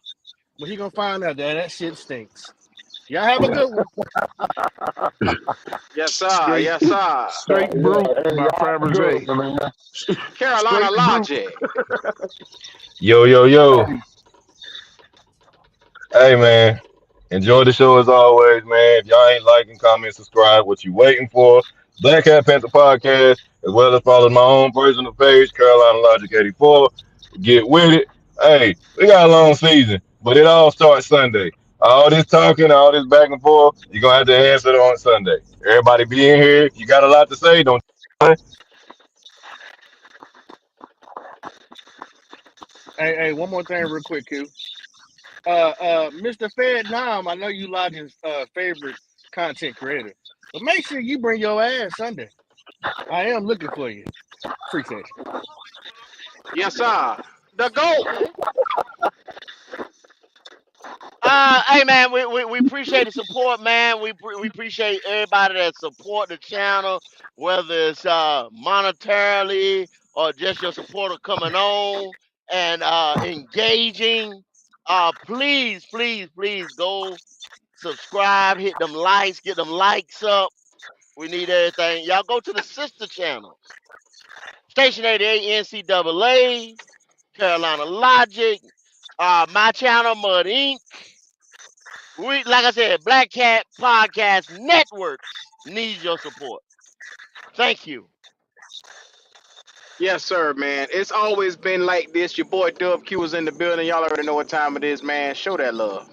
when he gonna find out that shit stinks. Y'all have a good one. Yes, sir. Yes, sir. Straight Brute by Fabergé. Carolina Logic. Yo. Hey, man. Enjoy the show as always, man. If y'all ain't liking, comment, subscribe, what you waiting for? Black Cat Panther Podcast, as well as follow my own personal page, Carolina Logic 84. Get with it. Hey, we got a long season, but it all starts Sunday. All this talking, all this back and forth, you're going to have to answer it on Sunday. Everybody be in here. You got a lot to say, don't you? Hey, one more thing real quick, Q. Mr. Fednam, I know you Logic's favorite content creator, but make sure you bring your ass Sunday. I am looking for you. Appreciate you. Yes, sir. The GOAT. Hey man, we appreciate the support, man. We appreciate everybody that support the channel, whether it's monetarily or just your supporter coming on and engaging. Please go subscribe, hit them likes, get them likes up. We need everything. Y'all go to the sister channels. Station 88 NCAA, Carolina Logic, my channel, Mud Inc. We, like I said, Black Cat Podcast Networks needs your support. Thank you. Yes, sir, man. It's always been like this. Your boy Dub Q was in the building. Y'all already know what time it is, man. Show that love.